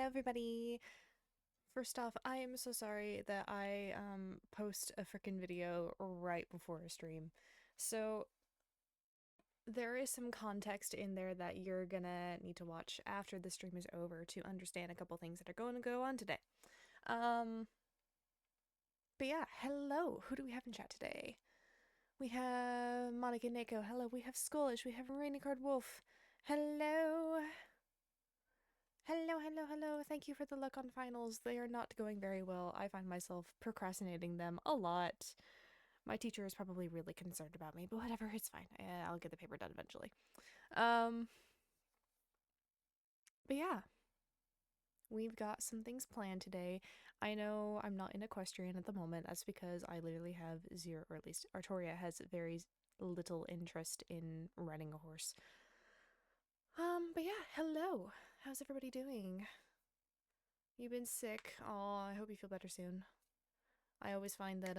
everybody. First off, I am so sorry that I post a freaking video right before a stream. So there is some context in there that you're gonna need to watch after the stream is over to understand a couple things that are going to go on today. Um but yeah, hello. Who do we have in chat today? We have Monica Nico. Hello. We have Skullish. We have Rainy-Card Wolf. Hello. Hello, hello, hello. Thank you for the luck on finals. They are not going very well. I find myself procrastinating them a lot. My teacher is probably really concerned about me, but whatever, it's fine. I'll get the paper done eventually. Um, but yeah, we've got some things planned today. I know I'm not in equestrian at the moment. That's because I literally have zero, or at least Artoria has very little interest in riding a horse. But yeah, hello. How's everybody doing? You've been sick. Aw, I hope you feel better soon. I always find that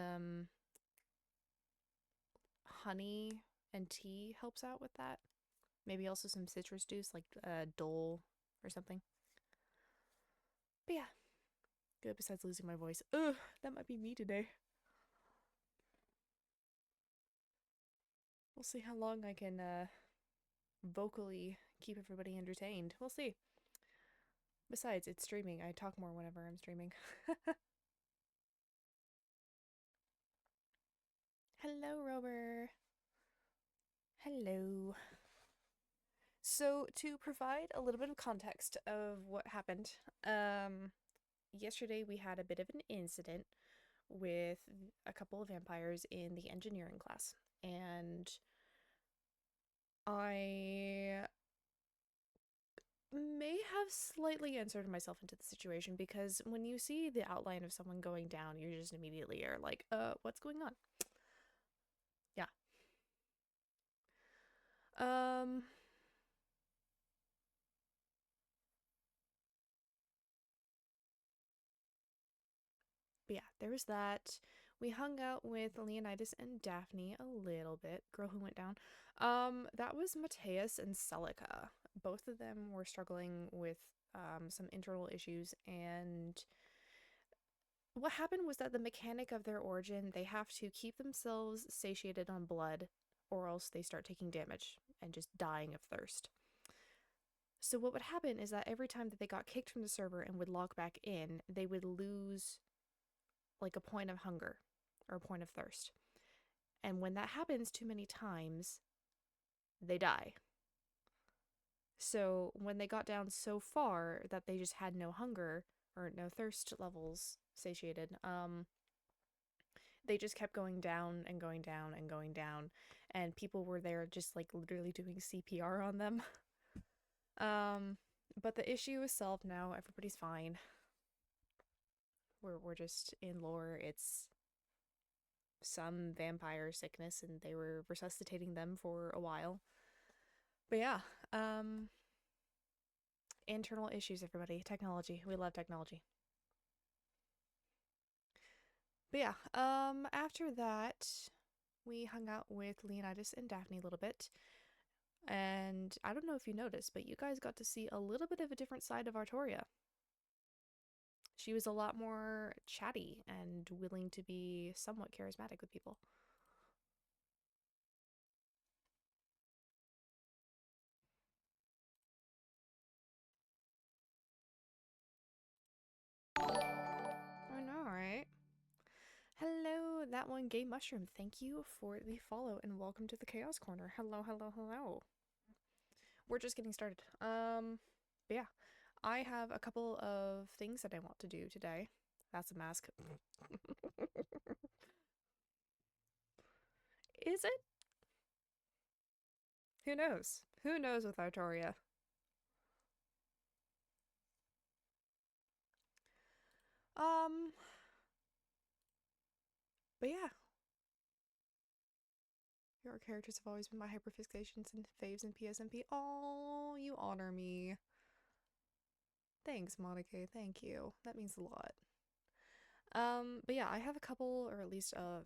honey and tea helps out with that. Maybe also some citrus juice like Dole or something. But yeah, good besides losing my voice. Ugh, that might be me today. We'll see how long I can vocally keep everybody entertained. We'll see. Besides, it's streaming. I talk more whenever I'm streaming. Hello, Rover. Hello. So, to provide a little bit of context of what happened, yesterday we had a bit of an incident with a couple of vampires in the engineering class, and I may have slightly inserted myself into the situation because when you see the outline of someone going down, you just immediately are like, what's going on? Yeah. Um, but yeah, there was that. We hung out with Leonidas and Daphne a little bit. Girl who went down. That was Mateus and Celica. Both of them were struggling with some internal issues, and what happened was that the mechanic of their origin, they have to keep themselves satiated on blood, or else they start taking damage and just dying of thirst. So what would happen is that every time that they got kicked from the server and would log back in, they would lose like a point of hunger or a point of thirst. And when that happens too many times, they die. So when they got down so far that they just had no hunger or no thirst levels satiated, they just kept going down and going down and going down, and people were there just like literally doing CPR on them. But the issue is solved now. Everybody's fine. We're just in lore. It's some vampire sickness, and they were resuscitating them for a while. But yeah, internal issues, everybody. Technology. We love technology. But yeah, after that, we hung out with Leonidas and Daphne a little bit. And I don't know if you noticed, but you guys got to see a little bit of a different side of Artoria. She was a lot more chatty and willing to be somewhat charismatic with people. I know, right? Hello, that one Gay Mushroom. Thank you for the follow and welcome to the Chaos Corner. Hello, hello, hello. We're just getting started. But yeah, I have a couple of things that I want to do today. That's a mask. Is it? Who knows? Who knows with Artoria? Um, but yeah. Your characters have always been my hyperfixations and faves in PSMP. Oh, you honor me. Thanks, Monica. Thank you. That means a lot. But yeah, I have a couple, or at least a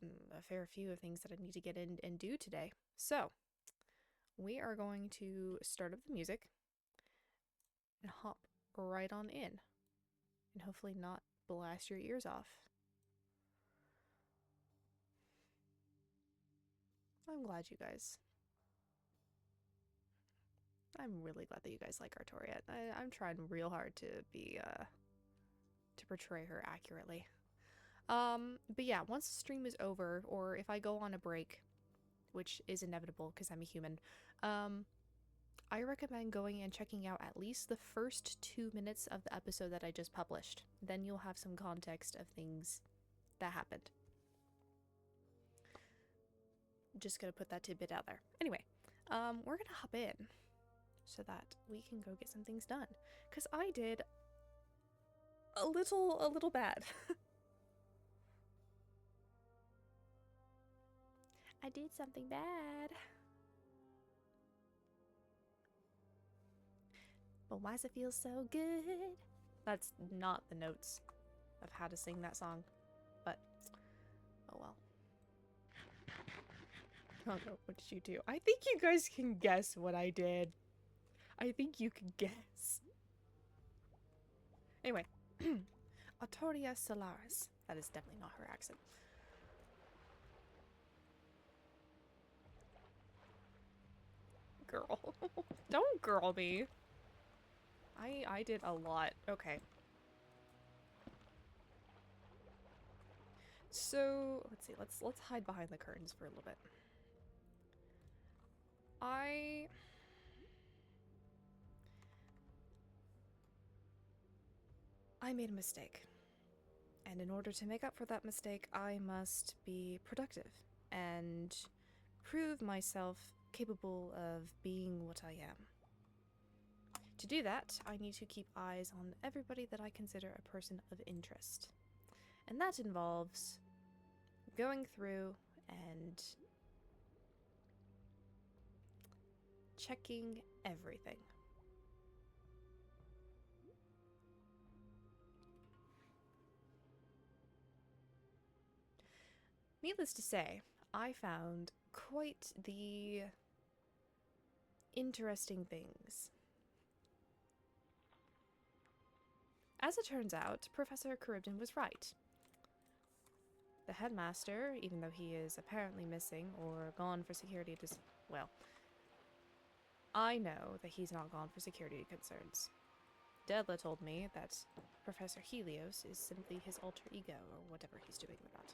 fair few of things that I need to get in and do today. So, we are going to start up the music and hop right on in. and hopefully not blast your ears off. I'm glad you guys. I'm really glad that you guys like Artoria. I'm trying real hard to be, to portray her accurately. But yeah, once the stream is over, or if I go on a break, which is inevitable because I'm a human, I recommend going and checking out at least the first 2 minutes of the episode that I just published. Then you'll have some context of things that happened. Just gonna put that tidbit out there. Anyway, we're gonna hop in so that we can go get some things done. Because I did a little bad. I did something bad. But why does it feel so good? That's not the notes of how to sing that song. But, oh well. Oh no, what did you do? I think you guys can guess what I did. I think you can guess. Anyway. Artoria Solaris. That is definitely not her accent. Girl. Don't girl me. I did a lot. Okay. So, let's see. Let's hide behind the curtains for a little bit. I made a mistake. And in order to make up for that mistake, I must be productive and prove myself capable of being what I am. To do that, I need to keep eyes on everybody that I consider a person of interest. And that involves going through and checking everything. Needless to say, I found quite the interesting things. As it turns out, Professor Charybdin was right. The headmaster, even though he is apparently missing or gone for security well, I know that he's not gone for security concerns. Della told me that Professor Helios is simply his alter ego or whatever he's doing with that.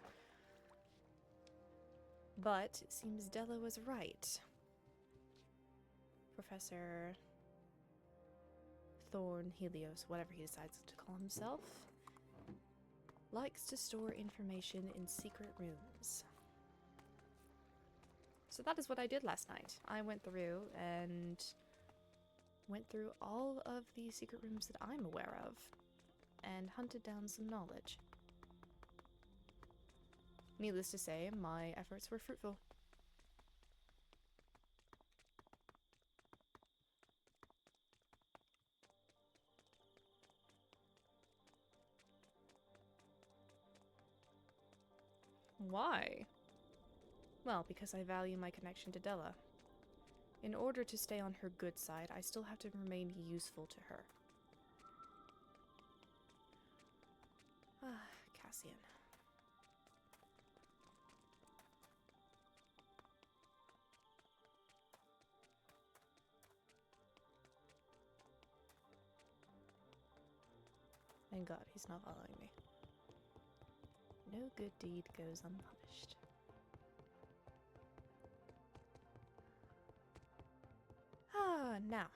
But it seems Della was right. Professor Thorne, Helios, whatever he decides to call himself, likes to store information in secret rooms. So that is what I did last night. I went through all of the secret rooms that I'm aware of and hunted down some knowledge. Needless to say, my efforts were fruitful. Why? Well, because I value my connection to Della. In order to stay on her good side, I still have to remain useful to her. Cassian. Thank God he's not following me. No good deed goes unpunished. Now,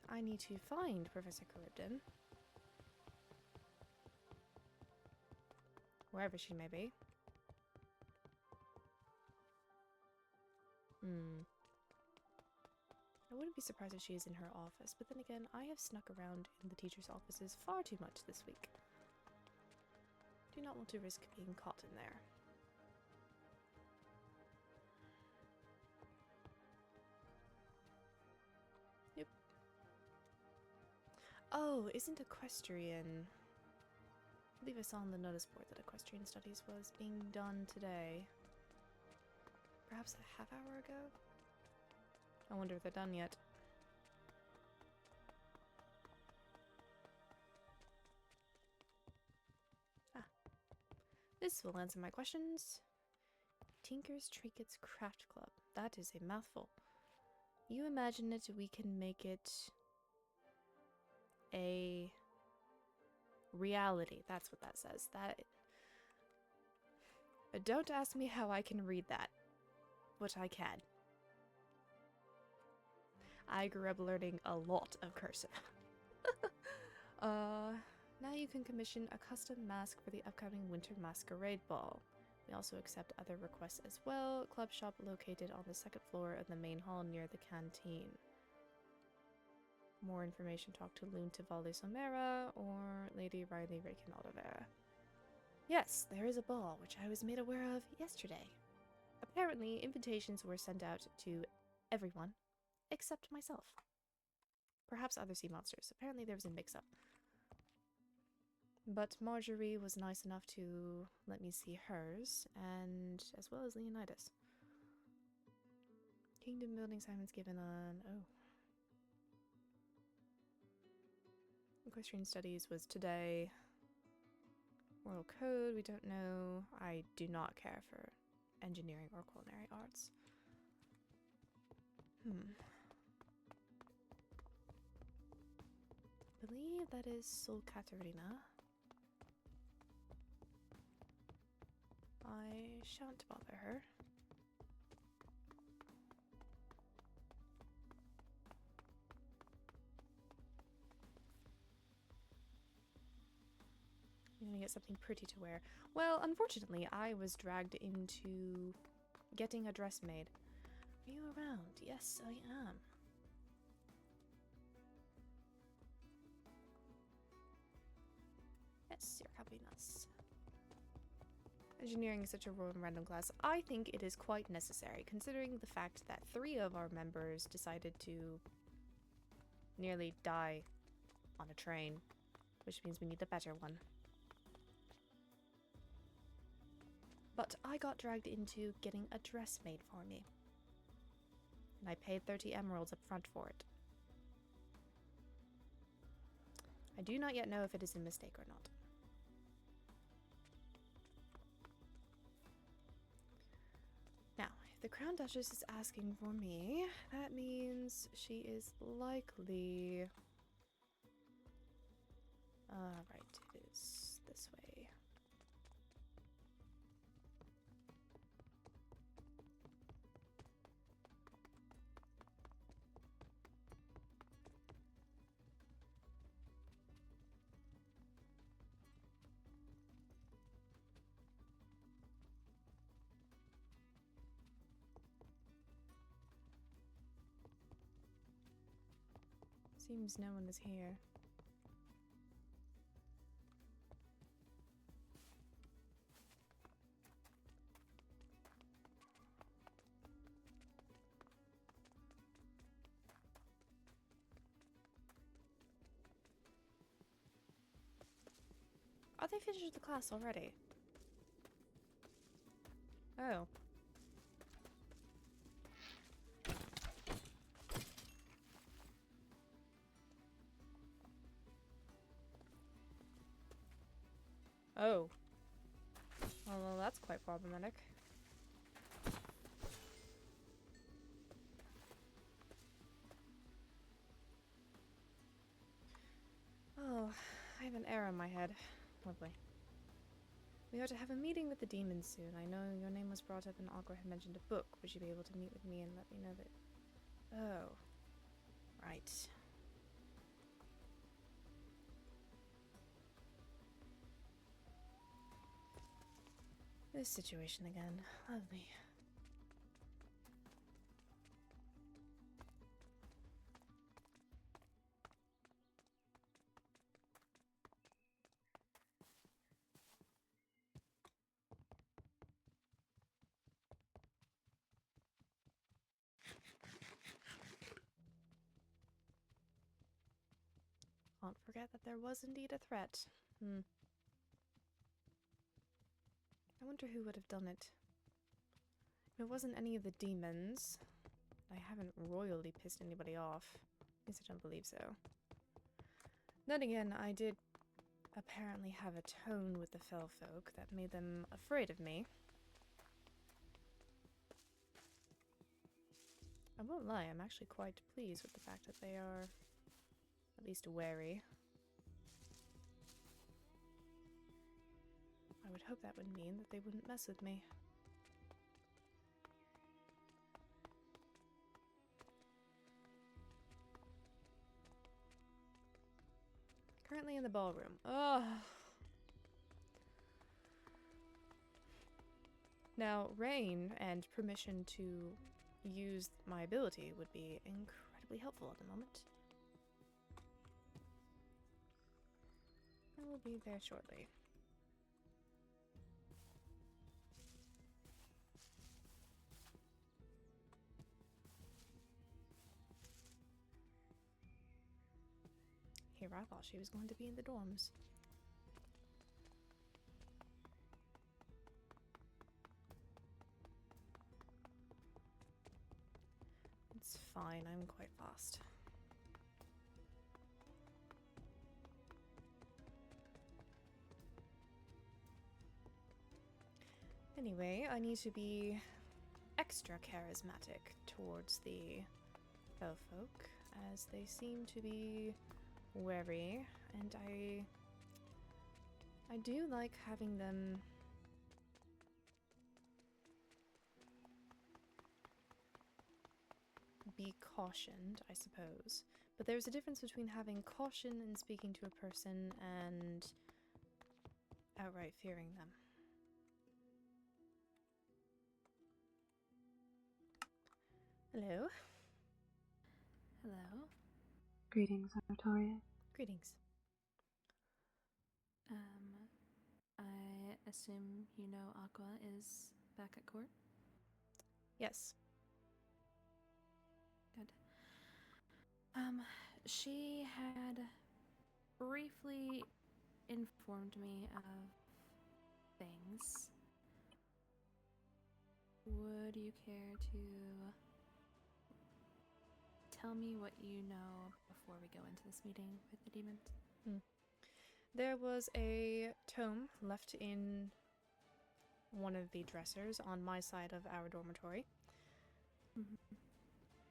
I need to find Professor Charybdin. Wherever she may be. I wouldn't be surprised if she is in her office, but then again, I have snuck around in the teacher's offices far too much this week. Do not want to risk being caught in there. Yep. Oh, isn't equestrian... I believe I saw on the notice board that equestrian studies was being done today. Perhaps a half hour ago? I wonder if they're done yet. This will answer my questions. Tinker's Trinkets Craft Club. That is a mouthful. You imagine it, we can make it a reality. That's what that says. But don't ask me how I can read that. But I can. I grew up learning a lot of cursive. Now you can commission a custom mask for the upcoming Winter Masquerade Ball. We also accept other requests as well. Club shop located on the second floor of the main hall near the canteen. More information, talk to Lune Tivali Solmera or Lady Riley Raken Olivera. Yes, there is a ball, which I was made aware of yesterday. Apparently, invitations were sent out to everyone, except myself. Perhaps other sea monsters. Apparently there was a mix-up. But Marjorie was nice enough to let me see hers, and as well as Leonidas. Kingdom building Simon's given on... oh. Equestrian Studies was today. Royal Code, we don't know. I do not care for engineering or culinary arts. I believe that is Sol Katerina. I shan't bother her. I'm gonna get something pretty to wear. Well, unfortunately, I was dragged into getting a dress made. Are you around? Yes, I am. Yes, you're helping us. Engineering is such a random class. I think it is quite necessary, considering the fact that 3 of our members decided to nearly die on a train, which means we need a better one. But I got dragged into getting a dress made for me. And I paid 30 emeralds up front for it. I do not yet know if it is a mistake or not. Now, if the Crown Duchess is asking for me, that means she is likely... right, it is this way. Seems no one is here. Oh, they finished the class already. Oh. Oh. Well, that's quite problematic. Oh, I have an error in my head. Lovely. We are to have a meeting with the demons soon. I know your name was brought up and Aqua had mentioned a book. Would you be able to meet with me and let me know that... Oh. Right. This situation again. Lovely. Can't forget that there was indeed a threat. I wonder who would have done it. If it wasn't any of the demons, I haven't royally pissed anybody off. At least I don't believe so. Then again, I did apparently have a tone with the fell folk that made them afraid of me. I won't lie, I'm actually quite pleased with the fact that they are at least wary. I would hope that would mean that they wouldn't mess with me. Currently in the ballroom. Ugh. Now, rain and permission to use my ability would be incredibly helpful at the moment. I will be there shortly. Here, I thought she was going to be in the dorms. It's fine, I'm quite fast. Anyway, I need to be extra charismatic towards the Elfolk, as they seem to be wary, and I do like having them be cautioned, I suppose. But there's a difference between having caution and speaking to a person and outright fearing them. Hello. Hello. Greetings, Artoria. Greetings. I assume you know Aqua is back at court? Yes. Good. She had briefly informed me of things. Would you care to tell me what you know before we go into this meeting with the demons? There was a tome left in one of the dressers on my side of our dormitory,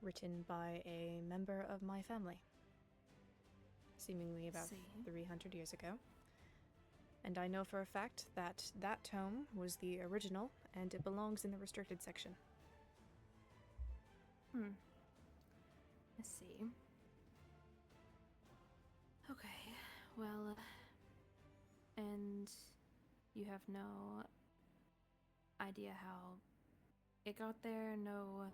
written by a member of my family, seemingly about 300 years ago. And I know for a fact that that tome was the original, and it belongs in the restricted section. I see. Okay, well, and you have no idea how it got there? No,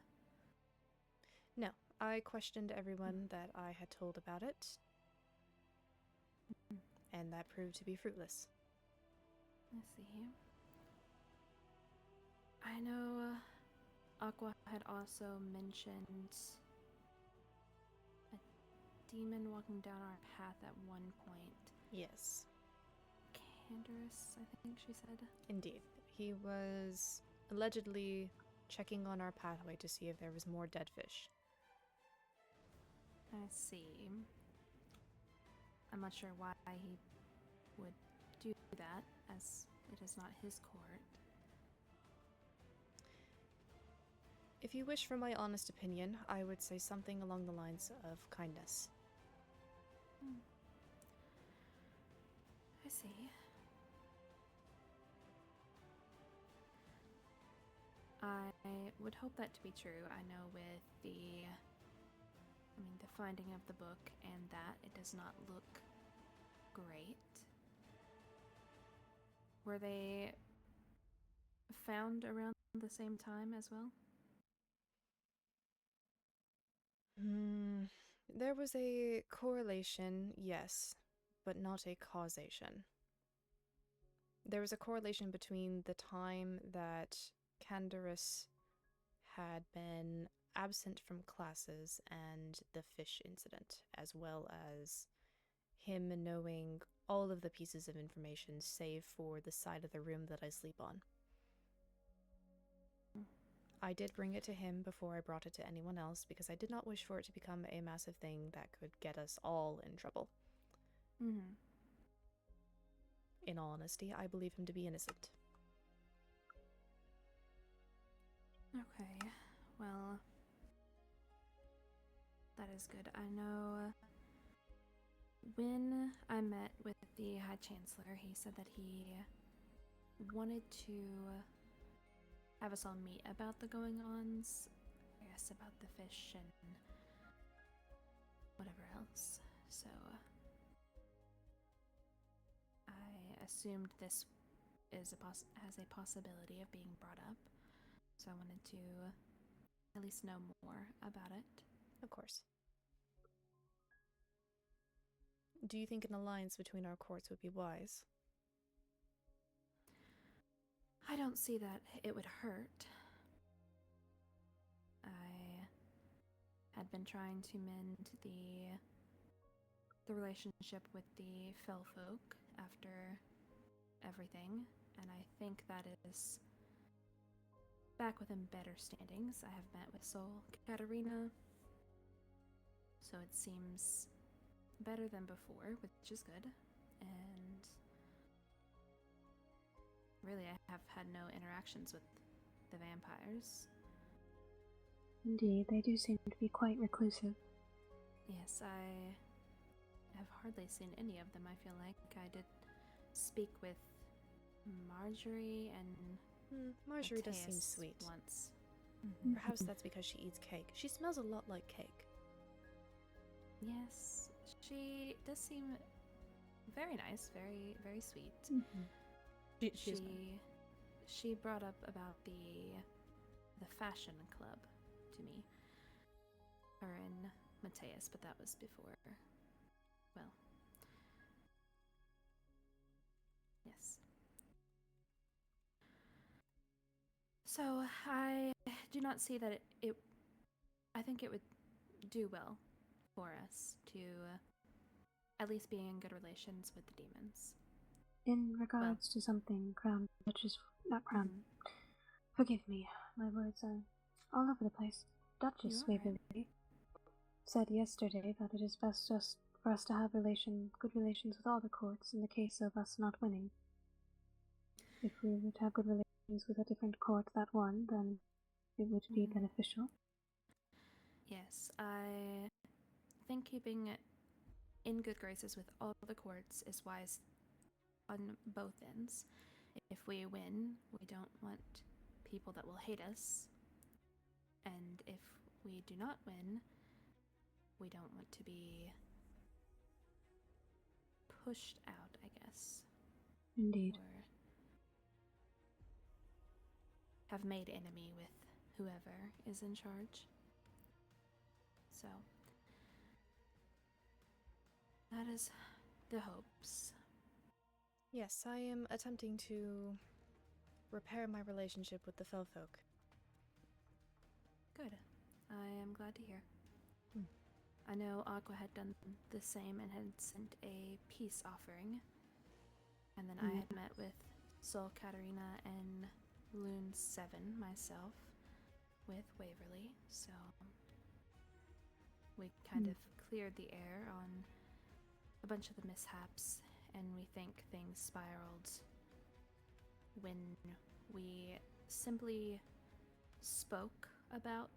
I questioned everyone that I had told about it, and that proved to be fruitless. I see. I know Aqua had also mentioned a demon walking down our path at one point. Yes. Canderous, I think she said. Indeed. He was allegedly checking on our pathway to see if there was more dead fish. I see. I'm not sure why he would do that, as it is not his court. If you wish for my honest opinion, I would say something along the lines of kindness. I see. I would hope that to be true. I know with the finding of the book and that, it does not look great. Were they found around the same time as well? There was a correlation, yes, but not a causation. There was a correlation between the time that Canderous had been absent from classes and the fish incident, as well as him knowing all of the pieces of information save for the side of the room that I sleep on. I did bring it to him before I brought it to anyone else because I did not wish for it to become a massive thing that could get us all in trouble. in all honesty, I believe him to be innocent. Okay, well, that is good. I know when I met with the High Chancellor, he said that he wanted to have us all meet about the going-ons, I guess about the fish and whatever else. So I assumed this is has a possibility of being brought up. So I wanted to at least know more about it. Of course. Do you think an alliance between our courts would be wise? I don't see that it would hurt. I had been trying to mend the relationship with the fell folk after everything, and I think that is back within better standings. I have met with Sol Katarina, so it seems better than before, which is good. And really, I have had no interactions with the vampires. Indeed, they do seem to be quite reclusive. Yes, I have hardly seen any of them, I feel like. I did speak with Marjorie and Marjorie does Matthias seem sweet. once. Perhaps that's because she eats cake. She smells a lot like cake. Yes, she does seem very nice, very, very sweet. She brought up about the fashion club to me. Her and Matthias, but that was before. Well, yes. So I do not see that I think it would do well for us to at least be in good relations with the demons. In regards to something not Crown. Forgive me, my words are all over the place. Duchess Waverly said yesterday that it is best just for us to have good relations with all the courts in the case of us not winning. If we would have good relations with a different court that won, then it would be beneficial. Yes, I think keeping in good graces with all the courts is wise on both ends. If we win, we don't want people that will hate us. And if we do not win, we don't want to be pushed out, I guess. Indeed. Or have made enemy with whoever is in charge. So, that is the hopes. Yes, I am attempting to repair my relationship with the fell folk. Good. I am glad to hear. I know Aqua had done the same and had sent a peace offering. And then I had met with Sol Katarina and Lune 7 myself with Waverly, so we kind of cleared the air on a bunch of the mishaps, and we think things spiraled when we simply spoke about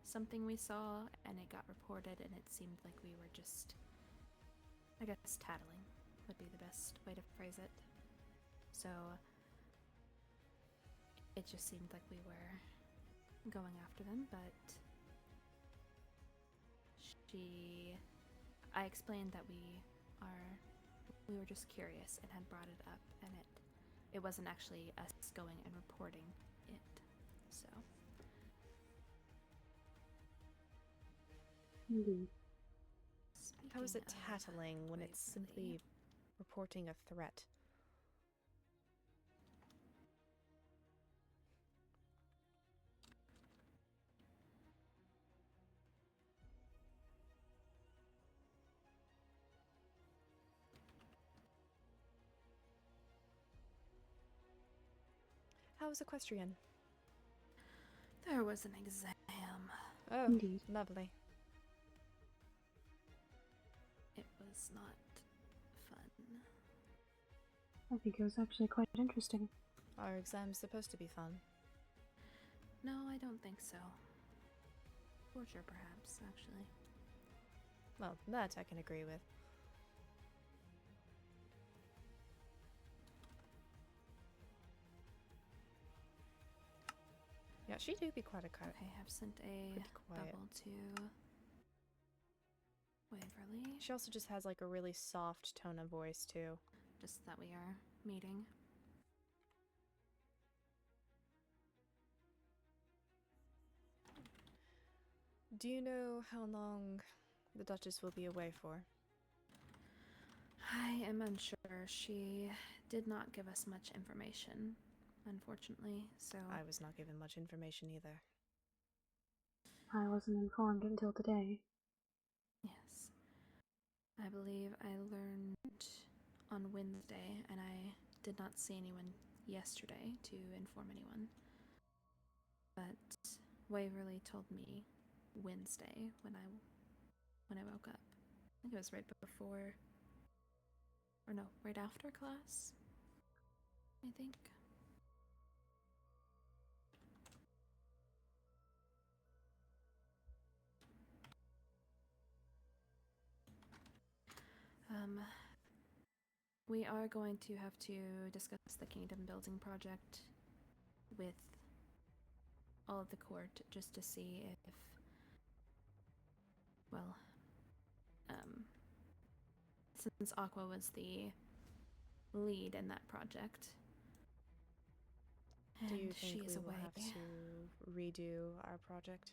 something we saw and it got reported, and it seemed like we were just, I guess, tattling would be the best way to phrase it. So it just seemed like we were going after them, but I explained that we were just curious and had brought it up, and it wasn't actually us going and reporting it. So Indeed. How is it Speaking of tattling when it's Waverly, simply reporting a threat? How is Equestrian? there was an exam. Oh, Indeed. lovely. It was not fun. I think it was actually quite interesting. Our exam's supposed to be fun. No, I don't think so. Torture, perhaps, actually. Well, that I can agree with. Yeah, she do be quite a cut. Okay, I've sent a bubble to Waverly. She also just has like a really soft tone of voice too. Just that we are meeting. Do you know how long the Duchess will be away for? I am unsure. She did not give us much information, unfortunately, so... I was not given much information either. I wasn't informed until today. Yes. I believe I learned on Wednesday, and I did not see anyone yesterday to inform anyone. But Waverly told me Wednesday when I woke up. I think it was right before, or no, right after class, I think. We are going to have to discuss the kingdom building project with all of the court just to see if, well, since Aqua was the lead in that project, and Do you think she is we will away. have to redo our project?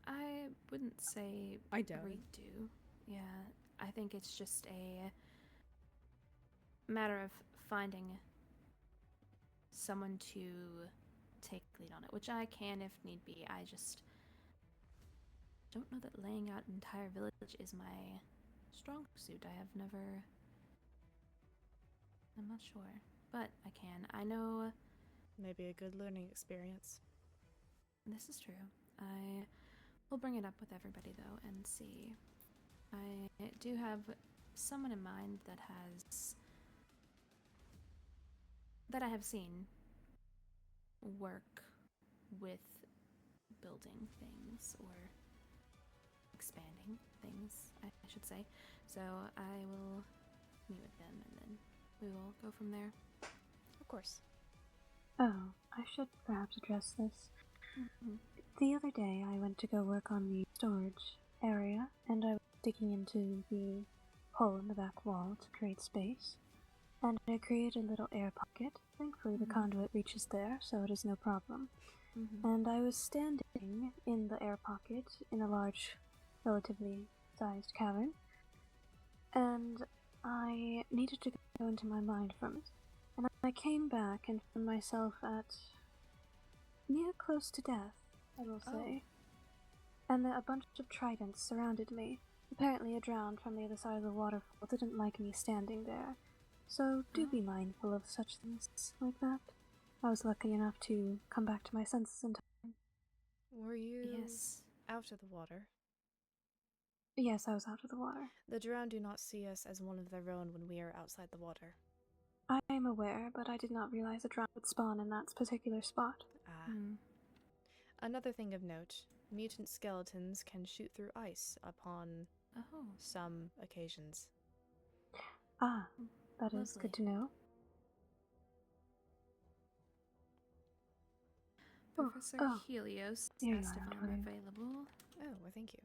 I wouldn't say I don't. redo. Yeah, I think it's just a matter of finding someone to take lead on it, which I can if need be. I just don't know that laying out an entire village is my strong suit. I'm not sure, but I can. I know. Maybe a good learning experience. This is true. I will bring it up with everybody though and see. I do have someone in mind that I have seen work with building things or expanding things, I should say. So I will meet with them and then we will go from there. Of course. Oh, I should perhaps address this. Mm-hmm. The other day I went to go work on the storage area, and I was digging into the hole in the back wall to create space, and I created a little air pocket. Thankfully the conduit reaches there, so it is no problem. And I was standing in the air pocket in a large, relatively sized cavern, and I needed to go into my mind from it. And I came back and found myself at near close to death, I will say. And a bunch of tridents surrounded me. Apparently a drowned from the other side of the waterfall didn't like me standing there. So do be mindful of such things like that. I was lucky enough to come back to my senses in time. Were you Yes. out of the water? Yes, I was out of the water. The drowned do not see us as one of their own when we are outside the water. I am aware, but I did not realize a drown would spawn in that particular spot. Another thing of note, mutant skeletons can shoot through ice upon some occasions. Ah, that is good to know. Professor Helios asked if I'm available. Oh, well, thank you.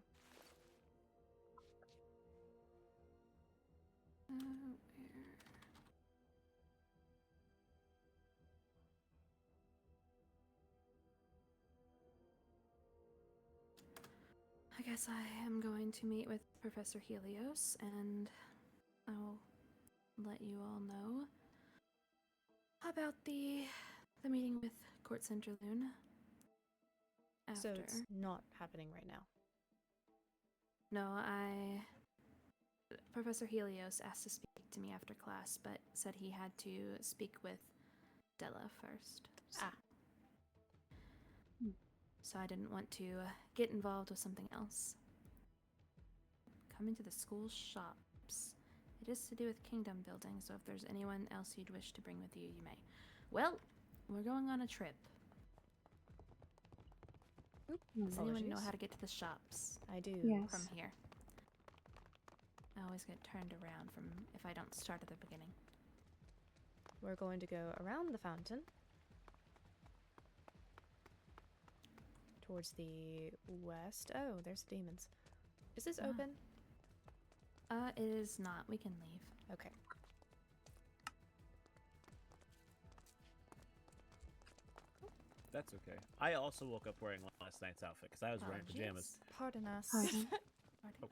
I guess I am going to meet with Professor Helios, and I'll let you all know about the meeting with Court Cindralune. So it's not happening right now? No, Professor Helios asked to speak to me after class, but said he had to speak with Della first. So I didn't want to get involved with something else. Come into the school shops. It is to do with kingdom building, so if there's anyone else you'd wish to bring with you, you may. Well, we're going on a trip. Does anyone know how to get to the shops? I do. Yes. From here. I always get turned around from if I don't start at the beginning. We're going to go around the fountain towards the west. Oh, there's the demons. Is this open? It is not. We can leave. Okay. That's okay. I also woke up wearing last night's outfit because I was wearing pajamas. Pardon us. Pardon. Oh.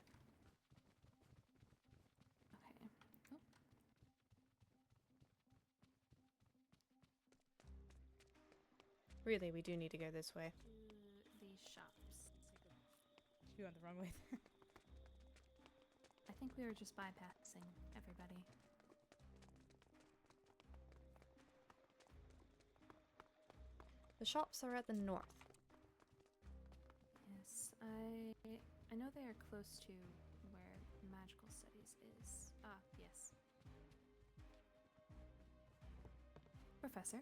Okay. Oh. Really, we do need to go this way. To the shops. You went the wrong way. I think we were just bypassing everybody. The shops are at the north. Yes, I know they are close to where magical studies is. Ah, yes. Professor.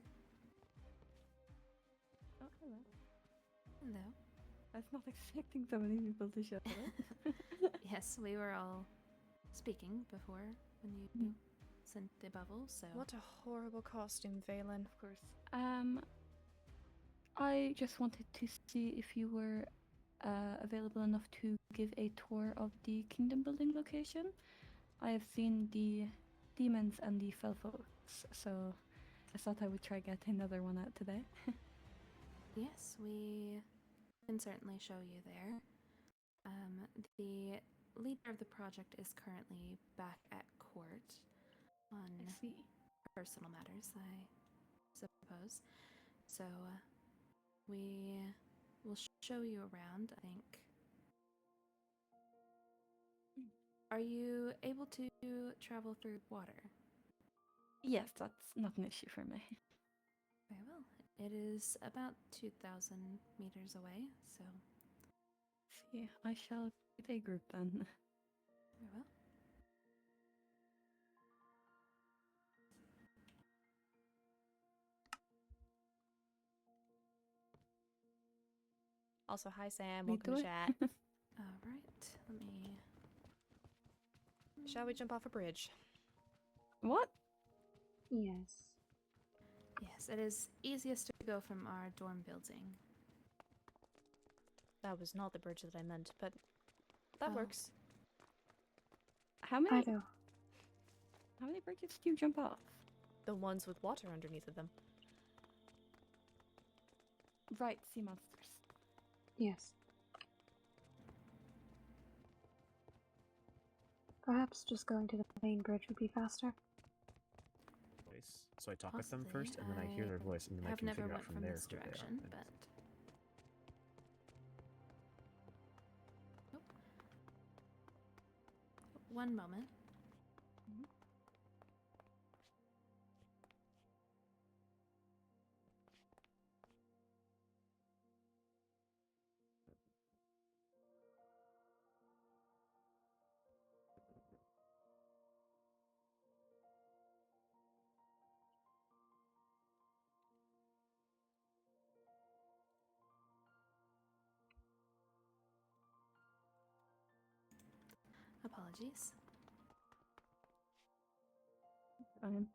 Oh, hello. Hello. I was not expecting so many people to show up. Yes, we were all speaking before when you sent the bubble, so... What a horrible costume, Valen. Of course. I just wanted to see if you were available enough to give a tour of the kingdom building location. I have seen the demons and the fell folks, so I thought I would try get another one out today. Yes, we can certainly show you there. The leader of the project is currently back at court on I see. personal matters, I suppose. So we will show you around, I think. Are you able to travel through water? Yes, that's not an issue for me. Very well. It is about 2,000 meters away, so See, I shall get a group then. very well. Also, hi Sam. We Welcome do to it. chat. All right, let me... Shall we jump off a bridge? What? Yes. Yes, it is easiest to go from our dorm building. That was not the bridge that I meant, but that Oh. works. How many Fido. bridges do you jump off? The ones with water underneath of them. Right, sea monsters. Yes. Perhaps just going to the main bridge would be faster. Voice. So I talk with them Possibly. first, and then I hear their voice, and then I have can never figure out went from from there this who they are. direction, And- but... Nope. One moment. Apologies. Fine.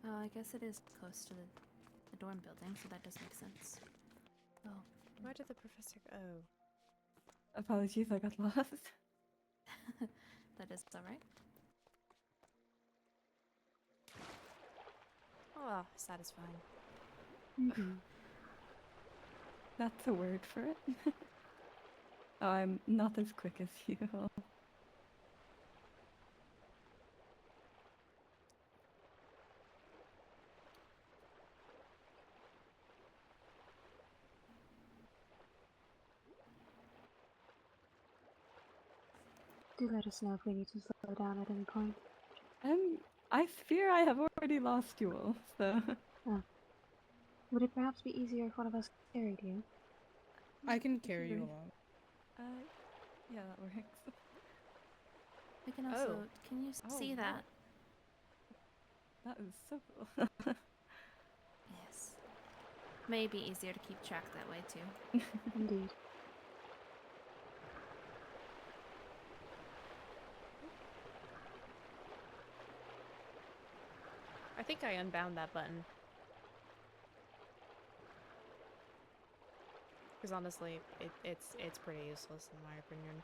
Oh, I guess it is close to the dorm building, so that does make sense. Oh, Where did the professor go? Oh. Apologies, I got lost. that is alright. Oh, satisfying. Mm-hmm. That's a word for it. Oh, I'm not as quick as you. Do let us know if we need to slow down at any point. I fear I have already lost you all, so... Oh. Would it perhaps be easier if one of us carried you? I can carry you along. Yeah, that works. We can also. Oh. Can you see wow. that? That is so cool. Yes. Maybe easier to keep track that way too. Indeed. I think I unbound that button. Because honestly, it's pretty useless in my opinion.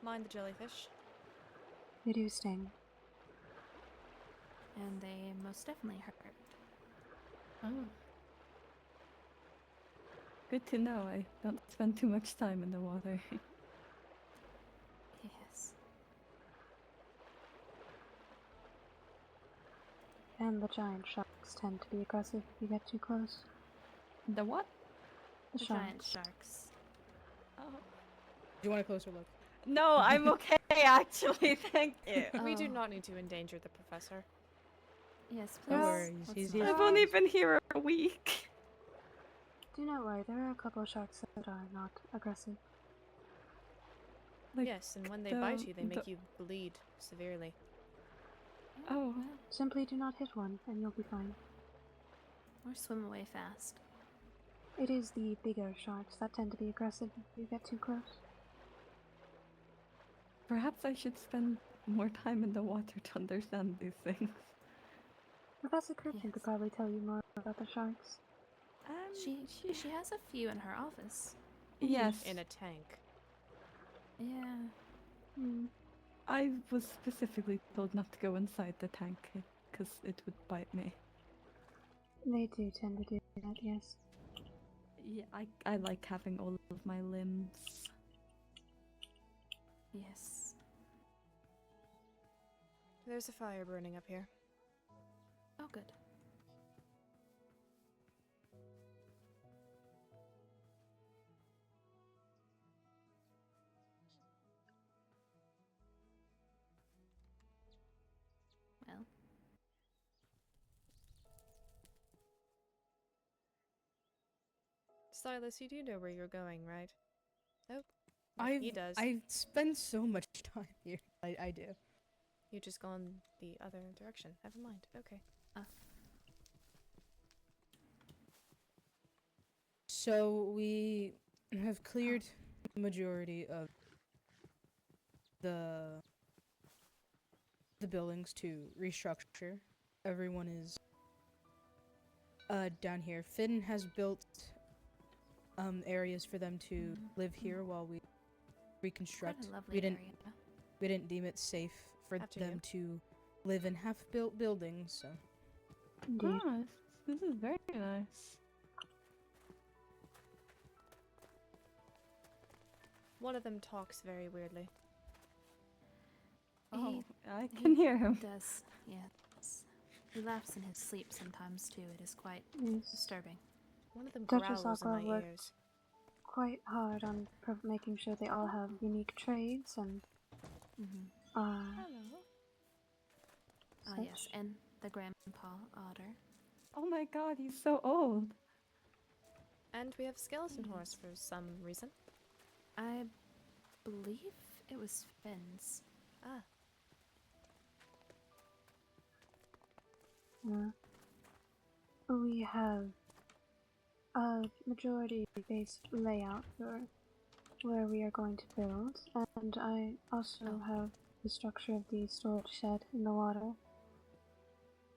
Mind the jellyfish. They do sting. And they most definitely hurt. Oh. Good to know. I don't spend too much time in the water. Yes. And the giant sharks tend to be aggressive if you get too close. The what? The giant sharks. sharks. Oh. Do you want a closer look? No, I'm okay actually, thank you. We do Oh. not need to endanger the professor. Yes, please. Don't worry, Let's he's not. I've only been here a week. Do not worry, there are a couple of sharks that are not aggressive. Like, Yes, and when they bite you, they make the- you bleed severely. Oh. Well, Simply do not hit one, and you'll be fine. or swim away fast. It is the bigger sharks that tend to be aggressive if you get too close. Perhaps I should spend more time in the water to understand these things. Professor Crippen Yes. could probably tell you more about the sharks. She has a few in her office. Yes, In a tank. Yeah. Hmm. I was specifically told not to go inside the tank because it would bite me. They do tend to do that, yes. Yeah, I like having all of my limbs. Yes. There's a fire burning up here. Oh, good. Well, Silas, you do know where you're going, right? Oh, he does. I've spent so much time here. I do. You just gone the other direction. Never mind. Okay. So we have cleared the majority of the buildings to restructure. Everyone is down here. Finn has built areas for them to live here while we reconstruct. quite a lovely We didn't area. we didn't deem it safe for After them to live in half-built buildings. So Indeed. Ah, this is very nice. One of them talks very weirdly. Oh, I He can hear him. does, yes. He laughs in his sleep sometimes too. It is quite Yes. disturbing. One of them Duchess growls in Aqua my worked ears. quite hard on making sure they all have unique trades and Mm-hmm. Hello. Ah, such. yes, and the grandpa otter. Oh my god, he's so old. And we have skeleton horse for some reason. I believe it was Finn's. Ah, We have a majority-based layout for where we are going to build, and I also have the structure of the storage shed in the water.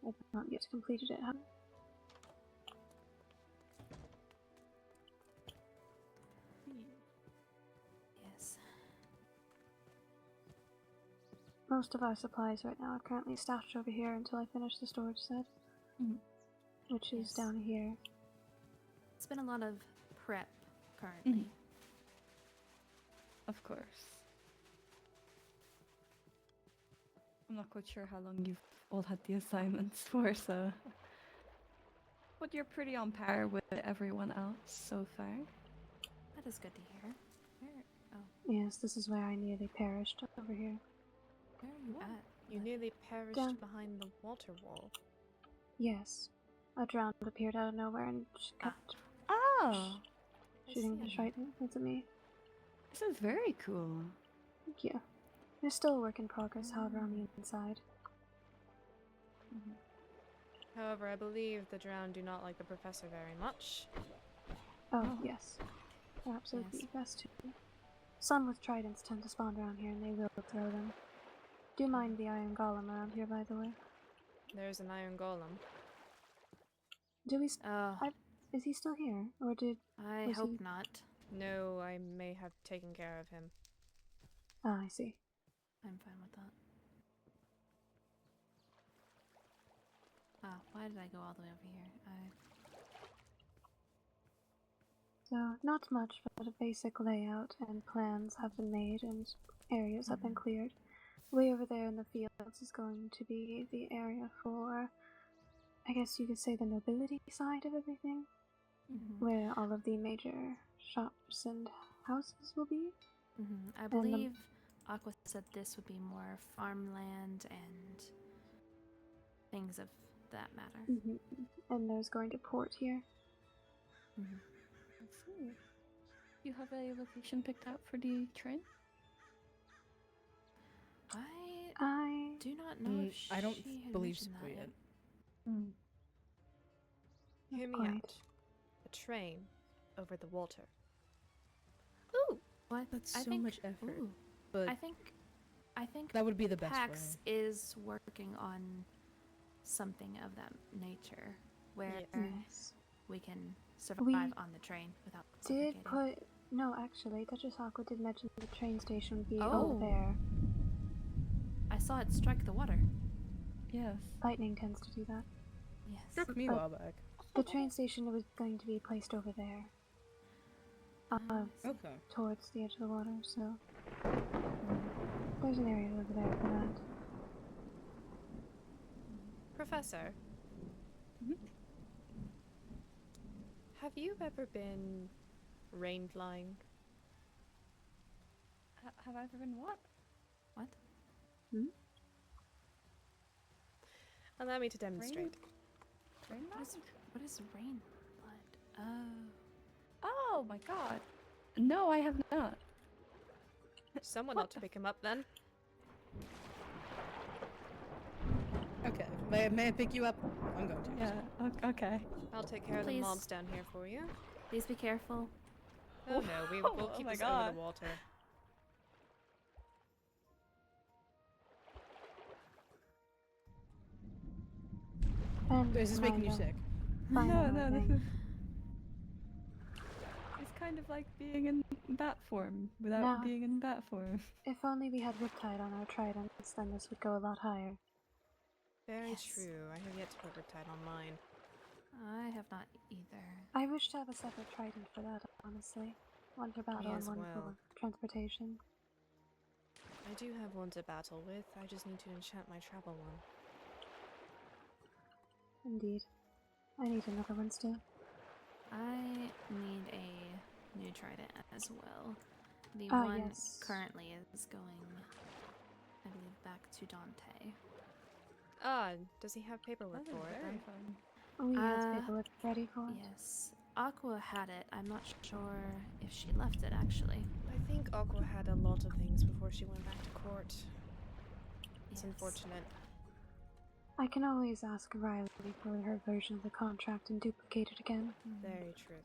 I've not yet completed it. Yes. Most of our supplies right now are currently stashed over here until I finish the storage shed, which is Yes. down here. It's been a lot of prep currently. Of course. I'm not quite sure how long you've all had the assignments for, so. But you're pretty on par with everyone else so far. That is good to hear. Where? Oh, Yes, this is where I nearly perished over here. where are you at? You nearly perished Down. behind the water wall. Yes. A drowned appeared out of nowhere and kept Oh! shooting the see. trident into me. This is very cool. Thank you. There's still a work in progress, however, on the inside. However, I believe the drowned do not like the professor very much. Oh, yes. Perhaps it would be best to. Some with tridents tend to spawn around here and they will throw them. Do mind the iron golem around here, by the way. There's an iron golem. Do we? Oh, Is he still here, or did? I was hope he- not. No, I may have taken care of him. Ah, I see. I'm fine with that. Ah, why did I go all the way over here? So, not much, but a basic layout and plans have been made and areas have been cleared. Way over there in the fields is going to be the area for, I guess you could say, the nobility side of everything, where all of the major shops and houses will be. I believe Aqua said this would be more farmland and things of that matter. And there's going to port here. Let's see. You have a location picked out for the train? I do not know if I don't she had believe so mentioned that yet. Hear me quite. out. A train over the water. Ooh, what? That's I so think, much effort. Ooh, But I think that would be the best Pax way. is working on something of that nature where Yes. we can survive on the train without Did suffocating. no, actually, Duchess Aqua did mention the train station would be Oh. over there. I saw it strike the water. Yes. Lightning tends to do that. Yes. Struck me a while back. The train station was going to be placed over there. Okay. Towards the edge of the water, so there's an area over there for that. Professor, have you ever been rain flying? Have I ever been what? What? Allow me to demonstrate. Train What is rain blood? Oh. Oh my god. No, I have not. Someone What ought to pick him up then. Okay. May I pick you up? I'm going to. Yeah, okay. I'll take care of the Please. mobs down here for you. Please be careful. Oh no, we'll Oh keep my this over God. the water. And Is this making you Miranda, sick? final No, this thing. is. It's kind of like being in bat form without No. being in bat form. If only we had Riptide on our tridents, then this would go a lot higher. Very Yes. true. I have yet to put Riptide on mine. I have not either. I wish to have a separate trident for that, honestly. One for battle and as one well. for transportation. I do have one to battle with. I just need to enchant my travel one. Indeed. I need another one still. I need a new trident as well. The Ah, one yes. currently is going, I believe, back to Dante. Ah, does he have paperwork That is for it very then? fun. We have Uh, paperwork ready for it. Yes. Aqua had it. I'm not sure if she left it actually. I think Aqua had a lot of things before she went back to court. It's Yes. unfortunate. I can always ask Riley for her version of the contract and duplicate it again. Very true.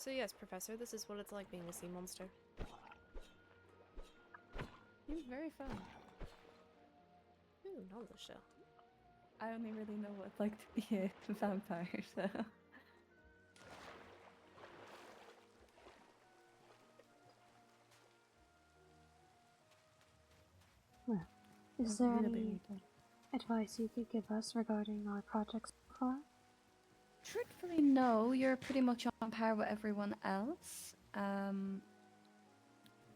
So yes, Professor, this is what it's like being a sea monster. Seems very fun. Ooh, knowledge shell. I only really know what it's like to be a vampire, so. Well, is there Really any fun. advice you could give us regarding our projects so far? Truthfully, no. You're pretty much on par with everyone else.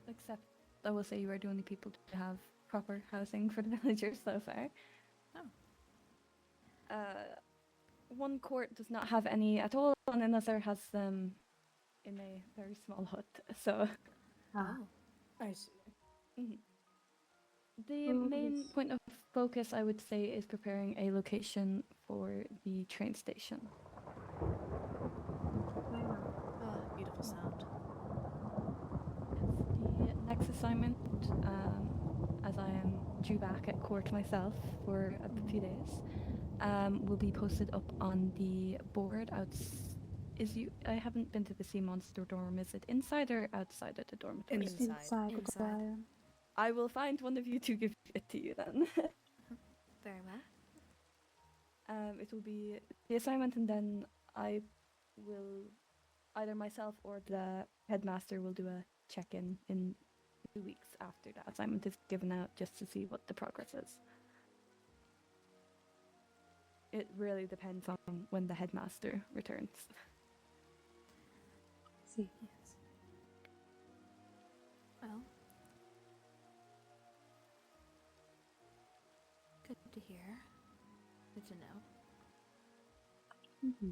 Except, I will say you are the only people to have proper housing for the villagers so far. Oh. One court does not have any at all, and another has them in a very small hut. So, Ah, I see. the Well, main yes. point of focus, I would say, is preparing a location for the train station. Ah, beautiful sound. Yes, the next assignment, as I am due back at court myself for a few days, will be posted up on the board I haven't been to the sea monster dorm. Is it inside or outside of the dormitory? Inside. the Inside. dial. I will find one of you to give it to you then. Very well. It will be the assignment, and then I will either myself or the headmaster will do a check-in in 2 weeks after that assignment is given out, just to see what the progress is. It really depends on when the headmaster returns. See. Yes. Well. Good to hear. Good to know. Mm-hmm.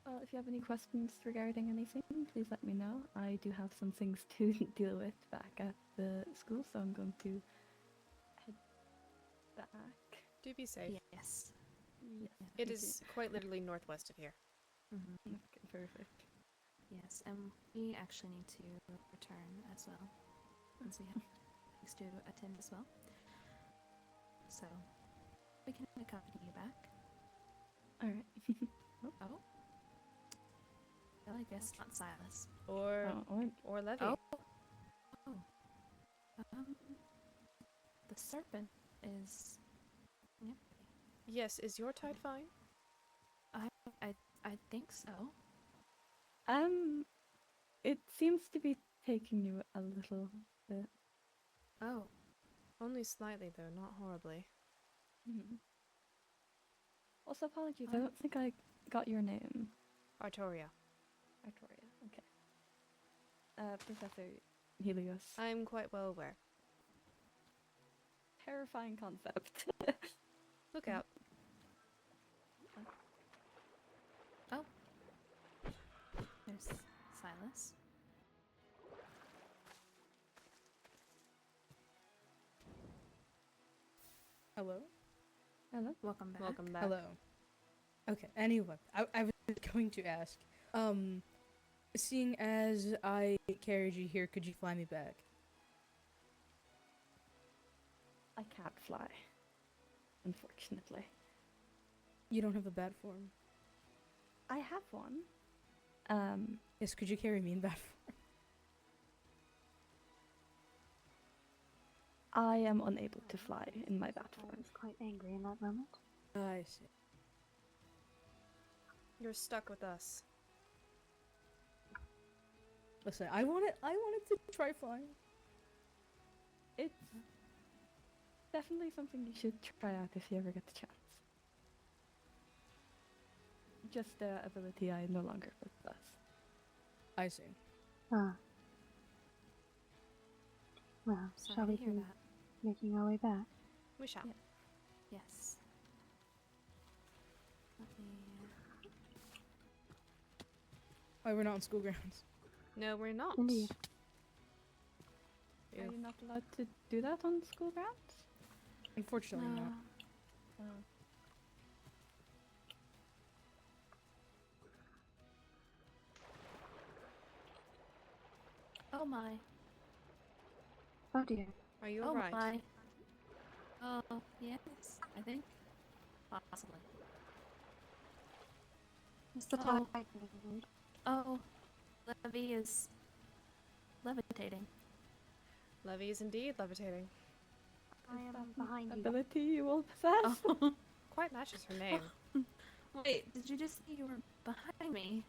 Well, if you have any questions regarding anything, please let me know. I do have some things to deal with back at the school, so I'm going to head back. Do be safe. Yes. Yes, It thank you. is quite literally northwest of here. Mm-hmm. Okay, perfect. Yes, and we actually need to return as well, since we have things to attend as well. So, we can accompany you back. Alright. Oh. Well, I guess not Silas. Or Oh, or Levy. Oh. Oh. The serpent is empty. Yes, is your tide fine? I think so. it seems to be taking you a little bit. Oh. Only slightly though, not horribly. Mhm. Also, apologies, I don't think I got your name. Artoria. Artoria, okay. Professor Helios. I'm quite well aware. Terrifying concept. Look out. Oh. There's Silas. Hello? Hello? Welcome back. Welcome back. Hello. Okay, anyway, I was going to ask, seeing as I carried you here, could you fly me back? I can't fly, unfortunately. You don't have a bat form. I have one. Yes, could you carry me in bat form? I am unable to fly in my bat I form. was quite angry in that moment. I see. You're stuck with us. Listen, I wanted to try flying. It's definitely something you should try out if you ever get the chance. Just the ability I no longer possess. I see. Ah. Well, Sorry shall to we hear be that. making our way back? We shall. Yeah. Yes. Let me. Why we're not on school grounds? No, we're not. Indeed. Are you not allowed to do that on school grounds? Unfortunately not. Oh my. Oh dear. Are you Oh alright? my. Oh yes, I think. Possibly. Is the Oh. tide moving? Oh, Levy is levitating. Levy is indeed levitating. I Is am that behind an you. ability you will possess? Oh. Quite matches her name. Wait, did you just say you were behind me?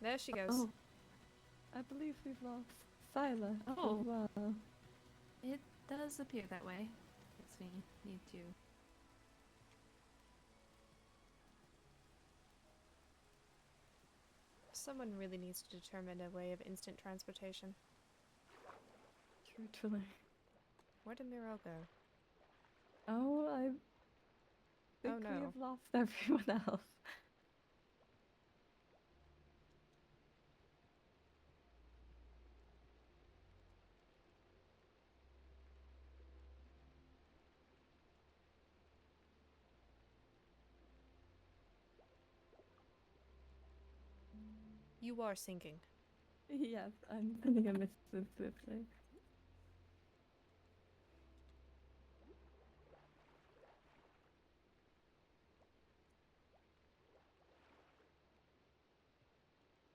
There she goes. Oh, I believe we've lost Silas Oh. as well. it does appear that way. Guess we need to. Someone really needs to determine a way of instant transportation. Truthfully. Where did Miro go? Oh, I think Oh, we no. have lost everyone else. You are sinking. Yes, I'm sending a message swiftly.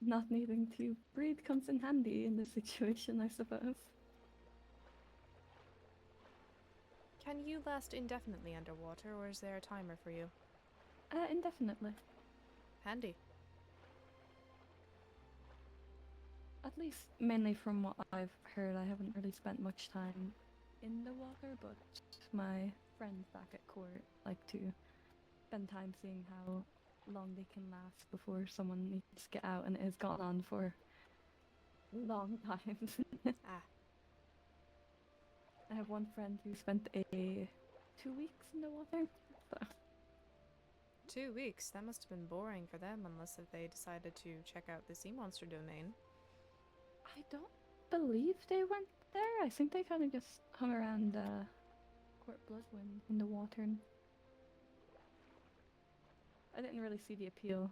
Not needing to breathe comes in handy in this situation, I suppose. Can you last indefinitely underwater, or is there a timer for you? Indefinitely. Handy. At least mainly from what I've heard, I haven't really spent much time in the water, but my friends back at court like to spend time seeing how long they can last before someone needs to get out, and it has gone on for long times. Ah. I have one friend who spent 2 weeks in the water. So. 2 weeks. That must have been boring for them, unless if they decided to check out the sea monster domain. I don't believe they went there. I think they kind of just hung around Court Bloodwyn in the water. And I didn't really see the appeal.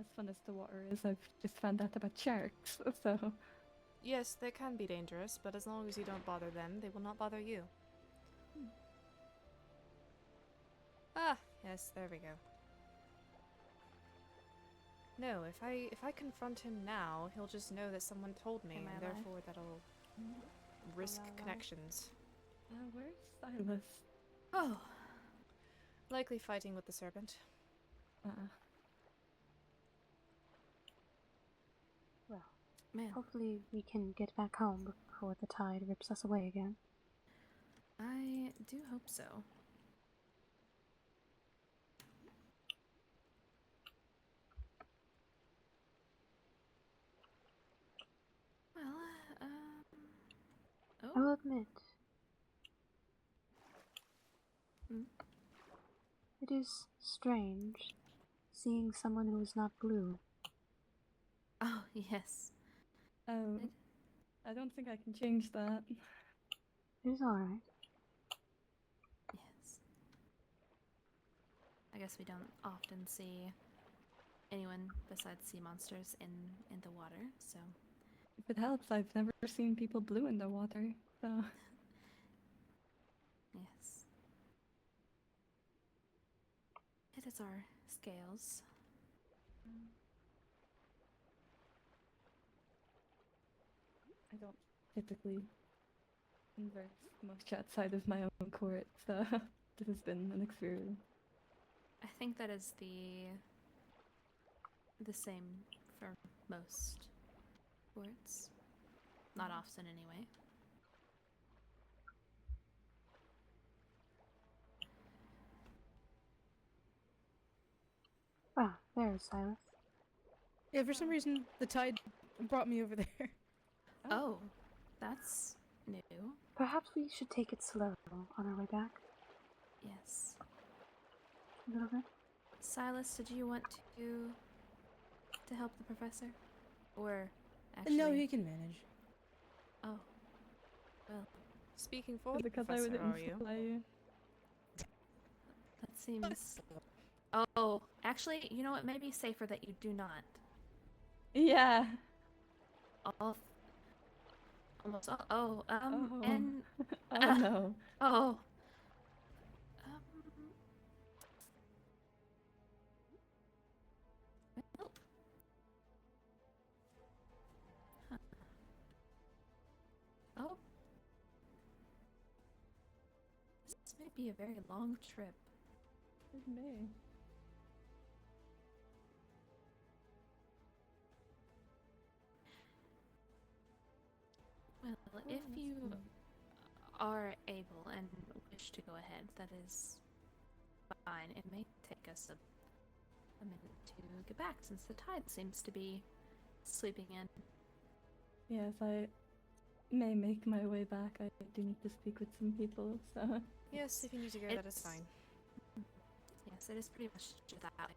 As fun as the water is, I've just found out about sharks, so... Yes, they can be dangerous, but as long as you don't bother them, they will not bother you. Ah, yes, there we go. No, if I confront him now, he'll just know that someone told me, Am I and alive? therefore that'll risk alive? connections. Where's Silas? Oh, Likely fighting with the serpent. Well, man. hopefully we can get back home before the tide rips us away again. I do hope so. Well, I oh, will admit, Hmm? it is strange seeing someone who is not blue. oh, yes. I don't think I can change that. It is alright. Yes. I guess we don't often see anyone besides sea monsters in the water, so If it helps, I've never seen people blue in the water, so... yes. It is our scales. I don't typically converse much outside of my own court, so this has been an experience. I think that is the same for most courts. Not often, anyway. Ah, there is Silas. Yeah, for some reason the tide brought me over there. Oh, that's new. Perhaps we should take it slow on our way back. Yes. A little bit. Silas, did you want to help the professor? Or actually No, he can manage. Oh. Well, Speaking for the Because I professor, would are you? fly you. that seems Oh, actually, you know what? Maybe safer that you do not. Yeah. All almost. Oh. And Oh no. oh, well, huh. Oh, this may be a very long trip. It may. Well, if you are able and wish to go ahead, that is fine. It may take us a minute to get back since the tide seems to be sweeping in. Yes, I may make my way back. I do need to speak with some people, so. Yes, if you need to go, that is fine. Yes, it is pretty much just that way.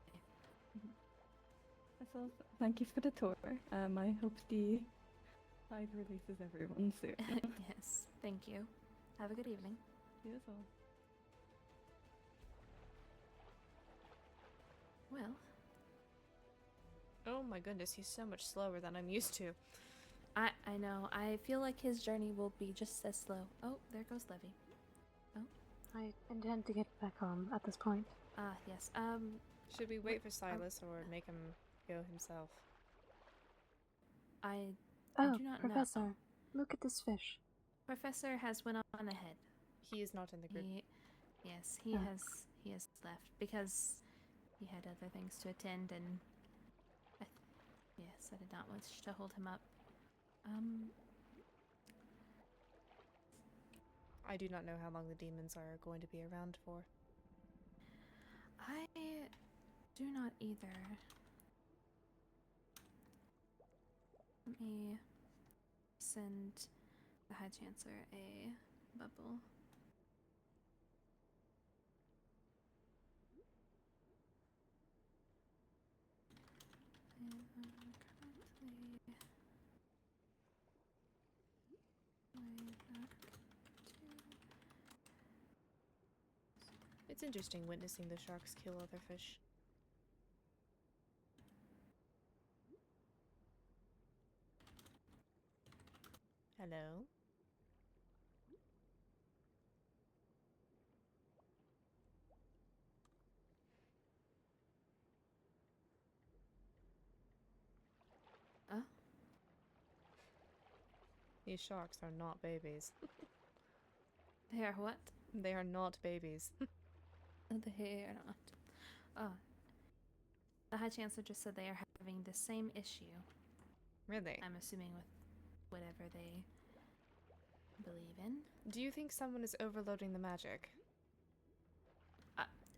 So, thank you for the tour. I hope the tide releases everyone soon. Yes, thank you. Have a good evening. You as well. Well, Oh my goodness, he's so much slower than I'm used to. I know. I feel like his journey will be just as slow. Oh, there goes Levy. I intend to get back home at this point. Ah, yes. Should we wait for Silas or make him go himself? I Oh, do not Professor, know. look at this fish. Professor has went on ahead. He is not in the group. Yes, he Oh. has left because he had other things to attend, and yes, I did not wish to hold him up. I do not know how long the demons are going to be around for. I do not either. Let me send the High Chancellor a bubble. It's interesting witnessing the sharks kill other fish. Hello? These sharks are not babies. They are what? They are not babies. They are not. Oh. The High Chancellor just said they are having the same issue. Really? I'm assuming with whatever they believe in. Do you think someone is overloading the magic?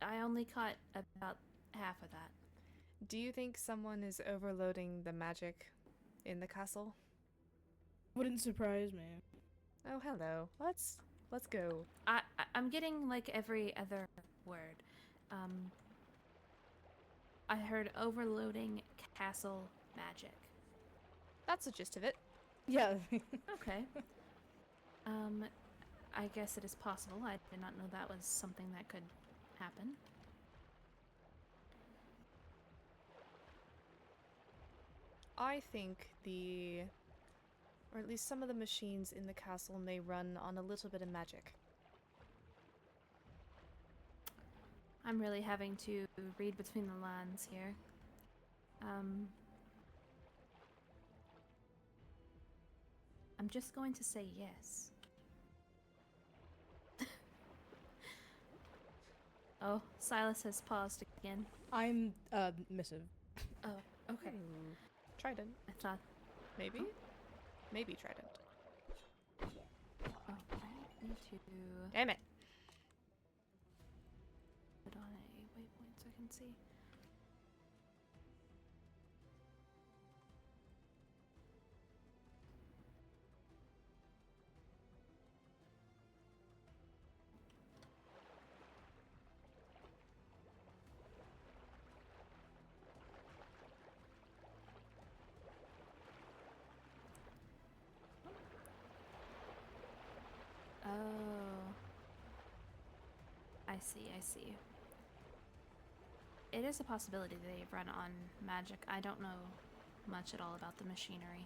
I only caught about half of that. Do you think someone is overloading the magic in the castle? Wouldn't surprise me. Oh, hello. Let's go. I'm getting like every other word. I heard overloading castle magic. That's the gist of it. Yeah. Okay. I guess it is possible. I did not know that was something that could happen. I think or at least some of the machines in the castle may run on a little bit of magic. I'm really having to read between the lines here. I'm just going to say yes. Oh, Silas has paused again. I'm missive. Oh, okay. Trident. I thought. Maybe? Maybe trident. Oh, I need to Damn it! put on a waypoint so I can see. Oh. I see. It is a possibility they run on magic. I don't know much at all about the machinery.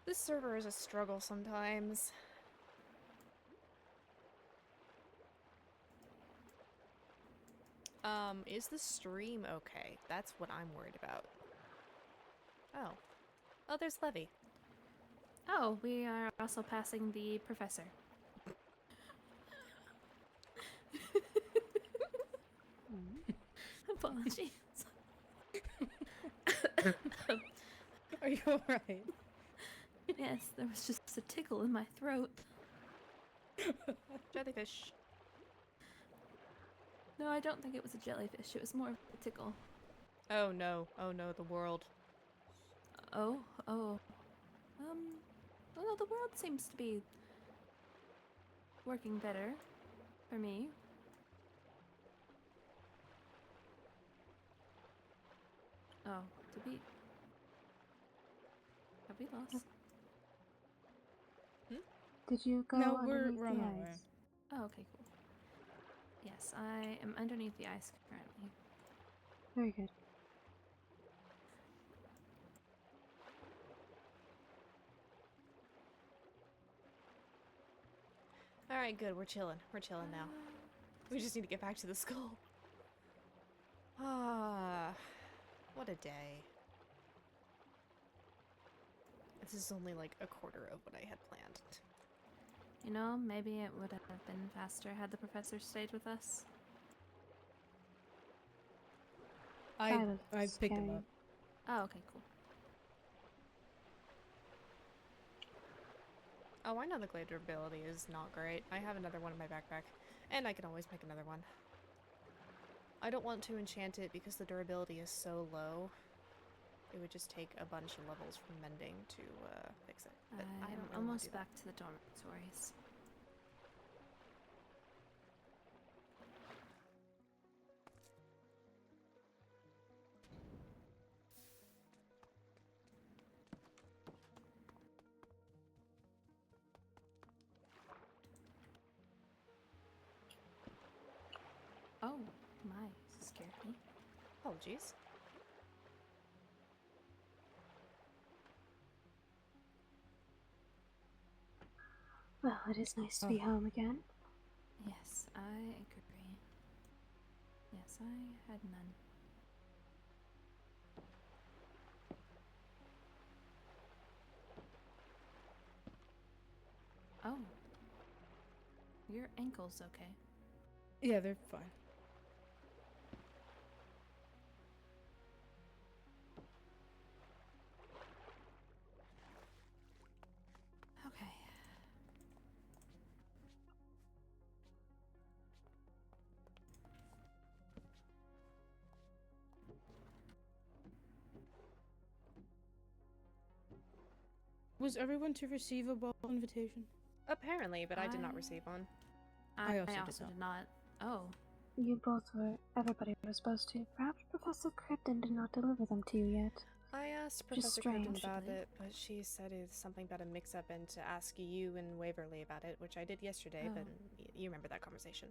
This server is a struggle sometimes. Is the stream okay? That's what I'm worried about. Oh. Oh, there's Levy. Oh, we are also passing the professor. Apologies. Are you alright? Yes, there was just a tickle in my throat. Jellyfish. No, I don't think it was a jellyfish. It was more of a tickle. Oh no. Oh no, the world. Oh. Well, the world seems to be working better for me. Oh, have we lost? Did you go No, underneath we're on the our way. ice? Oh, okay, cool. Yes, I am underneath the ice currently. Very good. Alright, good. We're chilling. We're chilling now. We just need to get back to the skull. Ah, what a day. This is only like a quarter of what I had planned. You know, maybe it would have been faster had the professor stayed with us. I Silas picked him carrying. up. Oh, okay, cool. Oh, I know the glade durability is not great. I have another one in my backpack, and I can always make another one. I don't want to enchant it because the durability is so low. It would just take a bunch of levels from mending to fix it. But I don't I'm really wanna almost do that. back to the dormitories. Oh, my, scared me. Apologies. Well, it is nice to be home again. Yes, I agree. Yes, I had none. Oh. Your ankle's okay. Yeah, they're fine. Okay. Was everyone to receive a ball invitation? Apparently, but I did not I- receive one. I I also also, did did not. Oh. You both were. Everybody was supposed to. Perhaps Professor Cribden did not deliver them to you yet. I asked Which is Professor Cribden strange. about it, but she said it's something about a mix-up and to ask you and Waverly about it, which I did yesterday, Oh. but you remember that conversation.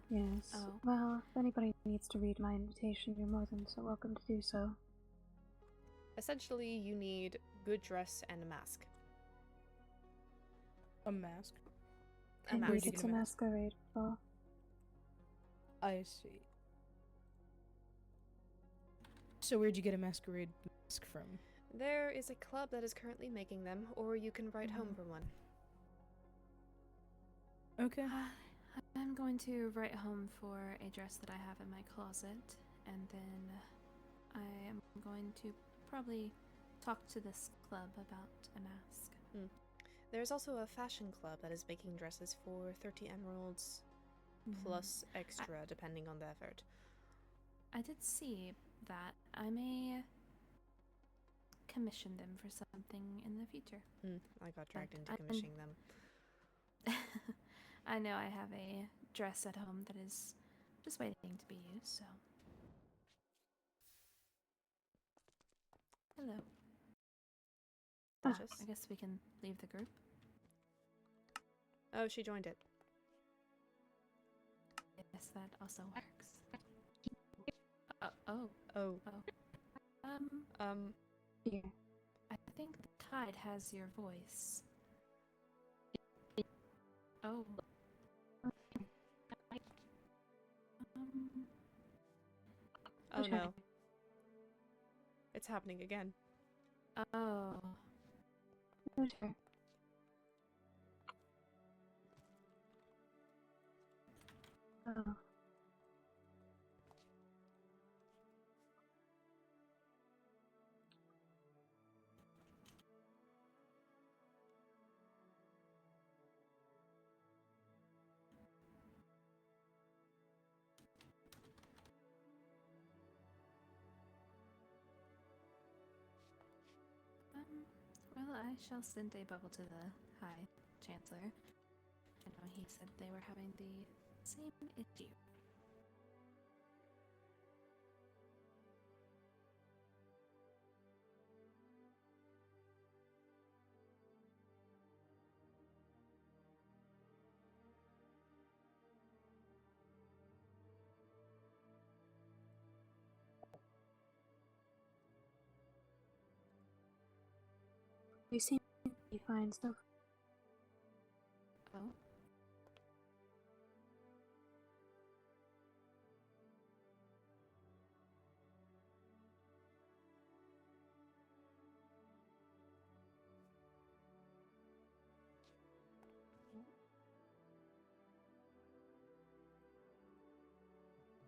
Yes. Oh. Well, if anybody needs to read my invitation, you're more than so welcome to do so. Essentially, you need good dress and a mask. A mask? A And mask. Where'd you it's get a a mask? masquerade ball. I see. So where'd you get a masquerade mask from? There is a club that is currently making them, or you can write home Mhm. for one. Okay. I'm going to write home for a dress that I have in my closet, and then I am going to probably talk to this club about a mask. There's also a fashion club that is making dresses for 30 emeralds plus extra, depending on the effort. I did see that. I may commission them for something in the future. I got dragged But into I'm- commissioning them. I know I have a dress at home that is just waiting to be used, so. Hello. Duchess? I guess we can leave the group. Oh, she joined it. Yes, that also works. Oh. Oh. Oh. Here. I think the tide has your voice. Oh. Oh Okay. no. It's happening again. Oh. Oh dear. Oh. Well, I shall send a bubble to the High Chancellor. I know he said they were having the same issue. We seem to be fine so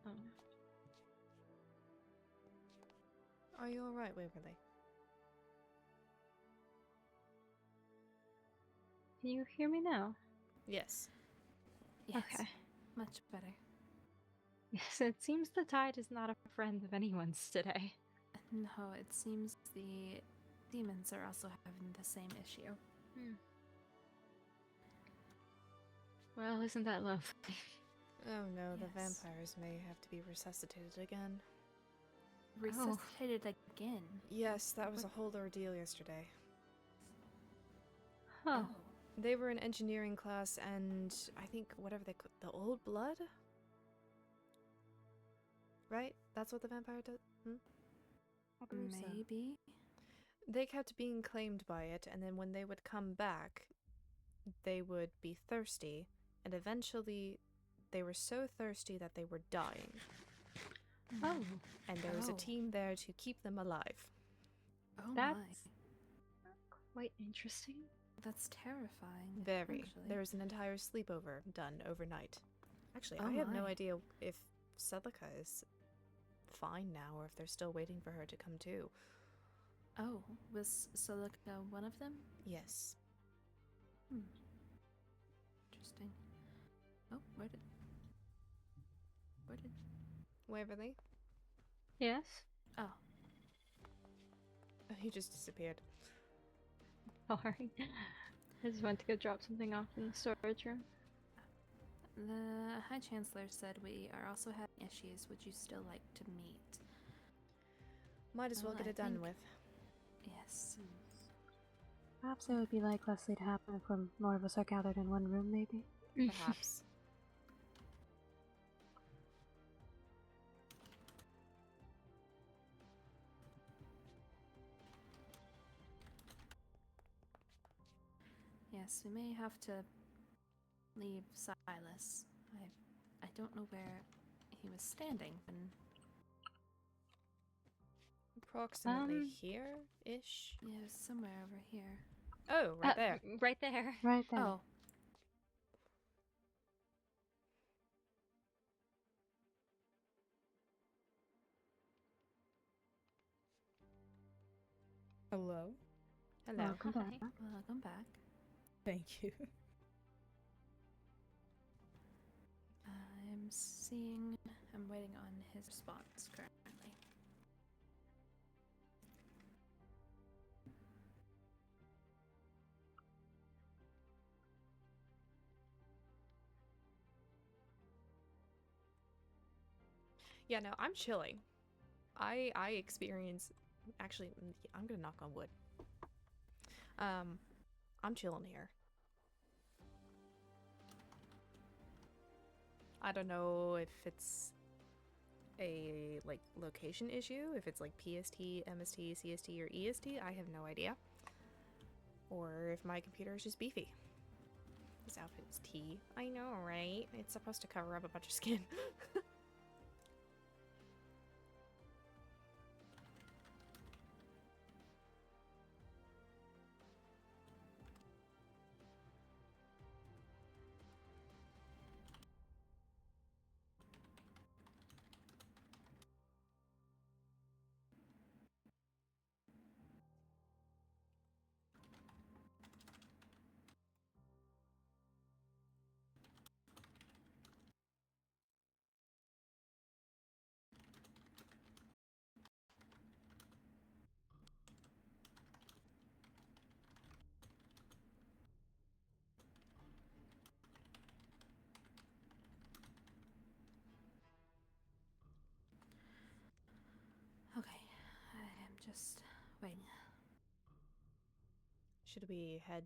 Oh. Are you alright, Waverly? Can you hear me now? Yes. Yes. Okay. Much better. Yes, it seems the tide is not a friend of anyone's today. No, it seems the demons are also having the same issue. Well, isn't that lovely? Oh no, the Yes. vampires may have to be resuscitated again. Resuscitated again. Yes, that was a whole ordeal yesterday. Oh, They were in engineering class and I think whatever the old blood? Right? That's what the vampire does? I believe so. Maybe. They kept being claimed by it, and then when they would come back, they would be thirsty, and eventually they were so thirsty that they were dying. oh, And there was a Oh. team there to keep them alive. Oh that's my. quite interesting. That's terrifying. Very. Actually. There was an entire sleepover done overnight. Actually, Oh I have no my. idea if Celica is fine now or if they're still waiting for her to come to. Oh, was Celica one of them? Yes. Interesting. Oh, where did Waverly? Yes? Oh, He just disappeared. Sorry. I just went to go drop something off in the storage room. the High Chancellor said we are also having issues. Would you still like to meet? Might as well Well, get I it done think- with. Yes. Perhaps it would be like Leslie to happen if more of us are gathered in one room, maybe. Perhaps. Yes, we may have to leave Silas. I don't know where he was standing when. Approximately here-ish. Yeah, it was somewhere over here. Oh, right there. Right there. Right there. Oh. Hello. Hello. Welcome Hi. back. Welcome back. Thank you. I'm waiting on his response currently. Yeah, no, I'm chilling. I experience actually I'm gonna knock on wood. I'm chilling here. I don't know if it's a like location issue, if it's like PST, MST, CST, or EST. I have no idea. or if my computer is just beefy. This outfit is tea. I know, right? It's supposed to cover up a bunch of skin. Okay, I am just waiting. Should we head?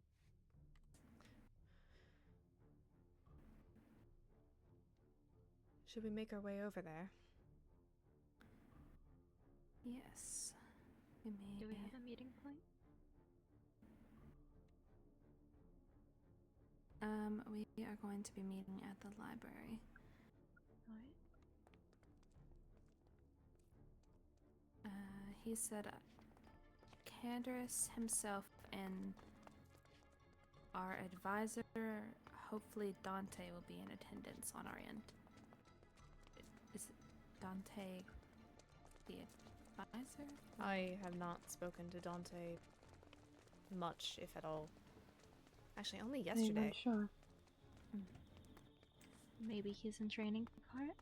Should we make our way over there? Yes. Give me. Do we have a meeting point? We are going to be meeting at the library. Alright. He said Candace himself and our advisor, hopefully Dante, will be in attendance on our end. Is Dante the advisor? I have not spoken to Dante much, if at all. Actually, only I'm yesterday. not sure. Maybe he's in training for it?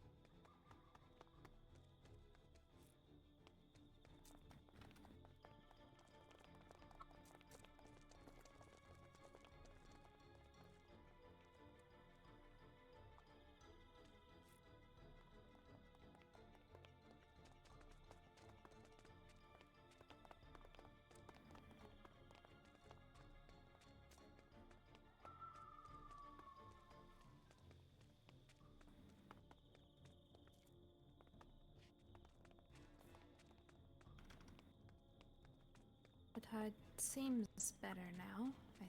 The tide seems better now, I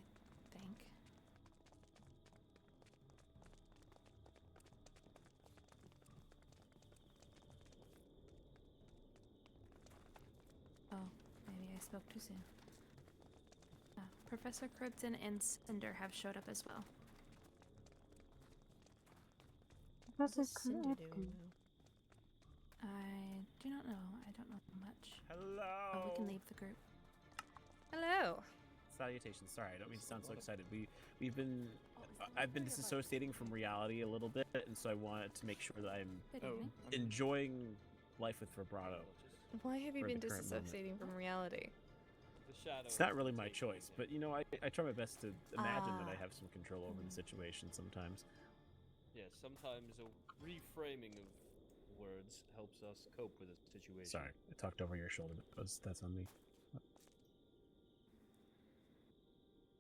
think. Oh, maybe I spoke too soon. Professor Cribton and Cinder have showed up as well. What's Professor Cinder Cribton. doing? I do not know. I don't know much. Hello. Oh, we can leave the group. Hello. Salutations. Sorry, I don't mean to sound so excited. We've been I've been disassociating from reality a little bit, and so I wanted to make sure that I'm Good evening. enjoying life with vibrato. Why have you For been the current moment. disassociating from reality? It's not really my choice, but you know, I try my best to imagine that I have some control over the situation sometimes. Yeah, sometimes a reframing of words helps us cope with a situation. Sorry, I talked over your shoulder. That's on me.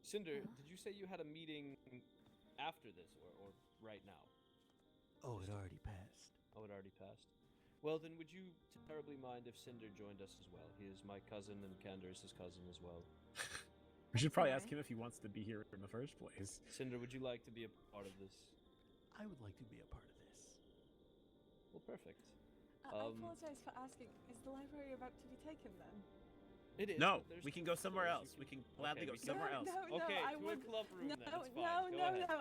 Cinder, did you say you had a meeting after this, or right now? Oh, it already passed. Oh, it already passed? Well, then would you terribly mind if Cinder joined us as well? He is my cousin, and Candor is his cousin as well. We should probably ask Alright. him if he wants to be here in the first place. Cinder, would you like to be a part of this? I would like to be a part of this. Well, perfect. I apologize for asking. Is the library about to be taken then? It is. No, but there's we can two go somewhere doors. else. We can gladly go we somewhere else. No, Okay, I to would. a club room No, then. It's no, fine. Go no, ahead. no.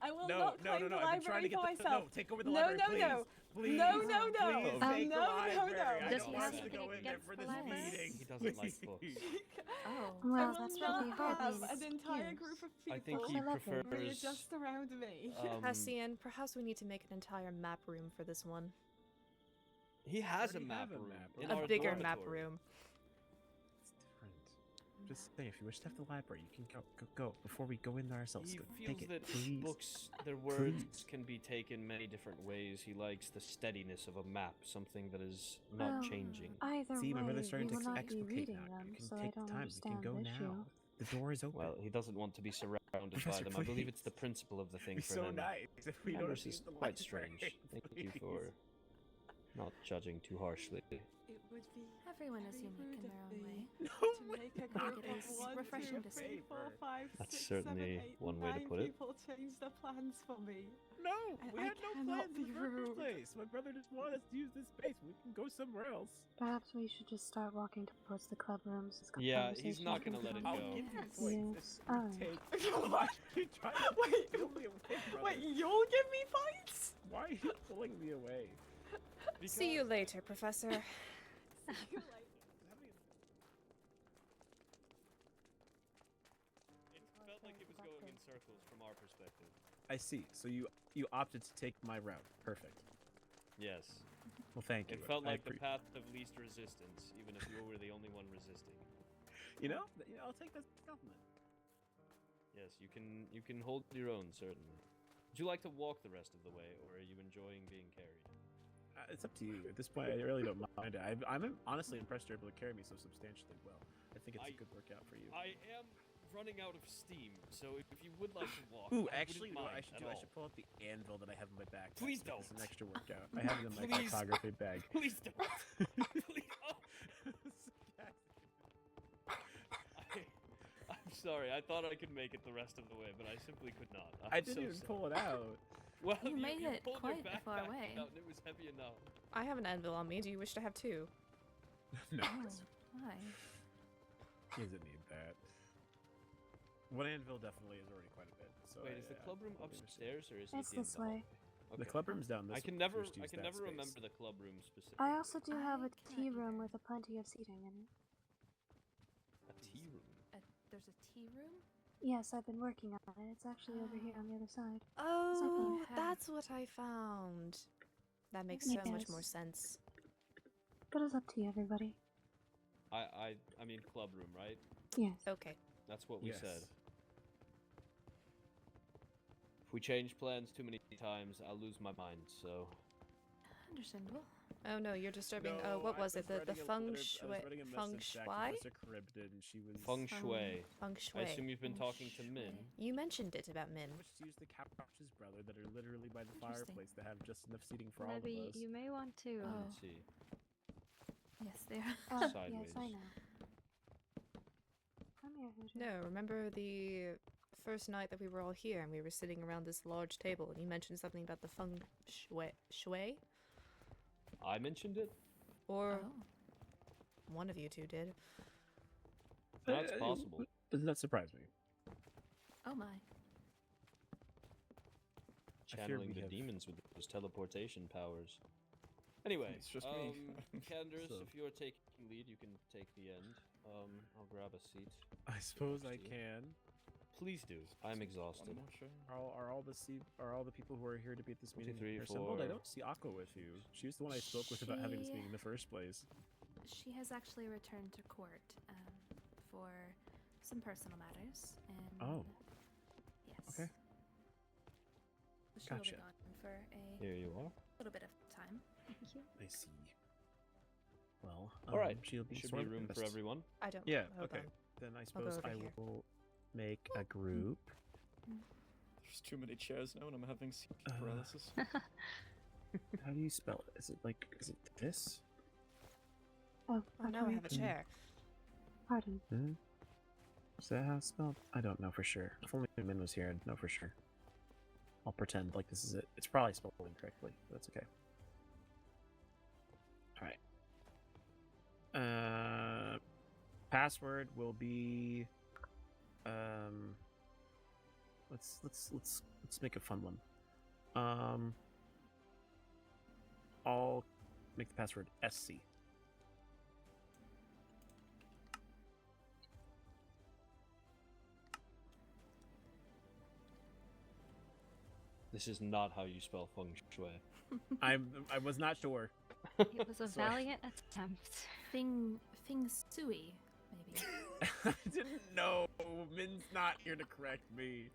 I will No, not no, claim no, the no. I've been trying library to get for the myself. no. Take over the No, library, no, please. no. Please. No, no, no. Please No, take no, the no, library. no. I Does don't he want have to something go in there against for the this library? meeting. He doesn't like Please. books. Oh. Well, I will that's not probably hardly have an entire excuse. group of I think people he I love him. prefers. readjust around me. Cassian, perhaps we need to make an entire map room for this one. He has a already map have a room. map in room. A our bigger map dormitory. room. It's different. Just say, if you wish to have the library, you can go before we go in there ourselves. He Go, feels take it, that please. books, their words can be taken many different ways. He likes the steadiness of a map, something that is not Well, changing. Either See, my way, brother's starting we to will not be explicate reading now. them, You can so I take don't the time. We understand can go the now. issue. The door is open. Well, he doesn't want to be surrounded by Professor, them. I believe it's the please. principle of the thing It's for so him. nice if we don't Anders see is the quite library, strange. Thank you please. for not judging too harshly. It would be Everyone is very unique in rude their of own me way. No, to make a think it is One, refreshing two, to three, see. four, five, That's six, certainly seven, eight, one way to 9 put it. people changed their plans for me. No, And we I had no cannot plans in be the first rude. place. My brother just wanted us to use this space. We can go somewhere else. Perhaps we should just start walking towards the club rooms. This Yeah, he's conversation not gonna can let it go on. go. I'll give you Yes. points Yes, if you alright. take. Why are you trying to Wait, pull me away, brother? Wait, you'll give me points? Why are you pulling me away? See you later, Professor. See you later. It felt like it was going in circles from our perspective. I see. So you opted to take my route. Perfect. Yes. Well, thank you. It felt I like the path of least resistance, even if you were the only one resisting. I'll take that as a compliment. Yes, you can hold your own, certainly. Would you like to walk the rest of the way, or are you enjoying being carried? It's up to you. At this point, I really don't mind it. I'm honestly impressed you're able to carry me so substantially well. I think it's a good workout for you. I am running out of steam, so if you would like to walk, Ooh, I actually, wouldn't what I mind should at do, I all. should pull out the anvil that I have in my backpack. Please It's don't. an extra workout. I have it in my Please. cartography bag. Please don't. Please. Oh. I'm sorry. I thought I could make it the rest of the way, but I simply could not. I I'm didn't even so pull it out. Well, You made it pulled quite your far backpack away. out and it was heavy enough. I have an anvil on me. Do you wish to have two? No, Oh, why? he doesn't need that. One anvil definitely is already quite a bit. So Wait, is the club room totally understand. upstairs or is it It's at the end this of the way. hallway? The club room's down this I can way. never, First use I can that never space. remember the club room specifically. I also do have a I tea cannot room either. with plenty of seating in it. A tea room. There's a tea room? Yes, I've been working on it. It's actually over here on the other side. Oh, have- that's what I found. That makes so much Yes. more sense. But it's up to you, everybody. I mean club room, right? Yes. Okay. That's what we Yes. said. If we change plans too many times, I'll lose my mind. So Understandable. Oh no, you're disturbing. No, What I was it? The writing a feng letter- I shui? was writing a Feng message back to shui? Professor Charybdid, and she was. feng shui. Feng I shui. assume you've been Feng talking to Min. shui. You mentioned it about Min. Which to use the Caprouch's brother that are literally by the Interesting. fireplace that have just enough seating for all of Maybe us. you may want to. Oh. Let's see. Yes, they are. Yes, Sideways. I know. Come here, Hoosier. No, remember the first night that we were all here and we were sitting around this large table and you mentioned something about the feng shui? I mentioned it. Or Oh. one of you two did. That's possible. Doesn't that surprise me? Oh my. I fear Channeling we the have- demons with those teleportation powers. Anyway, It's just me. Candace, So- if you're taking lead, you can take the end. I'll grab a seat. I suppose I Next to you. can. Please do. I'm exhausted. I'm not sure. Are all the people who are here to be at this One, two, meeting three, assembled? I four. don't see Aqua with you. She was the one I spoke with about having this She- meeting in the first place. She has actually returned to court for some personal matters. And Oh. Yes. Okay. So she'll Gotcha. be gone for a Here you are. little bit of time. Thank you. I see. Well, All right. she'll be Should sworn be room for witness. everyone. I don't. Yeah. Hold Okay. on. Then I go suppose over I here. will make a group. There's too many chairs now, and I'm having seat Uh, paralysis. How do you spell it? Is it this? Oh, Oh no, I have a Mm. chair. Pardon. Is that how it's spelled? I don't know for sure. If only Min was here, I'd know for sure. I'll pretend like this is it. It's probably spelled incorrectly, but that's okay. Alright. Password will be let's make a fun one. I'll make the password SC. This is not how you spell feng shui. I was not sure. It was a Sorry. valiant attempt. Fing sui, maybe. I didn't know. Min's not here to correct me.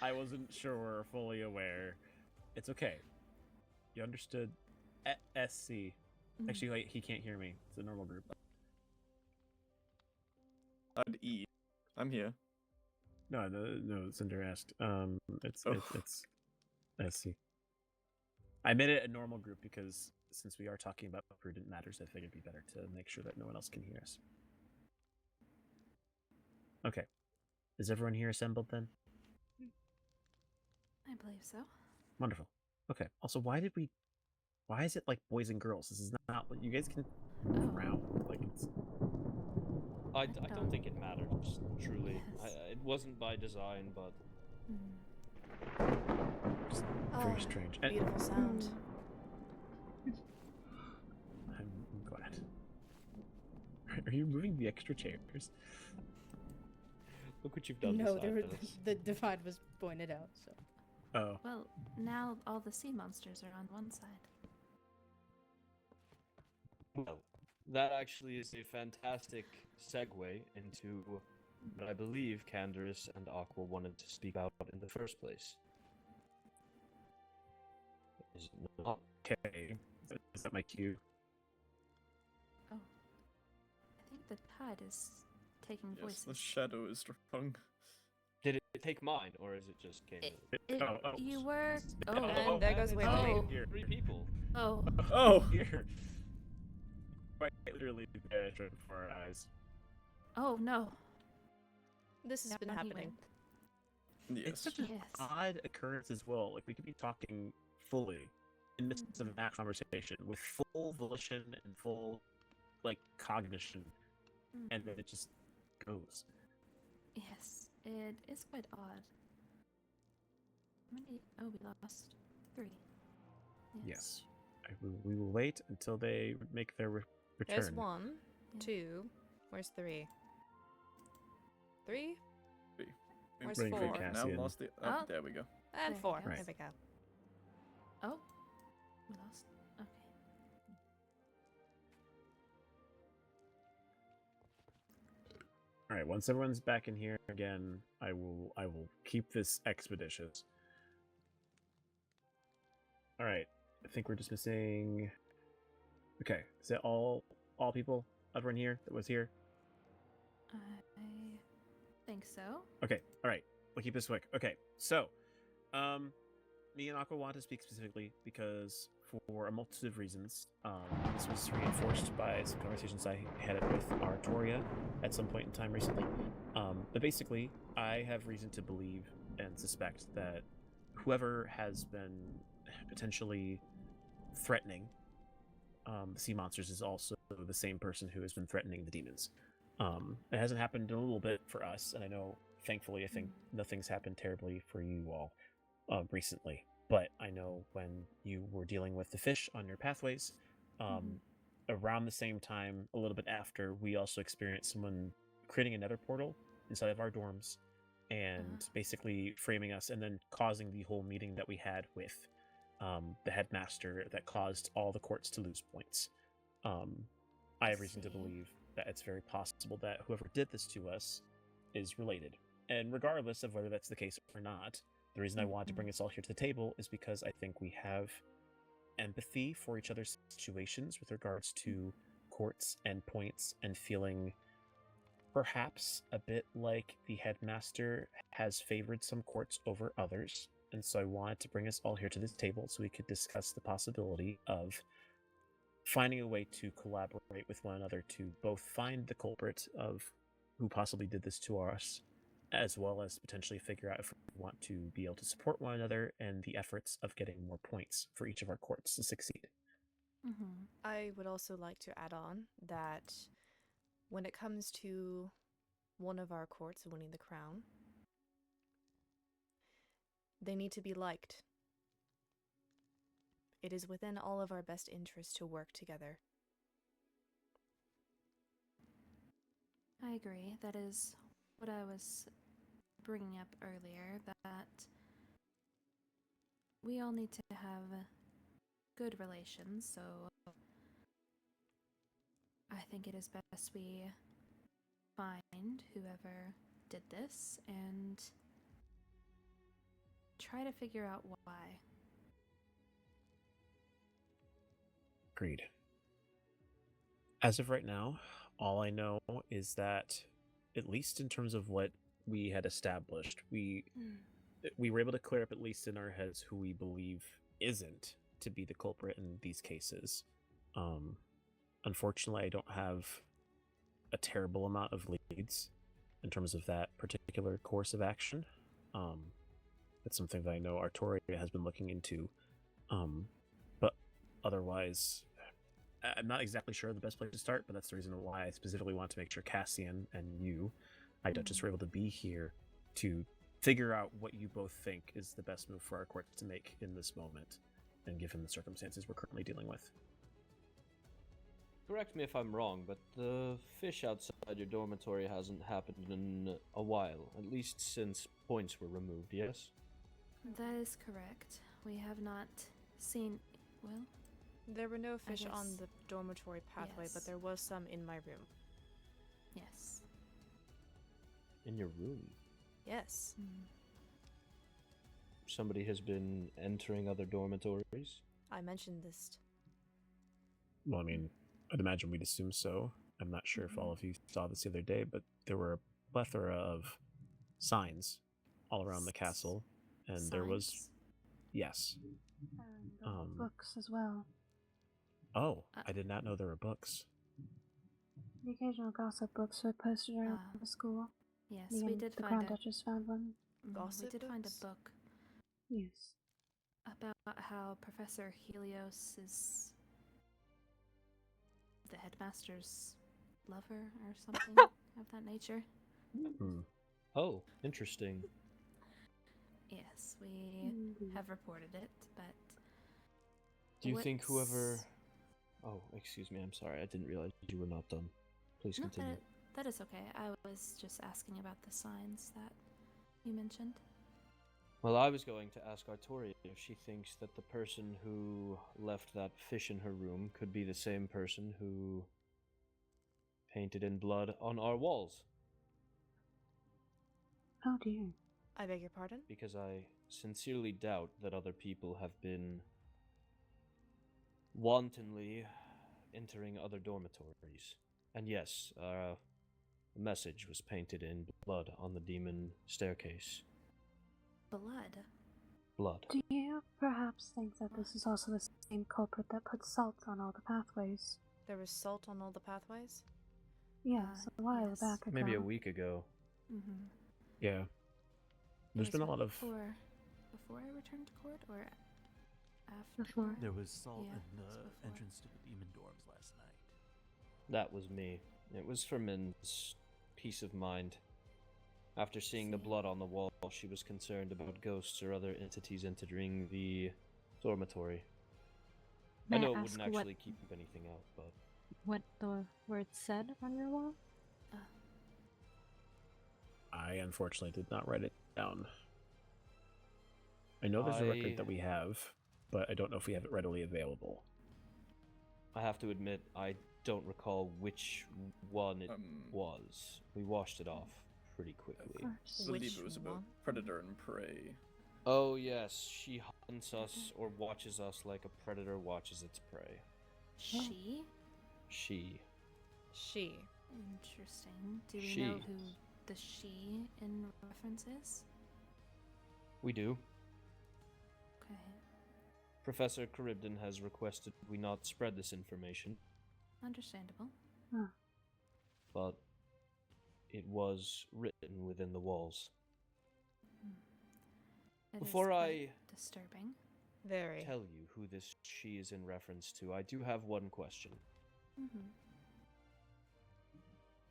I wasn't sure or fully aware. It's okay. You understood SC. Actually, wait, he can't hear me. It's a normal group. I'd E. I'm here. No, Cinder asked. It's SC. I made it a normal group because since we are talking about prudent matters, I figured it'd be better to make sure that no one else can hear us. Okay. Is everyone here assembled then? I believe so. Wonderful. Okay. Also, why is it like boys and girls? This is not what you guys can move around. Like it's. I don't think it matters, truly. Yes. It wasn't by design, but Very strange. And Beautiful sound. I'm glad. Are you moving the extra chairs? look what you've done. No, this there were, afternoon. the divide was pointed out. So Oh. Well, now all the sea monsters are on one side. Well, that actually is a fantastic segue into what I believe Candace and Aqua wanted to speak about in the first place. Is it not? Okay. Is that my cue? Oh. I think the tide is taking Yes, voices. the shadow is strong. Did it take mine, or is it just came? You were. Oh, Oh, And there goes it's Waverly. only 3 people. oh. Oh! Here. Quite literally vanished right before our eyes. Oh no. This has been Down he happening. went. Yes. It's such an Yes. odd occurrence as well. Like, we could be talking fully in the midst of that conversation with full volition and full, like, cognition, and then it just goes. Yes, it is quite odd. How many? Oh, we lost 3. Yes. We will wait until they make their return. There's 1, Yeah. 2. Where's 3? 3? We Where's Waiting for 4? now Cassian. lost the. Oh. There we go. And There 4. he There goes. we go. Oh, we lost. Okay. All right. Once everyone's back in here again, I will keep this expeditious. All right. I think we're just missing. Okay. Is that all people? Everyone here that was here? I think so. Okay. All right. We'll keep this quick. Okay. So, me and Aqua want to speak specifically because, for a multitude of reasons, this was reinforced by some conversations I had with Artoria at some point in time recently. But basically, I have reason to believe and suspect that whoever has been potentially threatening the sea monsters is also the same person who has been threatening the demons. It hasn't happened in a little bit for us, and I know, thankfully, I think nothing's happened terribly for you all recently. But I know when you were dealing with the fish on your pathways, around the same time, a little bit after, we also experienced someone creating another portal inside of our dorms and basically framing us and then causing the whole meeting that we had with the headmaster that caused all the courts to lose points. I have reason to believe that it's very possible that whoever did this to us is related. And regardless of whether that's the case or not, the reason I wanted to bring us all here to the table is because I think we have empathy for each other's situations with regards to courts and points, and feeling perhaps a bit like the headmaster has favored some courts over others. And so I wanted to bring us all here to this table so we could discuss the possibility of finding a way to collaborate with one another to both find the culprit of who possibly did this to us, as well as potentially figure out if we want to be able to support one another and the efforts of getting more points for each of our courts to succeed. I would also like to add on that when it comes to one of our courts winning the crown, they need to be liked. It is within all of our best interests to work together. I agree. That is what I was bringing up earlier, that we all need to have good relations, so I think it is best we find whoever did this and try to figure out why. Agreed. As of right now, all I know is that, at least in terms of what we had established, we were able to clear up, at least in our heads, who we believe isn't to be the culprit in these cases. Unfortunately, I don't have a terrible amount of leads. in terms of that particular course of action. That's something that I know Artoria has been looking into. But otherwise, I'm not exactly sure the best place to start, but that's the reason why I specifically want to make sure Cassian and you, High Duchess, were able to be here to figure out what you both think is the best move for our court to make in this moment, and given the circumstances we're currently dealing with. Correct me if I'm wrong, but the fish outside your dormitory hasn't happened in a while, at least since points were removed, yes? That is correct. We have not seen. Well, there were no fish on guess- the dormitory pathway, but yes. there was some in my room. Yes. In your room? Yes. Somebody has been entering other dormitories? I mentioned this. Well, I mean, I'd imagine we'd assume so. I'm not sure if all of you saw this the other day, but there were a plethora of signs all around the castle, and there was, Signs? yes. And books as well. Oh, I did not know there were books. The occasional gossip books were posted around the school. Yes, Me we and did the find Crown a Duchess found one. Gossip We did find books? a book Yes. about how Professor Helios is the headmaster's lover or something of that nature. Oh, interesting. Yes, we have reported it, but Do you think whoever... what's- Oh, excuse me, I'm sorry, I didn't realize you were not done. Please No, continue. that is okay. I was just asking about the signs that you mentioned. Well, I was going to ask Artoria if she thinks that the person who left that fish in her room could be the same person who painted in blood on our walls. Oh dear. I beg your pardon? Because I sincerely doubt that other people have been wantonly entering other dormitories. And yes, a message was painted in blood on the demon staircase. Blood? Blood. Do you perhaps think that this is also the same culprit that put salt on all the pathways? There was salt on all the pathways? Yes, a while yes. back ago. Maybe a week ago. Mm-hmm. Yeah. There's been a lot of... Before I returned to court, or after? Before. There was salt Yeah, in it was the before. entrance to the demon dorms last night. That was me. It was for Min's peace of mind. After seeing the blood on the wall, she was concerned about ghosts or other entities entering the dormitory. May I know I it ask wouldn't actually keep anything out, but... what the word said on your wall? I unfortunately did not write it down. I know there's a record that we have, but I don't know if we have it readily available. I have to admit, I don't recall which one it was. We washed it off pretty quickly. I believe it was about predator and prey. Oh yes, she hunts us or watches us like a predator watches its prey. She? She. She. Interesting. Do we She. know who the she in reference is? We do. Okay. Professor Charybdin has requested we not spread this information, Understandable. but it was written within the walls. It Before is I quite disturbing. Very. tell you who this she is in reference to, I do have one question. Mm-hmm.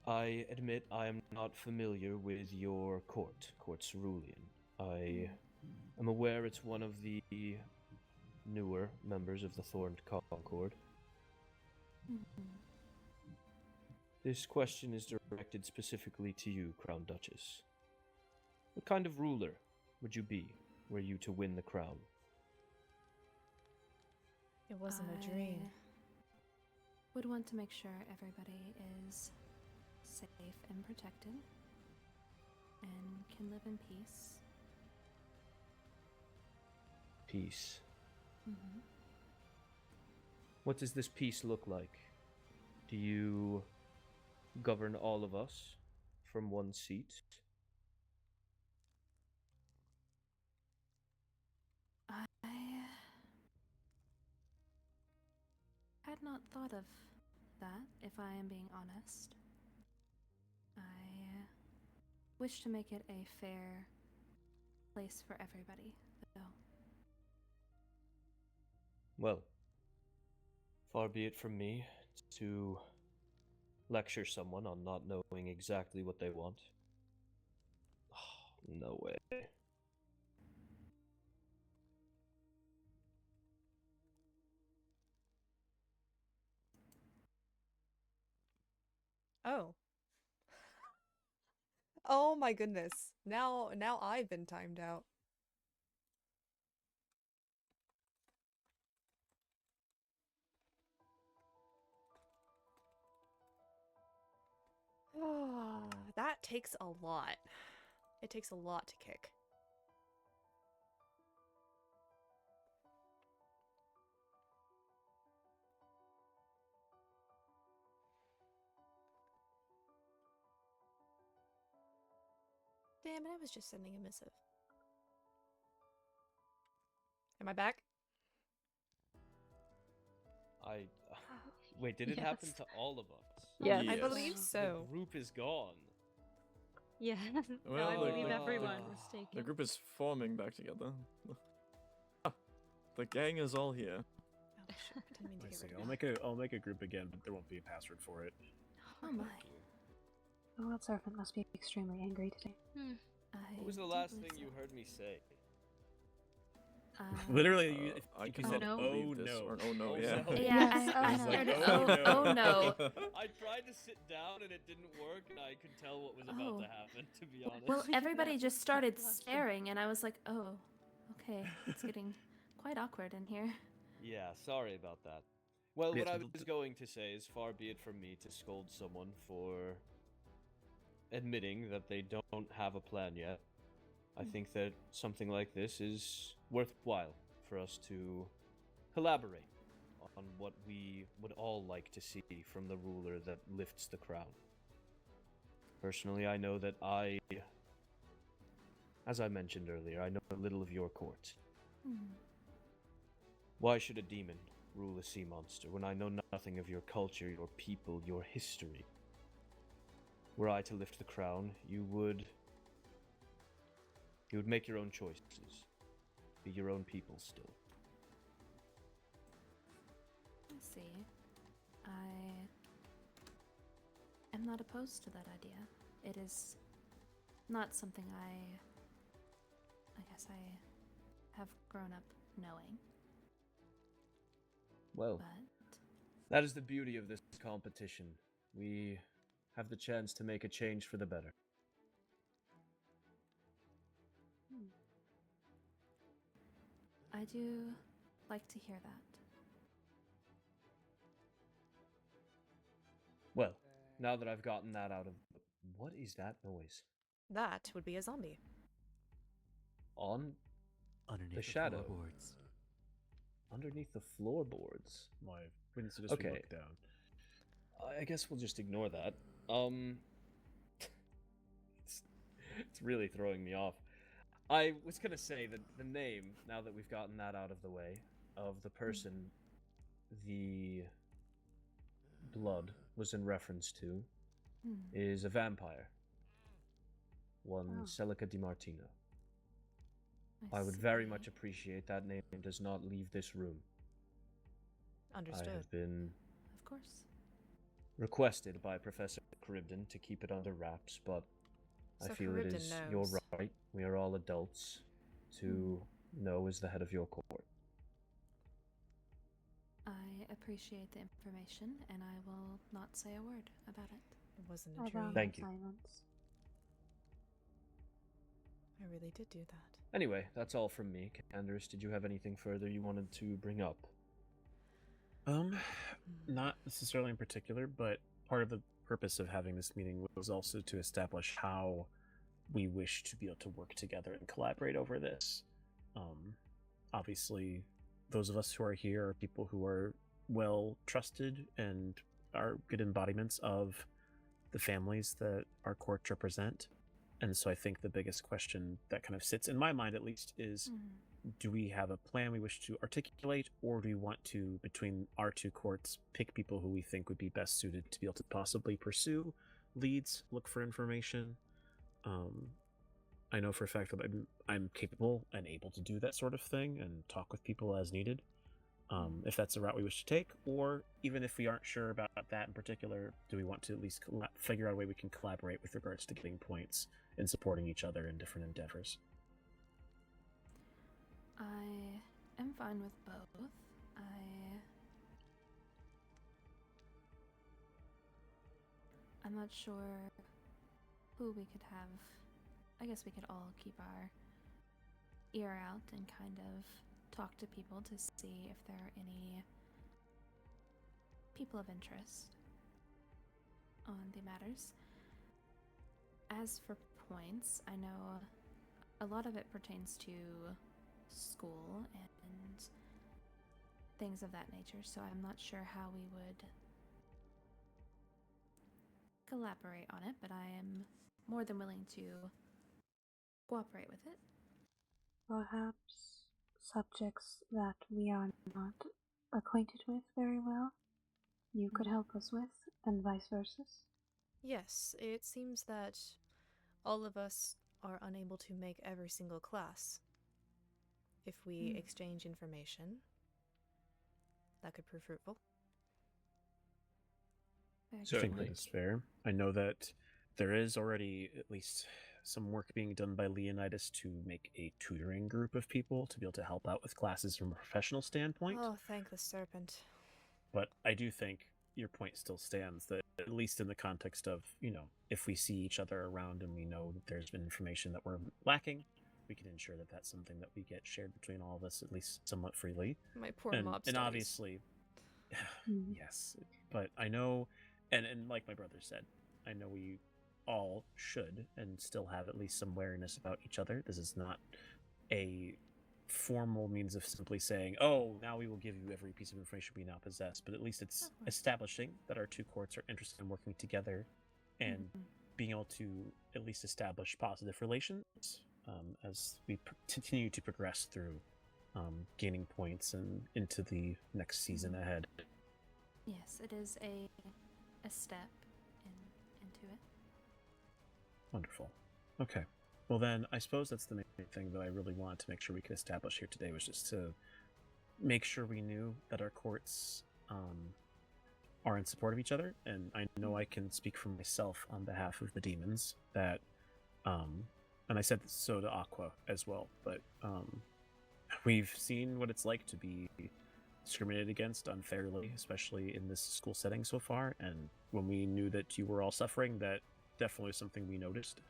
I admit I am not familiar with your Court Cerulean. I am aware it's one of the newer members of the Thorned Concord. Mm-hmm. This question is directed specifically to you, Crown Duchess. What kind of ruler would you be were you to win the crown? It wasn't a dream. Would want to make sure everybody is safe and protected and can live in peace. Peace. Mm-hmm. What does this peace look like? Do you govern all of us from one seat? I had not thought of that, if I am being honest. I wish to make it a fair place for everybody, though. Well, far be it from me to lecture someone on not knowing exactly what they want. Oh, no way. Oh. Oh my goodness. Now I've been timed out. That takes a lot. It takes a lot to kick. Damn it, I was just sending a missive. Am I back? Wait, did it happen to all of us? Yes. I believe so. The group is gone. Yeah. Well, no, I like, believe the- everyone the- was taken. The group is forming back together. The gang is all here. Oh shit, I didn't mean to I get see. rid of I'll make a group again, but there won't be a password for it. Oh my. The world servant must be extremely angry today. What was the last thing you heard me say? Literally, I you cannot said, no. believe oh this, no. or oh no, Oh, yeah. no. Yeah, Yes, I He's like, heard it. oh, no. Oh no. I tried to sit down and it didn't work, and I could tell what was about to happen, to be honest. Well, everybody just started staring, and I was like, oh, okay, it's getting quite awkward in here. Yeah, sorry about that. Well, Yes, what I but- was going to say is far be it from me to scold someone for admitting that they don't have a plan yet. I think that something like this is worthwhile for us to collaborate on what we would all like to see from the ruler that lifts the crown. Personally, I know that as I mentioned earlier, I know little of your court. Why should a demon rule a sea monster when I know nothing of your culture, your people, your history? Were I to lift the crown, you would make your own choices. Be your own people still. I see. I am not opposed to that idea. It is not something I guess I have grown up knowing. Well, But that is the beauty of this competition. We have the chance to make a change for the better. I do like to hear that. Well, now that I've gotten that out of... What is that noise? That would be a zombie. On Underneath the the shadow. floorboards. Underneath the floorboards. Why wouldn't you just Okay. look down? I guess we'll just ignore that. It's really throwing me off. I was gonna say that the name, now that we've gotten that out of the way, of the person the blood was in reference to, is a vampire. One Celica Di Martino. I would very much appreciate that name does not leave this room. Understood. I have been Of course. requested by Professor Charybdin to keep it under wraps, but I So feel it Charybdin is your knows. right. We are all adults to know as the head of your court. I appreciate the information, and I will not say a word about it. It wasn't I a dream. value Thank you. silence. I really did do that. Anyway, that's all from me. Anders, did you have anything further you wanted to bring up? Not necessarily in particular, but part of the purpose of having this meeting was also to establish how we wish to be able to work together and collaborate over this. Obviously, those of us who are here are people who are well trusted and are good embodiments of the families that our courts represent. And so I think the biggest question that kind of sits in my mind, at least, is do we have a plan we wish to articulate, or do we want to, between our two courts, pick people who we think would be best suited to be able to possibly pursue leads, look for information, I know for a fact that I'm capable and able to do that sort of thing and talk with people as needed. If that's the route we wish to take, or even if we aren't sure about that in particular, do we want to at least figure out a way we can collaborate with regards to getting points and supporting each other in different endeavors? I am fine with both. I'm not sure who we could have. I guess we could all keep our ear out and kind of talk to people to see if there are any people of interest on the matters. As for points, I know a lot of it pertains to school and things of that nature, so I'm not sure how we would collaborate on it, but I am more than willing to cooperate with it. Perhaps subjects that we are not acquainted with very well, you could help us with, and vice versa. Yes, it seems that all of us are unable to make every single class. If we exchange information, that could prove fruitful. I think that is fair. I know that there is already at least some work being done by Leonidas to make a tutoring group of people to be able to help out with classes from a professional standpoint. Oh, thank the serpent. But I do think your point still stands, that at least in the context of, if we see each other around and we know that there's been information that we're lacking, we can ensure that that's something that we get shared between all of us, at least somewhat freely. My poor mob And studies. obviously, yes, but I know, and like my brother said, I know we all should and still have at least some awareness about each other. This is not a formal means of simply saying, oh, now we will give you every piece of information we now possess, but at least it's establishing that our two courts are interested in working together and being able to at least establish positive relations as we continue to progress through gaining points and into the next season ahead. Yes, it is a step into it. Wonderful. Okay. Well then, I suppose that's the main thing that I really wanted to make sure we could establish here today, was just to make sure we knew that our courts are in support of each other, and I know I can speak for myself on behalf of the demons that, and I said so to Aqua as well, but we've seen what it's like to be discriminated against unfairly, especially in this school setting so far, and when we knew that you were all suffering, that definitely was something we noticed.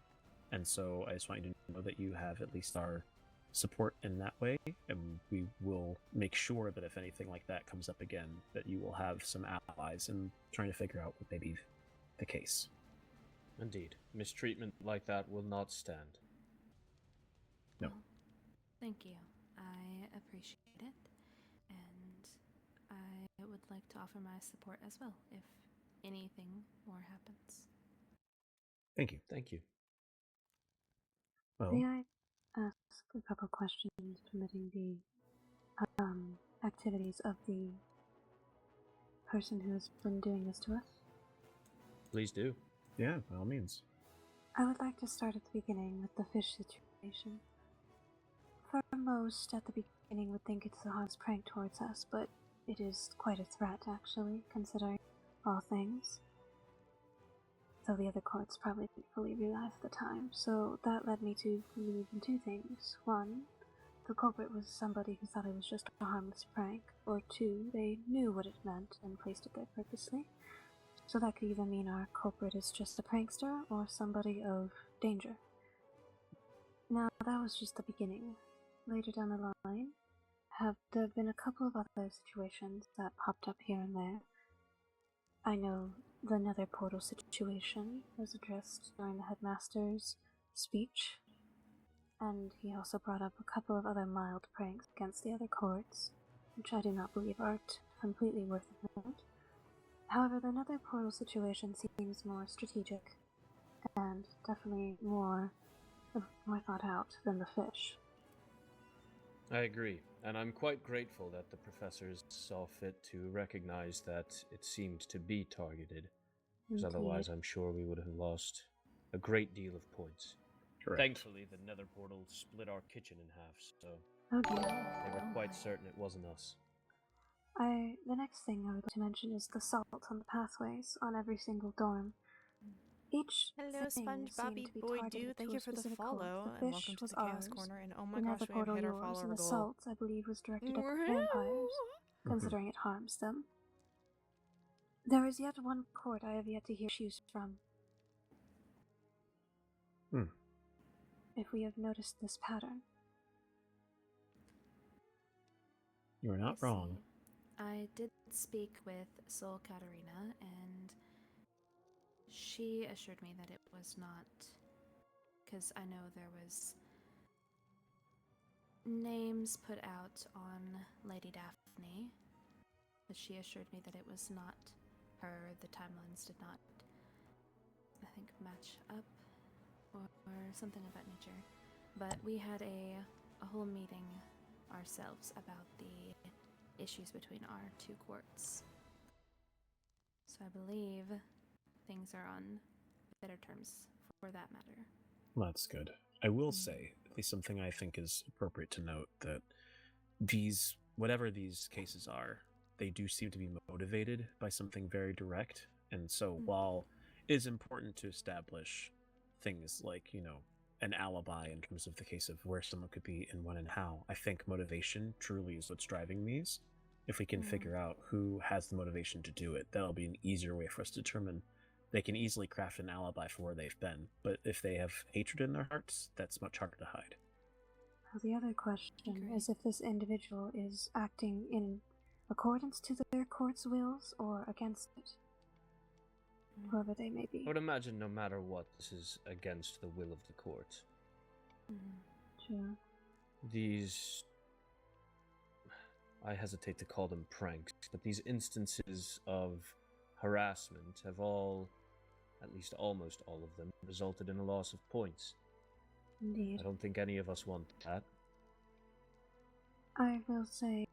And so I just want you to know that you have at least our support in that way, and we will make sure that if anything like that comes up again, that you will have some allies in trying to figure out what may be the case. Indeed. Mistreatment like that will not stand. No. Well, thank you. I appreciate it, and I would like to offer my support as well if anything more happens. Thank you. Thank you. Well, may I ask a couple questions permitting the activities of the person who has been doing this to us? Please do. Yeah, by all means. I would like to start at the beginning with the fish situation. For most, at the beginning, would think it's the harmless prank towards us, but it is quite a threat, actually, considering all things. Though the other courts probably didn't fully realize at the time, so that led me to believe in two things. One, the culprit was somebody who thought it was just a harmless prank, or two, they knew what it meant and placed it there purposely. So that could either mean our culprit is just a prankster, or somebody of danger. Now, that was just the beginning. Later down the line, there have been a couple of other situations that popped up here and there. I know the nether portal situation was addressed during the headmaster's speech, and he also brought up a couple of other mild pranks against the other courts, which I do not believe are completely worth a note. However, the nether portal situation seems more strategic, and definitely more thought out than the fish. I agree, and I'm quite grateful that the professors saw fit to recognize that it seemed to be targeted, because otherwise I'm sure we would have lost a great deal of points. Correct. Thankfully, the nether portal split our kitchen in half, so Oh dear. they were quite certain it wasn't us. The next thing I would like to mention is the salt on the pathways on every single dorm. Each Hello, thing SpongeBobby seemed to be Boy targeted Dude. Thank to you a for the specific follow, court. The and fish welcome to was the Chaos ours, Corner. And oh my the gosh, nether we have portal hit our yours, follower and the goal. salt, I believe, was directed at the vampires, considering it harms them. There is yet one court I have yet to hear issues from. If we have noticed this pattern. You're not wrong. I did speak with Sol Katarina, and she assured me that it was not, because I know there was names put out on Lady Daphne, but she assured me that it was not her. The timelines did not, I think, match up or something of that nature. But we had a whole meeting ourselves about the issues between our two courts. So I believe things are on better terms for that matter. Well, that's good. I will say, at least something I think is appropriate to note, that these, whatever these cases are, they do seem to be motivated by something very direct. And so while it is important to establish things like, an alibi in terms of the case of where someone could be and when and how, I think motivation truly is what's driving these. If we can figure out who has the motivation to do it, that'll be an easier way for us to determine. They can easily craft an alibi for where they've been, but if they have hatred in their hearts, that's much harder to hide. Well, the other question is if this individual is acting in accordance to their court's wills or against it. Whoever they may be. I would imagine no matter what, this is against the will of the court. Sure. These... I hesitate to call them pranks, but these instances of harassment have all, at least almost all of them, resulted in a loss of points. Indeed. I don't think any of us want that. I will say,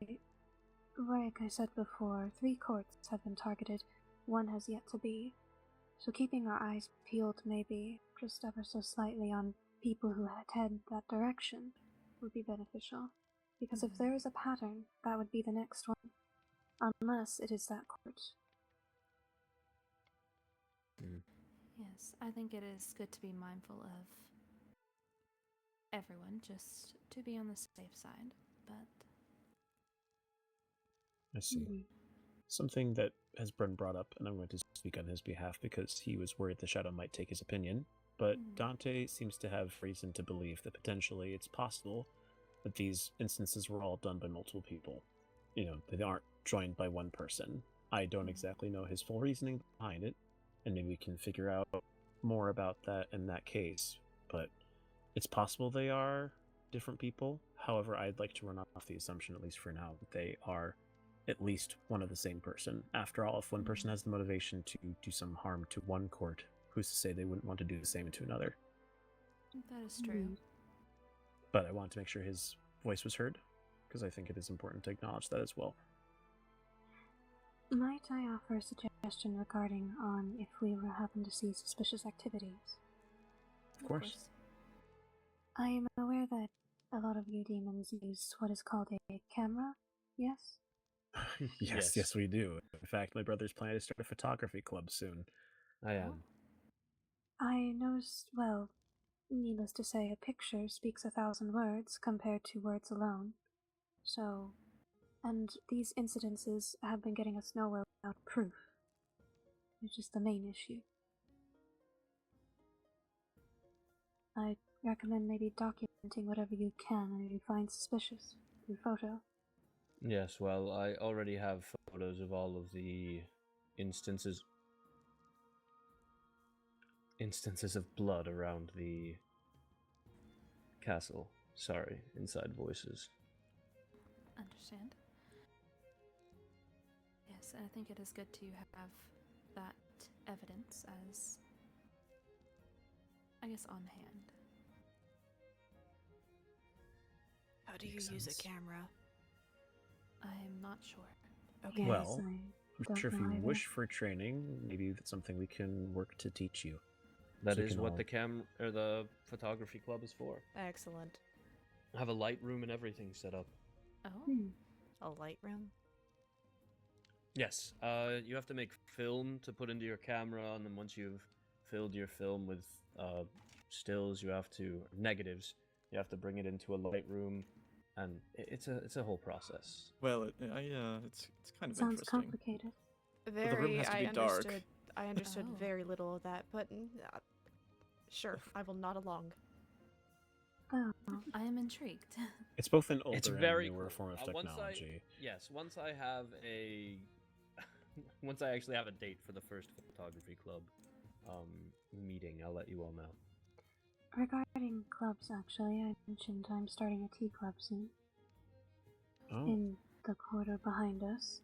like I said before, 3 courts have been targeted, 1 has yet to be. So keeping our eyes peeled maybe just ever so slightly on people who head that direction would be beneficial. Because if there is a pattern, that would be the next one. Unless it is that court. Yes, I think it is good to be mindful of everyone, just to be on the safe side, but... I see. Something that has been brought up, and I'm going to speak on his behalf because he was worried the Shadow might take his opinion, but Dante seems to have reason to believe that potentially it's possible that these instances were all done by multiple people. They aren't joined by one person. I don't exactly know his full reasoning behind it, and maybe we can figure out more about that in that case, but it's possible they are different people. However, I'd like to run off the assumption, at least for now, that they are at least one of the same person. After all, if one person has the motivation to do some harm to one court, who's to say they wouldn't want to do the same to another? That is true. But I wanted to make sure his voice was heard, because I think it is important to acknowledge that as well. Might I offer a suggestion regarding on if we happen to see suspicious activities? Of course. I am aware that a lot of you demons use what is called a camera, yes? Yes, we do. In fact, my brother's planning to start a photography club soon. I am. I noticed, well, needless to say, a picture speaks 1,000 words compared to words alone. So, and these incidences have been getting us nowhere without proof, which is the main issue. I recommend maybe documenting whatever you can and you find suspicious through photo. Yes, well, I already have photos of all of the instances of blood around the castle. Sorry, inside voices. Understand. Yes, I think it is good to have that evidence as, I guess, on hand. How do you use a camera? I'm not sure. Okay. Well, I'm sure if you wish for training, maybe that's something we can work to teach you. That So we is can what all- the photography club is for. Excellent. Have a light room and everything set up. Oh. A light room? Yes. You have to make film to put into your camera, and then once you've filled your film with stills, you have to negatives. You have to bring it into a light room, and it's a whole process. Well, it's kind of Sounds interesting. complicated. the room has to be dark. I understood Oh. very little of that, but sure, I will nod along. Oh, I am intrigued. It's both an older It's very and newer cool. form of technology. Once I have once I actually have a date for the first photography club meeting, I'll let you all know. regarding clubs, actually, I mentioned I'm starting a tea club soon. Oh. In the corridor behind us.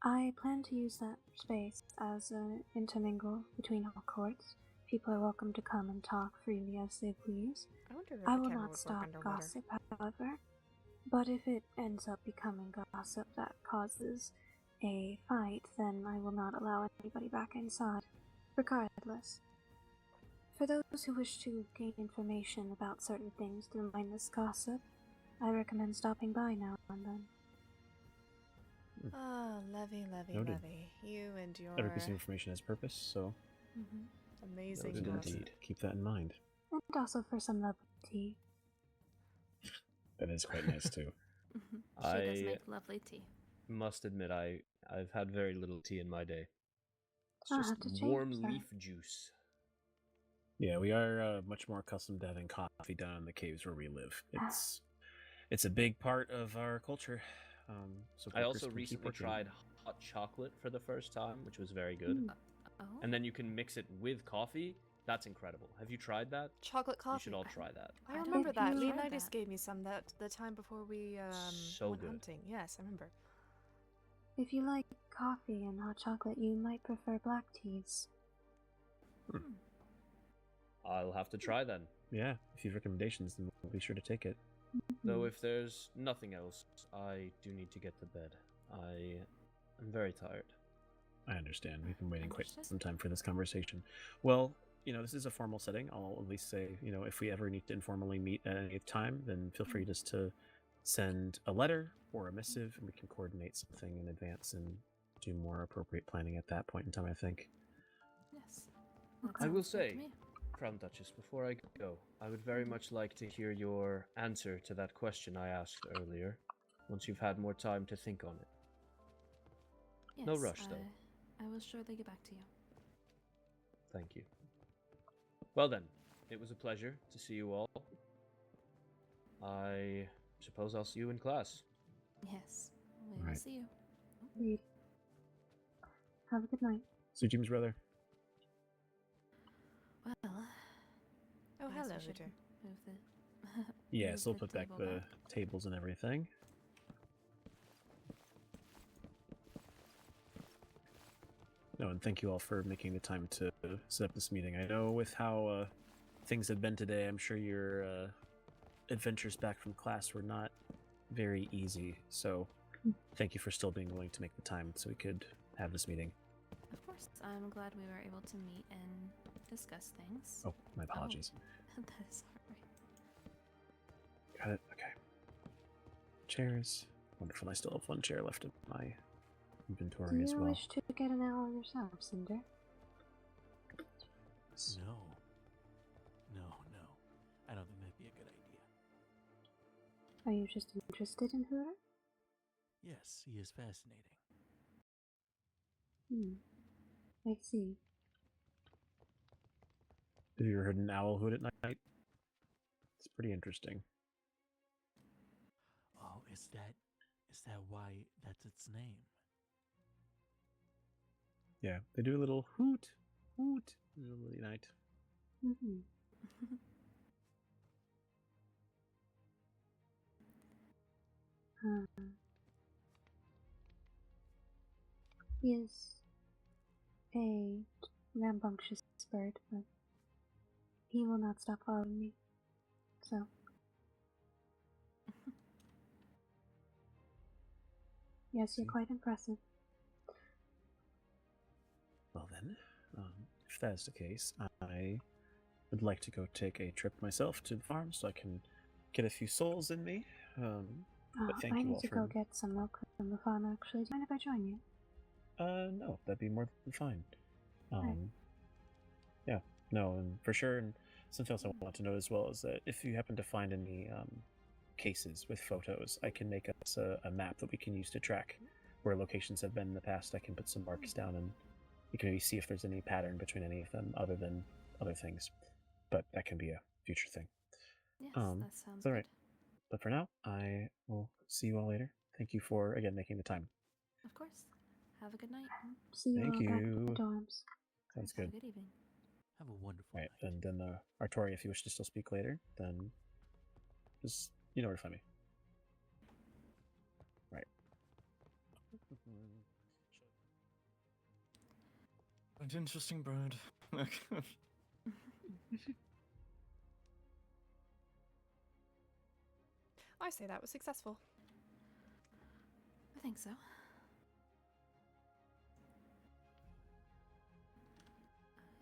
I plan to use that space as an intermingle between all courts. People are welcome to come and talk freely as they please. I wonder if I the will camera not would stop work underwater. gossip, however. But if it ends up becoming gossip that causes a fight, then I will not allow anybody back inside, regardless. For those who wish to gain information about certain things through mindless gossip, I recommend stopping by now and then. Ah, Levy. Noted. You and your Every piece of information has purpose, so amazing noted gossip. indeed. Keep that in mind. And also for some lovely tea. That is quite nice too. She does make lovely tea. Must admit, I've had very little tea in my day. It's I'll just have to change warm that. leaf juice. Yeah, we are much more accustomed to having coffee down in the caves where we live. It's a big part of our culture. So I Parker's also gonna keep recently working. tried hot chocolate for the first time, which was very good. Oh. And then you can mix it with coffee. That's incredible. Have you tried that? Chocolate coffee. You should all try that. I I don't remember think that. I've tried Leonidas that. gave me some the time before we So went good. hunting. Yes, I remember. If you like coffee and hot chocolate, you might prefer black teas. I'll have to try then. Yeah, if you have recommendations, then we'll be sure to take it. Though if there's nothing else, I do need to get to bed. I am very tired. I understand. We've been waiting quite Understood. some time for this conversation. Well, this is a formal setting. I'll at least say, if we ever need to informally meet at any time, then feel free just to send a letter or a missive, and we can coordinate something in advance and do more appropriate planning at that point in time, I think. Yes. That I will sounds good to say, me. Crown Duchess, before I go, I would very much like to hear your answer to that question I asked earlier, once you've had more time to think on it. Yes, No rush, though. I will surely get back to you. Thank you. Well then, it was a pleasure to see you all. I suppose I'll see you in class. Yes, we will Right. see you. Indeed. Have a good night. So Jim's brother. Well. Oh, I guess hello, we should Victor. Move the. Yeah, move so we'll the put back table the tables and everything. No, and thank you all for making the time to set up this meeting. I know with how things have been today, I'm sure your adventures back from class were not very easy. So thank you for still being willing to make the time so we could have this meeting. Of course, I'm glad we were able to meet and discuss things. Oh, my apologies. That is alright. Got it. Okay. Chairs. Wonderful. I still have one chair left in my inventory Do as you well. wish to get an owl yourself, Cinder? No. No. I don't think that'd be a good idea. Are you just interested in Hooter? Yes, he is fascinating. I see. Have you ever heard an owl hoot at night? It's pretty interesting. Oh, is that why that's its name? Yeah, they do a little hoot in the middle of the night. He is a rambunctious bird, but he will not stop following me. So. Yes, you're quite impressive. Well then, if that is the case, I would like to go take a trip myself to the farm so I can get a few souls in me. But thank I you need all to for... go get some milk from the farm, actually. Do you mind if I join you? No, that'd be more than fine. Right. Yeah, no, and for sure, and something else I want to know as well is that if you happen to find any cases with photos, I can make us a map that we can use to track where locations have been in the past. I can put some marks down, and you can maybe see if there's any pattern between any of them other than other things. But that can be a future thing. Yes, that sounds all good. right. But for now, I will see you all later. Thank you for, again, making the time. Of course. Have a good night. See you Thank all back at you. the dorms. Sounds Have good. a good evening. Have a wonderful All right, night. and then Artoria, if you wish to still speak later, then just, you know where to find me. Right. An interesting bird. I say that was successful. I think so.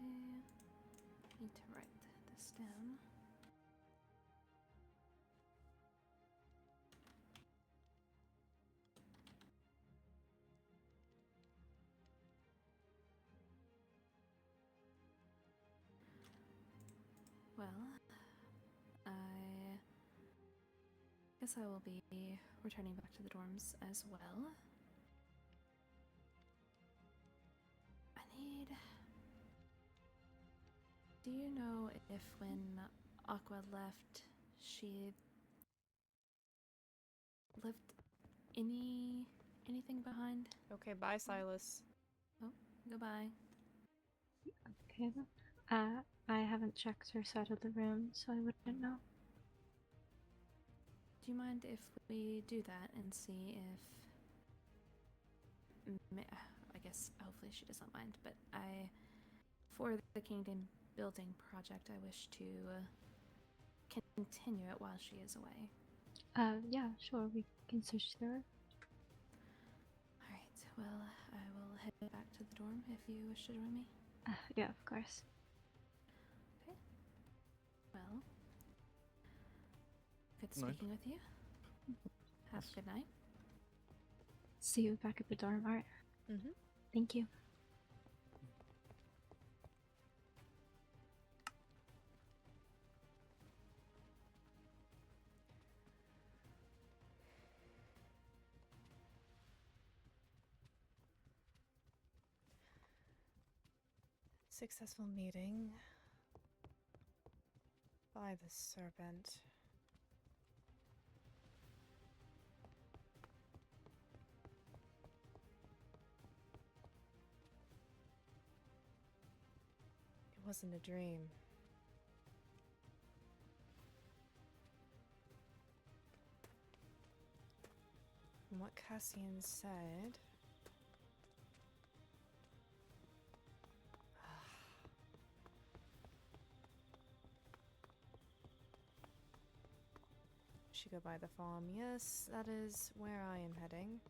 I need to write this down. Well, I guess I will be returning back to the dorms as well. Do you know if when Aqua left, she left anything behind? Okay, bye, Silas. Oh, goodbye. Okay then. I haven't checked her side of the room, so I wouldn't know. Do you mind if we do that and see if... I guess hopefully she doesn't mind, but for the Kingdom building project, I wish to continue it while she is away. Yeah, sure, we can search through her. Alright, well, I will head back to the dorm if you wish to join me. Yeah, of course. Okay. Well, good Night. speaking with you. Have a good night. See you back at the dorm, alright? Mm-hmm. Thank you. Successful meeting by the serpent. It wasn't a dream. From what Cassian said, should go by the farm. Yes, that is where I am heading.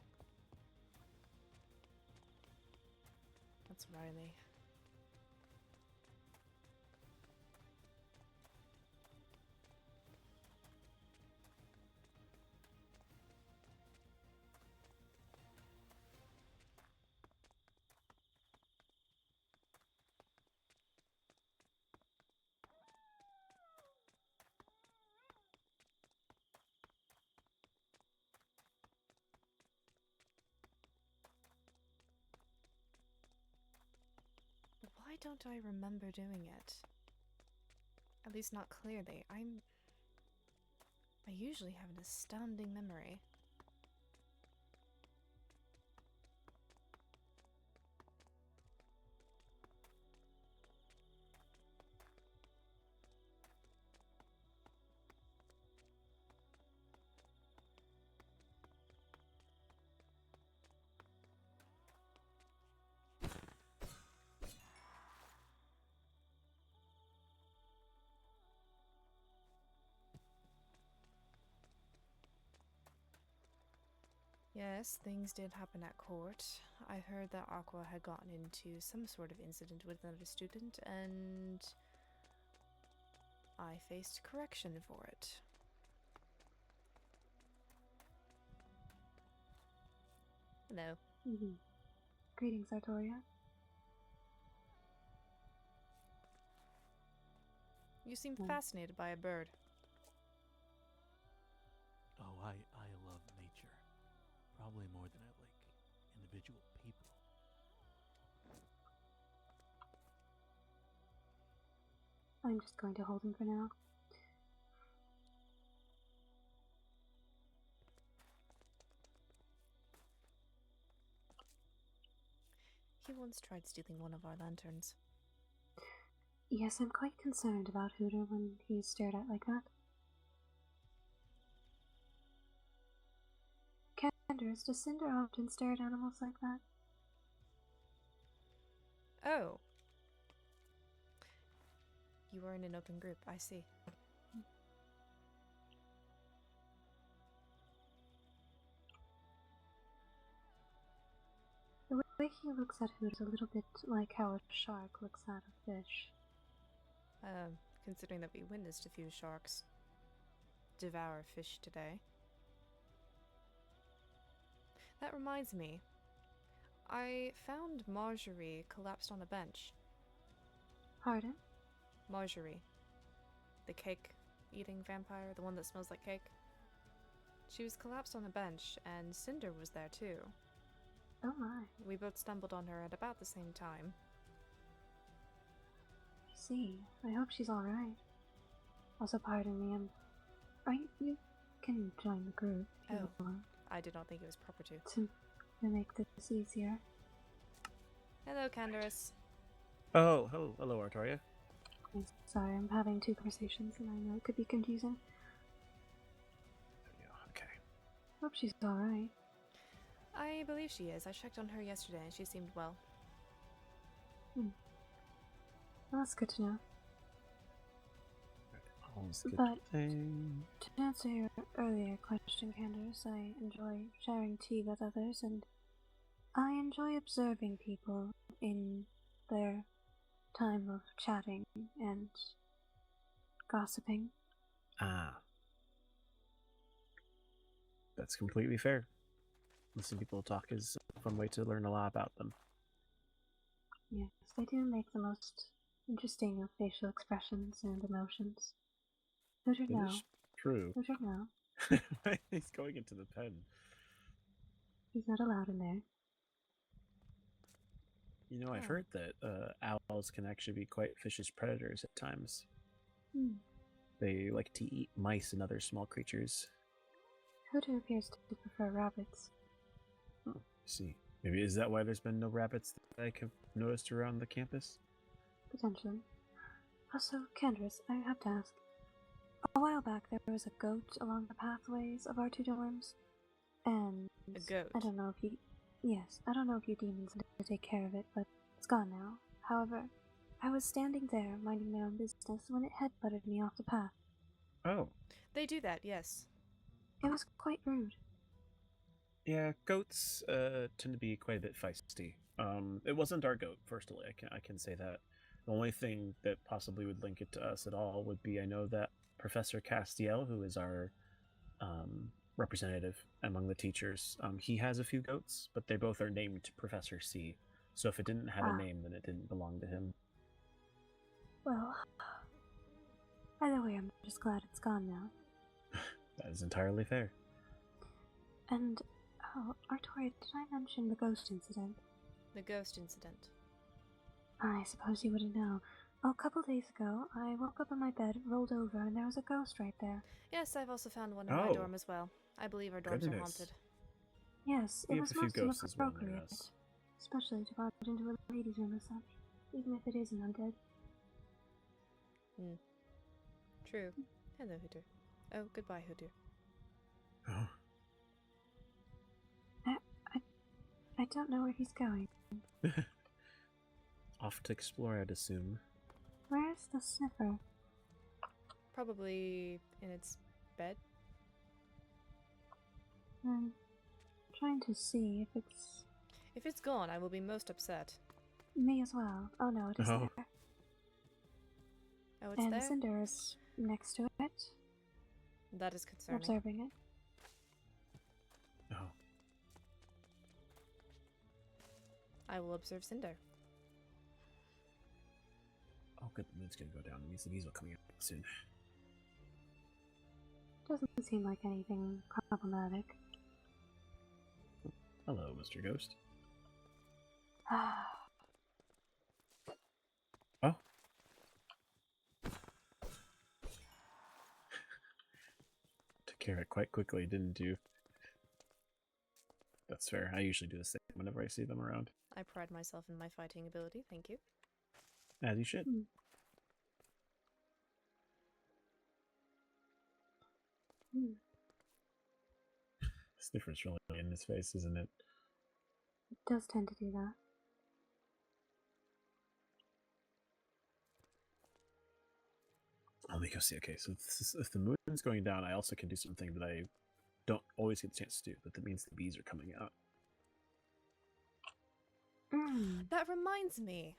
That's Riley. Why don't I remember doing it? At least not clearly. I usually have an astounding memory. Yes, things did happen at court. I heard that Aqua had gotten into some sort of incident with another student, and I faced correction for it. Hello. Greetings, Artoria. You seem fascinated by a bird. Oh, I love nature. Probably more than I like individual people. I'm just going to hold him for now. He once tried stealing one of our lanterns. Yes, I'm quite concerned about Hooter when he's stared at like that. Candace, does Cinder often stare at animals like that? Oh. You were in an open group, I see. The way he looks at Hooter is a little bit like how a shark looks at a fish. Considering that we witnessed a few sharks devour fish today. That reminds me. I found Marjorie collapsed on a bench. Pardon? Marjorie. The cake-eating vampire, the one that smells like cake. She was collapsed on a bench, and Cinder was there too. Oh my. We both stumbled on her at about the same time. I see. I hope she's alright. Also, pardon me, you can join the group if you want. I did not think it was proper to. To make this easier. Hello, Candaris. Oh, hello, Artoria. I'm sorry, I'm having two conversations and I know it could be confusing. Yeah, okay. Hope she's alright. I believe she is. I checked on her yesterday and she seemed well. Well, that's good to know. But to answer your earlier question, Candace, I enjoy sharing tea with others and I enjoy observing people in their time of chatting and gossiping. That's completely fair. Listening to people talk is a fun way to learn a lot about them. Yes, they do make the most interesting of facial expressions and emotions. Hooter It now. is true. Hooter now. He's going into the pen. He's not allowed in there. You know, I've heard that owls can actually be quite vicious predators at times. They like to eat mice and other small creatures. Hooter appears to prefer rabbits. Oh, I see. Maybe is that why there's been no rabbits that I have noticed around the campus? Potentially. Also, Candace, I have to ask. A while back there was a goat along the pathways of our two dorms. And a goat? I don't know if you... Yes, I don't know if you demons need to take care of it, but it's gone now. However, I was standing there, minding my own business, when it headbutted me off the path. Oh. They do that, yes. It was quite rude. Yeah, goats tend to be quite a bit feisty. It wasn't our goat, firstly, I can say that. The only thing that possibly would link it to us at all would be, I know that Professor Castiel, who is our representative among the teachers, he has a few goats, but they both are named Professor C. So if it didn't have a name, then it didn't belong to him. Well, either way, I'm just glad it's gone now. That is entirely fair. And, Artoria, did I mention the ghost incident? The ghost incident. I suppose you wouldn't know. A couple days ago, I woke up in my bed, rolled over, and there was a ghost right there. Yes, I've also found one in my dorm as well. I believe our dorms are haunted. Yes, it was most inappropriate, especially to go into a ladies' room as such, even if it isn't undead. True. Hello, Hooter. Oh, goodbye, Hooter. Oh. I don't know where he's going. Off to explore, I'd assume. Where's the sniffer? Probably in its bed. I'm trying to see if it's... If it's gone, I will be most upset. Me as well. Oh no, it is there. Oh, it's and there? Cinder is next to it, That is concerning. observing it. Oh. I will observe Cinder. Oh, good. The moon's gonna go down. It means the bees will come out soon. Doesn't seem like anything problematic. Hello, Mr. Ghost. Oh. Took care of it quite quickly, didn't you? That's fair. I usually do the same whenever I see them around. I pride myself in my fighting ability, thank you. As you should. This difference really in his face, isn't it? It does tend to do that. Let me go see. Okay, so if the moon's going down, I also can do something that I don't always get the chance to do, but that means the bees are coming out. That reminds me.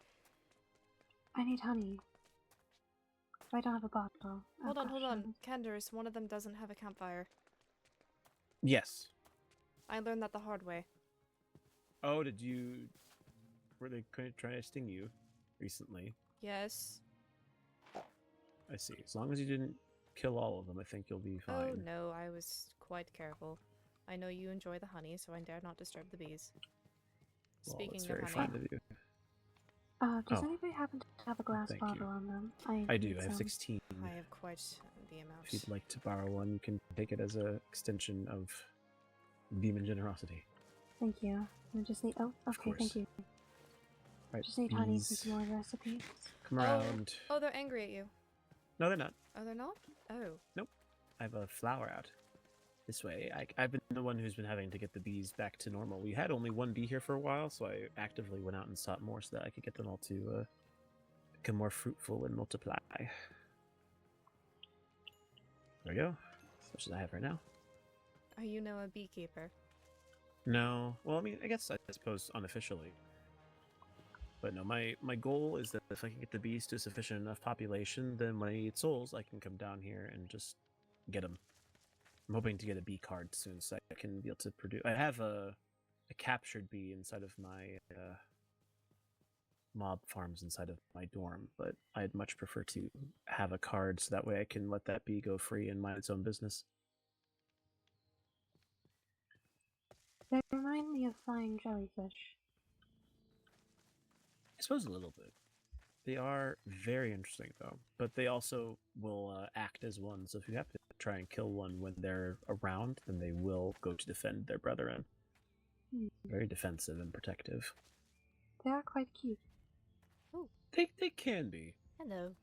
I need honey. I don't have a bottle. Hold on. Candace, one of them doesn't have a campfire. Yes. I learned that the hard way. Oh, did you... Were they trying to sting you recently? Yes. I see. As long as you didn't kill all of them, I think you'll be fine. Oh no, I was quite careful. I know you enjoy the honey, so I dare not disturb the bees. Well, Speaking that's of very honey... kind of you. Does anybody happen to have a glass Thank bottle you. on them? I do. need I have some. 16. I have quite the amount. If you'd like to borrow one, you can take it as an extension of demon generosity. Thank you. I just need. Oh, okay. Thank you. Right, Just need honey for bees some more recipes. come around. Oh, they're angry at you. No, they're not. Oh, they're not? Oh. Nope. I have a flower out. This way. I've been the one who's been having to get the bees back to normal. We had only one bee here for a while, so I actively went out and sought more so that I could get them all to become more fruitful and multiply. There we go. As much as I have right now. Are you now a beekeeper? No. Well, I mean, I guess I suppose unofficially. But no, my goal is that if I can get the bees to a sufficient enough population, then when I need souls, I can come down here and just get them. I'm hoping to get a bee card soon, so I can be able to produce... I have a captured bee inside of my mob farms inside of my dorm, but I'd much prefer to have a card so that way I can let that bee go free and mind its own business. They remind me of flying jellyfish. I suppose a little bit. They are very interesting, though, but they also will act as one, so if you have to try and kill one when they're around, then they will go to defend their brethren. Very defensive and protective. They are quite cute. Oh. They can be. Hello.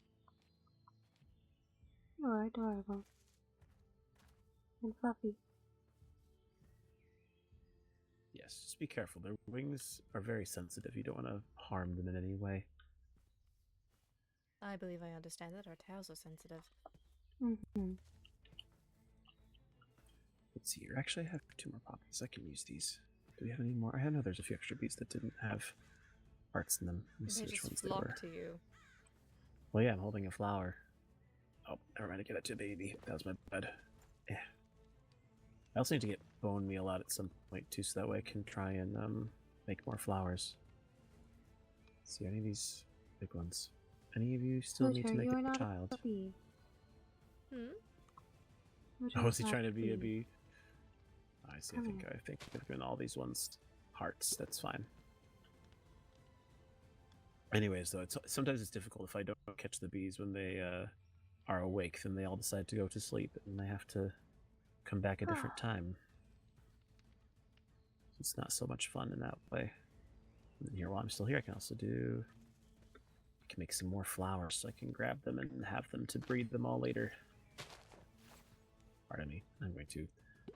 You are adorable. And fluffy. Yes, just be careful. Their wings are very sensitive. You don't want to harm them in any way. I believe I understand that our tails are sensitive. Let's see here. Actually, I have 2 more poppies. I can use these. Do we have any more? I know there's a few extra bees that didn't have hearts in them. Let me see They which just ones they flock were. to you. Well, yeah, I'm holding a flower. Oh, never mind. I get it to a baby. That was my bad. Yeah. I also need to get bone meal out at some point too, so that way I can try and make more flowers. Let's see any of these big ones? Any of you still need to make a child? Oh, is he trying to be a bee? I see. I think I've given all these ones hearts. That's fine. Anyways, though, sometimes it's difficult if I don't catch the bees when they are awake. Then they all decide to go to sleep, and they have to come back a different time. It's not so much fun in that way. And then here, while I'm still here, I can also do... I can make some more flowers so I can grab them and have them to breed them all later. Pardon me. I'm going to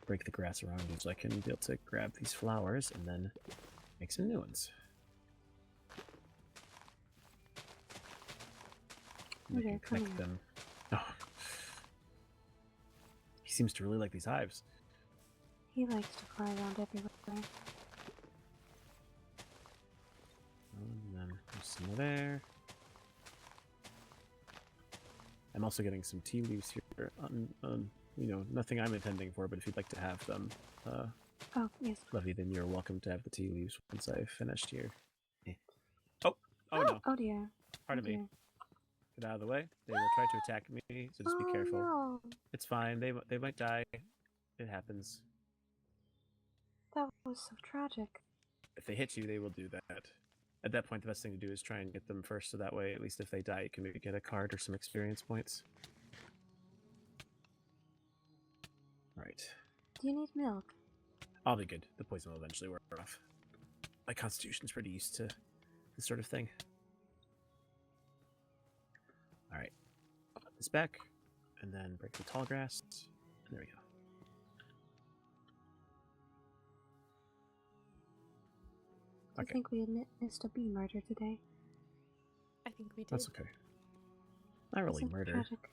break the grass around you so I can be able to grab these flowers and then make some new ones. And I can connect them. Oh. He seems to really like these hives. He likes to fly around everywhere. And then there's some more there. I'm also getting some tea leaves here. Nothing I'm intending for, but if you'd like to have them, Oh, yes. Lovey, then you're welcome to have the tea leaves once I've finished here. Oh no. Oh dear. Pardon Oh, me. dear. Get out of the way. They will try to attack me, so just be careful. No. It's fine. They might die. It happens. That was so tragic. If they hit you, they will do that. At that point, the best thing to do is try and get them first, so that way, at least if they die, you can maybe get a card or some experience points. Right. Do you need milk? I'll be good. The poison will eventually wear off. My constitution's pretty used to this sort of thing. Alright. Put this back, and then break the tall grass. And there we go. I think we witnessed a bee murder today. I think we did. That's okay. Not really Isn't it murder. tragic?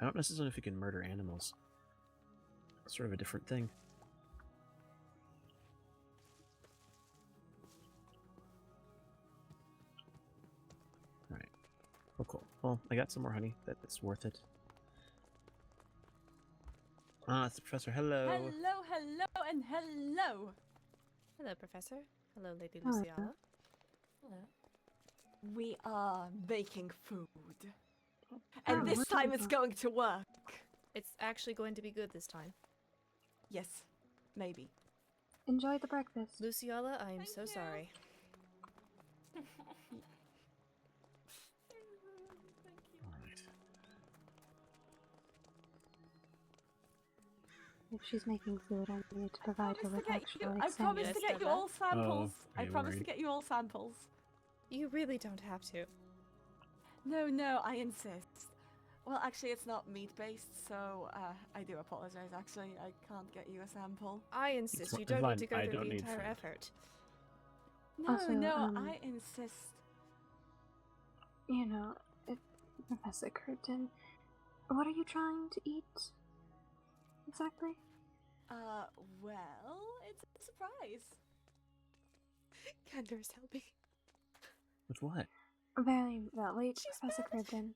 I don't necessarily know if you can murder animals. It's sort of a different thing. Alright. Oh, cool. Well, I got some more honey. That's worth it. Ah, it's the professor. Hello. Hello, and hello. Hello, Professor. Hello, Lady Hello. Luciana. Hello. We are making food. Oh, And this time it's wonderful. going to work. It's actually going to be good this time. Yes, maybe. Enjoy the breakfast. Luciala, I am Thank so you. sorry. Alright. If she's making food, I need to provide her with extra I like promise Yes, to get you Stella. all samples. are I you promise to worried? get you all samples. You really don't have to. No, I insist. Well, actually, it's not meat-based, so I do apologize. Actually, I can't get you a sample. I insist. You It's don't fine. need to go I through don't the need entire food. effort. No, Also, I insist. You know, Professor Curtin, what are you trying to eat? Exactly? Well, it's a surprise. Can nurse help me? With what? Very well. Wait, She's Professor bad. Curtin.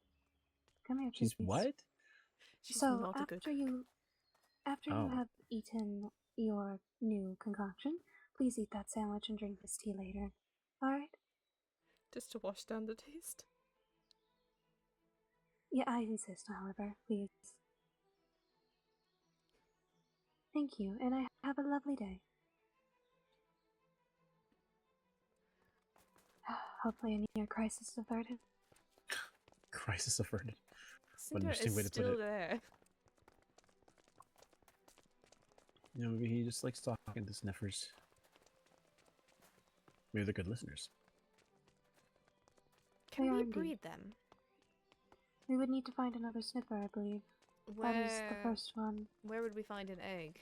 Come here, She's please. what? She's So not a after good you Oh. have eaten your new concoction, please eat that sandwich and drink this tea later. Alright? just to wash down the taste. Yeah, I insist, however, please. Thank you, and I have a lovely day. Hopefully a near crisis averted. Crisis averted. What an Cinder interesting is way to put still it. there. You know, maybe he just likes talking to sniffers. Maybe they're good listeners. Can They are we indeed. breed them? We would need to find another sniffer, I believe. That is the first one. Where would we find an egg?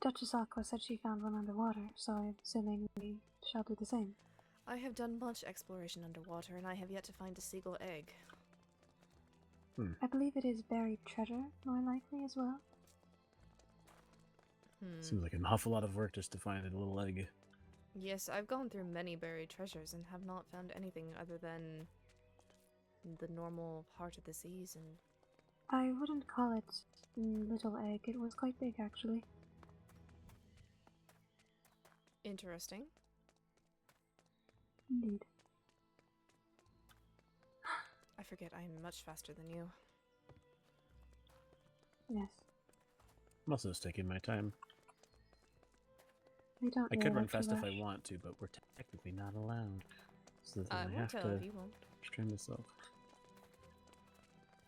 Duchess Aqua said she found one underwater, so I'm assuming we shall do the same. I have done much exploration underwater, and I have yet to find a seagull egg. I believe it is buried treasure, more likely as well. Seems like an awful lot of work just to find a little egg. Yes, I've gone through many buried treasures and have not found anything other than the normal heart of the seas and... I wouldn't call it little egg, it was quite big actually. Interesting. Indeed. I forget I am much faster than you. Yes. I'm also just taking my time. I don't I really could run like to fast if I rush. want to, but we're technically not allowed. So then I I won't have tell to if you won't. restrain myself.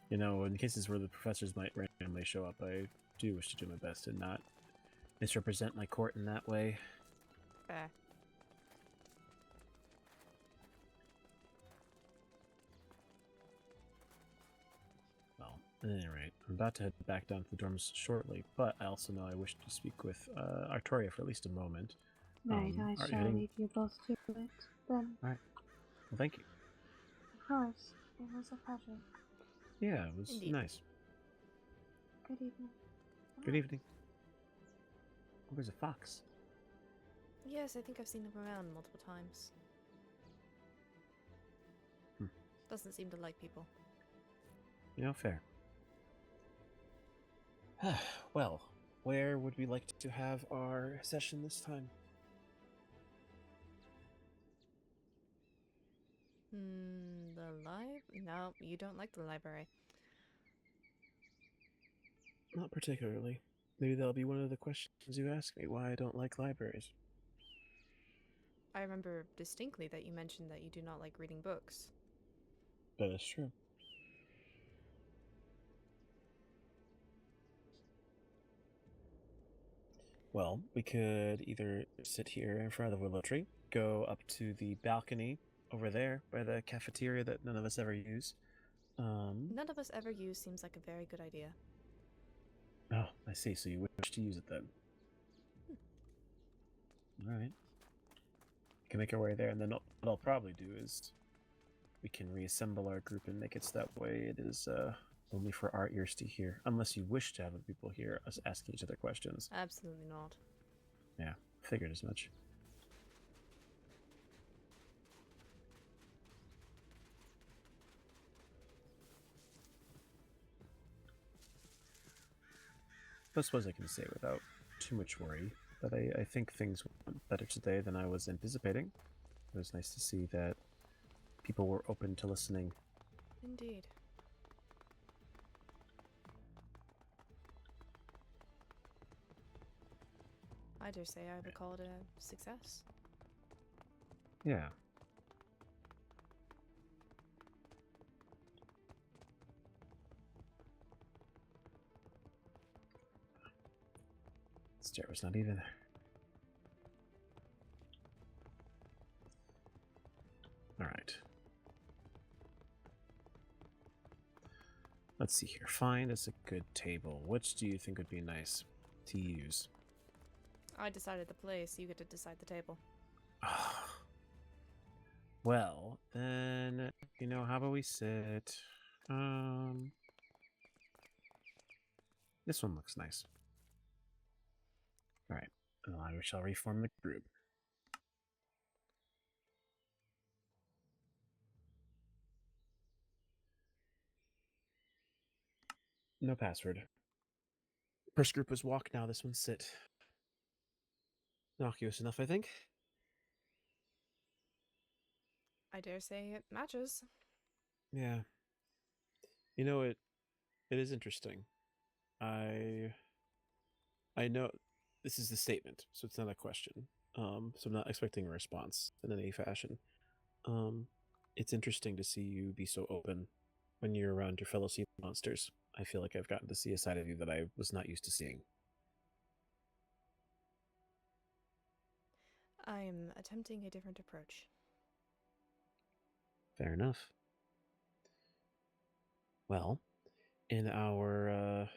You know, in cases where the professors might randomly show up, I do wish to do my best and not misrepresent my court in that way. Fair. Well, at any rate, I'm about to head back down to the dorms shortly, but I also know I wish to speak with Artoria for at least a moment. Right, I are you shall heading- leave you both to it then. Alright. Well, thank you. Of course, it was a pleasure. Yeah, it was Indeed. nice. Good evening. Good evening. Oh, there's a fox. Yes, I think I've seen them around multiple times. Doesn't seem to like people. Fair. Well, where would we like to have our session this time? No, you don't like the library. Not particularly. Maybe that'll be one of the questions you ask me, why I don't like libraries. I remember distinctly that you mentioned that you do not like reading books. That is true. Well, we could either sit here in front of the willow tree, go up to the balcony over there by the cafeteria that none of us ever use. None of us ever use seems like a very good idea. Oh, I see. So you wish to use it then. All right. We can make our way there, and then what I'll probably do is we can reassemble our group and make it so that way it is only for our ears to hear, unless you wish to have the people hear us asking each other questions. Absolutely not. Yeah, figured as much. I suppose I can say without too much worry that I think things went better today than I was anticipating. It was nice to see that people were open to listening. Indeed. I dare say I would call it a success. Yeah. Stair was not even there. All right. Let's see here. Find us a good table. Which do you think would be nice to use? I decided the place. You get to decide the table. Well, then, how about we sit? This one looks nice. All right. Now I shall reform the group. No password. First group was walk, now this one's sit. Innocuous enough, I think. I dare say it matches. Yeah. It is interesting. I know this is the statement, so it's not a question. So I'm not expecting a response in any fashion. It's interesting to see you be so open when you're around your fellow sea monsters. I feel like I've gotten to see a side of you that I was not used to seeing. I'm attempting a different approach. Fair enough. Well, in our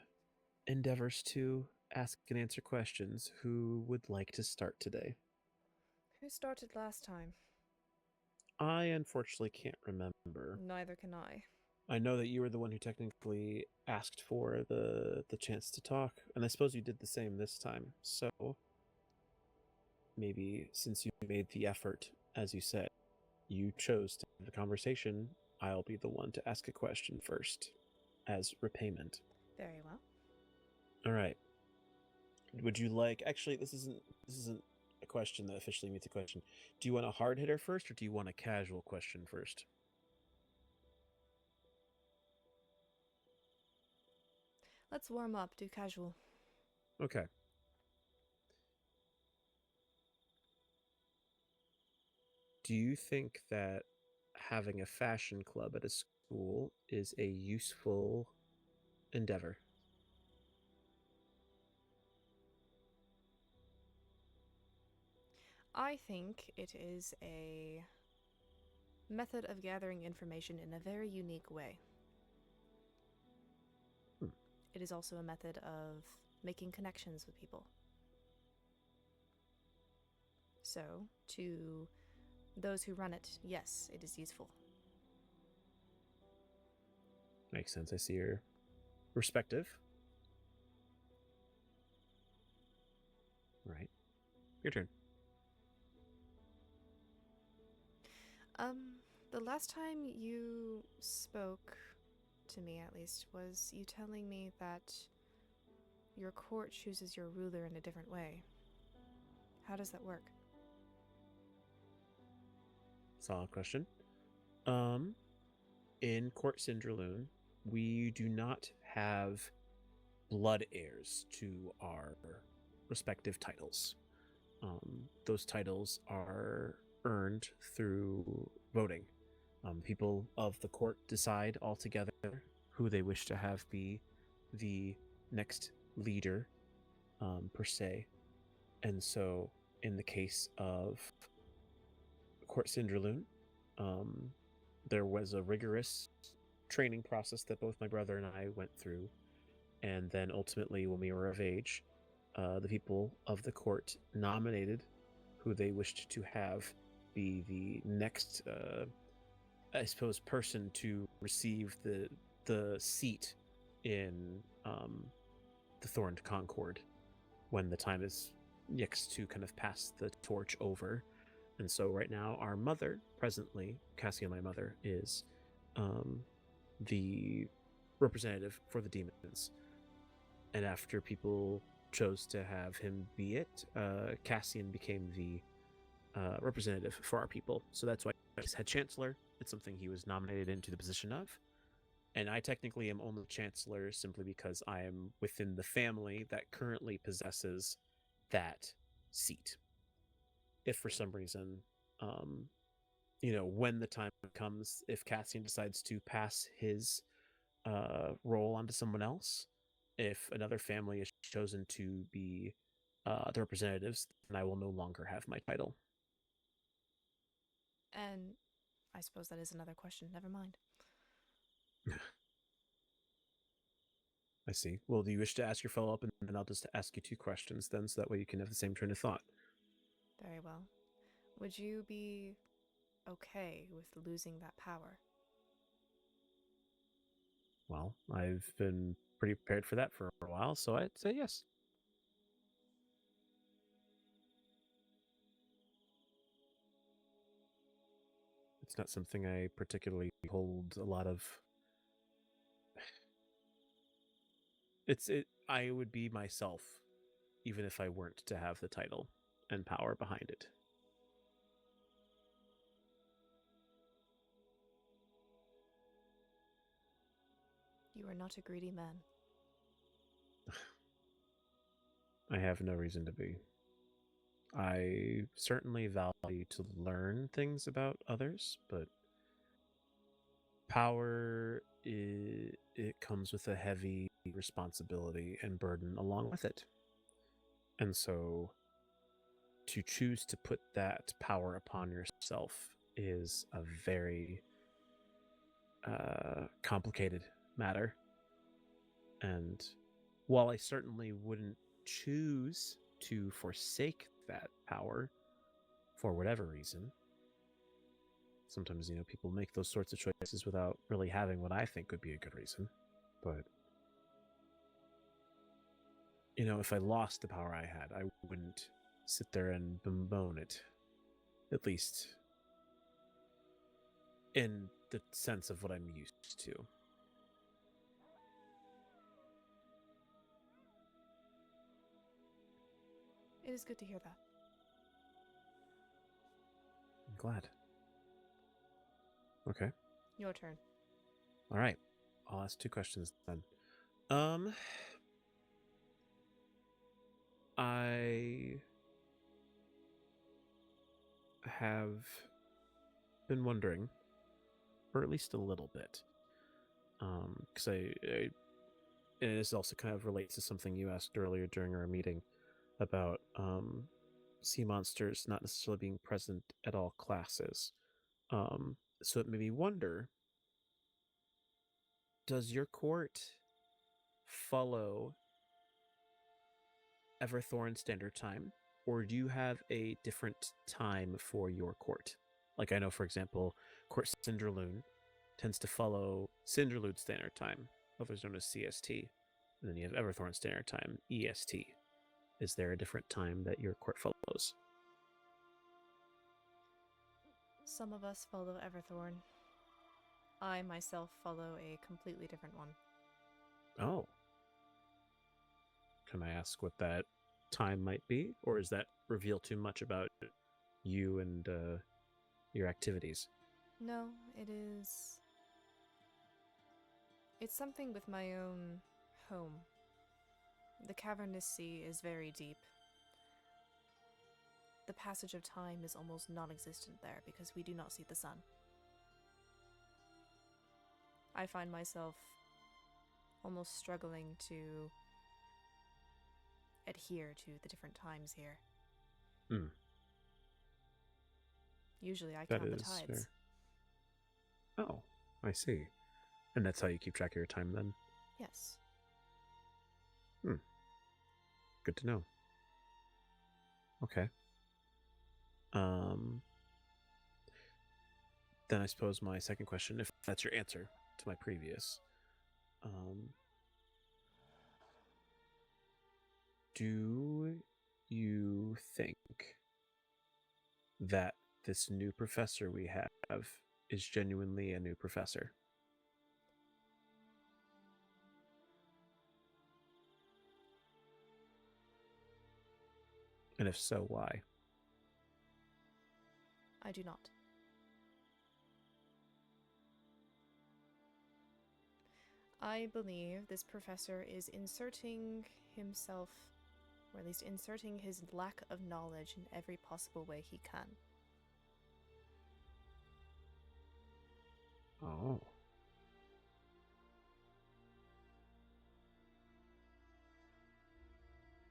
endeavors to ask and answer questions, who would like to start today? Who started last time? I unfortunately can't remember. Neither can I. I know that you were the one who technically asked for the chance to talk, and I suppose you did the same this time. So maybe since you made the effort, as you said, you chose to have the conversation, I'll be the one to ask a question first, as repayment. Very well. All right. Would you like? Actually, this isn't a question that officially meets a question. Do you want a hard hitter first, or do you want a casual question first? Let's warm up. Do casual. Okay. Do you think that having a fashion club at a school is a useful endeavor? I think it is a method of gathering information in a very unique way. It is also a method of making connections with people. So, to those who run it, yes, it is useful. Makes sense. I see your perspective. Right. Your turn. The last time you spoke to me, at least, was you telling me that your court chooses your ruler in a different way. How does that work? Solid question. In Court Cindralune, we do not have blood heirs to our respective titles. Those titles are earned through voting. People of the court decide altogether who they wish to have be the next leader, per se. And so, in the case of Court Cindralune, there was a rigorous training process that both my brother and I went through. And then ultimately, when we were of age, the people of the court nominated who they wished to have be the next, I suppose, person to receive the seat in the Thorned Concord when the time is next to kind of pass the torch over. And so right now, our mother, presently, Cassia, my mother, is the representative for the demons. And after people chose to have him be it, Cassian became the representative for our people. So that's why he's head chancellor. It's something he was nominated into the position of. And I technically am only chancellor simply because I am within the family that currently possesses that seat. If for some reason, when the time comes, if Cassian decides to pass his role onto someone else, if another family is chosen to be the representatives, then I will no longer have my title. And I suppose that is another question. Never mind. I see. Well, do you wish to ask your follow-up, and then I'll just ask you 2 questions then, so that way you can have the same train of thought. Very well. Would you be okay with losing that power? Well, I've been pretty prepared for that for a while, so I'd say yes. It's not something I particularly hold a lot of. I would be myself, even if I weren't to have the title and power behind it. You are not a greedy man. I have no reason to be. I certainly value to learn things about others, but power, it comes with a heavy responsibility and burden along with it. And so to choose to put that power upon yourself is a very complicated matter. And while I certainly wouldn't choose to forsake that power for whatever reason, sometimes, people make those sorts of choices without really having what I think would be a good reason. But, if I lost the power I had, I wouldn't sit there and bemoan it. At least in the sense of what I'm used to. It is good to hear that. I'm glad. Okay. Your turn. All right. I'll ask 2 questions then. I have been wondering, or at least a little bit, because and this also kind of relates to something you asked earlier during our meeting about sea monsters not necessarily being present at all classes. So it made me wonder, does your court follow Everthorne Standard Time, or do you have a different time for your court? Like I know, for example, Court Cindralune tends to follow Cindralune Standard Time, otherwise known as CST. And then you have Everthorne Standard Time, EST. Is there a different time that your court follows? Some of us follow Everthorne. I myself follow a completely different one. Oh. Can I ask what that time might be? Or is that reveal too much about you and your activities? No, it is... It's something with my own home. The cavernous sea is very deep. The passage of time is almost non-existent there because we do not see the sun. I find myself almost struggling to adhere to the different times here. Usually I count the tides. Fair. Oh, I see. And that's how you keep track of your time then? Yes. Good to know. Okay. Then I suppose my second question, if that's your answer to my previous, do you think that this new professor we have is genuinely a new professor? And if so, why? I do not. I believe this professor is inserting himself, or at least inserting his lack of knowledge in every possible way he can. Oh.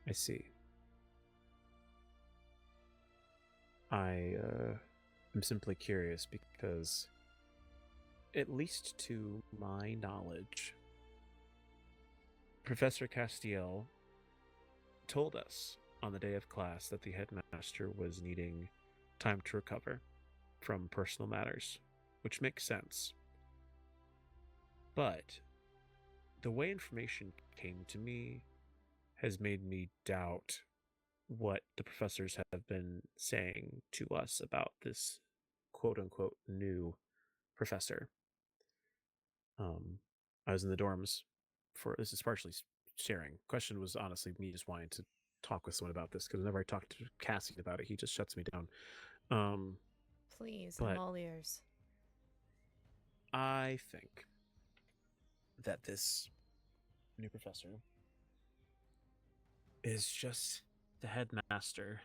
I see. I am simply curious because, at least to my knowledge, Professor Castiel told us on the day of class that the headmaster was needing time to recover from personal matters, which makes sense. But the way information came to me has made me doubt what the professors have been saying to us about this quote-unquote new professor. I was in the dorms for, this is partially sharing. Question was honestly me just wanting to talk with someone about this, because whenever I talk to Cassian about it, he just shuts me down. Please, but I'm all ears. I think that this new professor is just the headmaster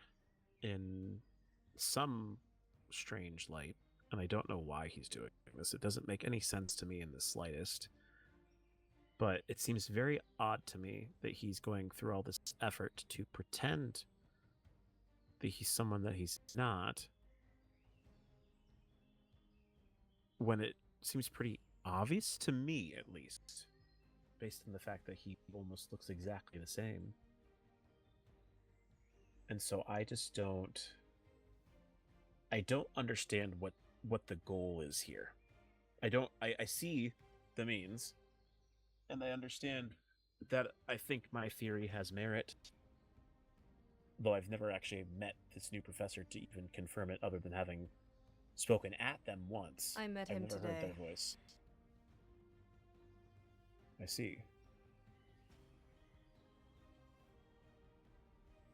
in some strange light, and I don't know why he's doing this. It doesn't make any sense to me in the slightest. But it seems very odd to me that he's going through all this effort to pretend that he's someone that he's not, when it seems pretty obvious to me, at least, based on the fact that he almost looks exactly the same. And so I don't understand what the goal is here. I see the means, and I understand that I think my theory has merit, though I've never actually met this new professor to even confirm it, other than having spoken at them once. I met him I've never today. heard their voice. I see.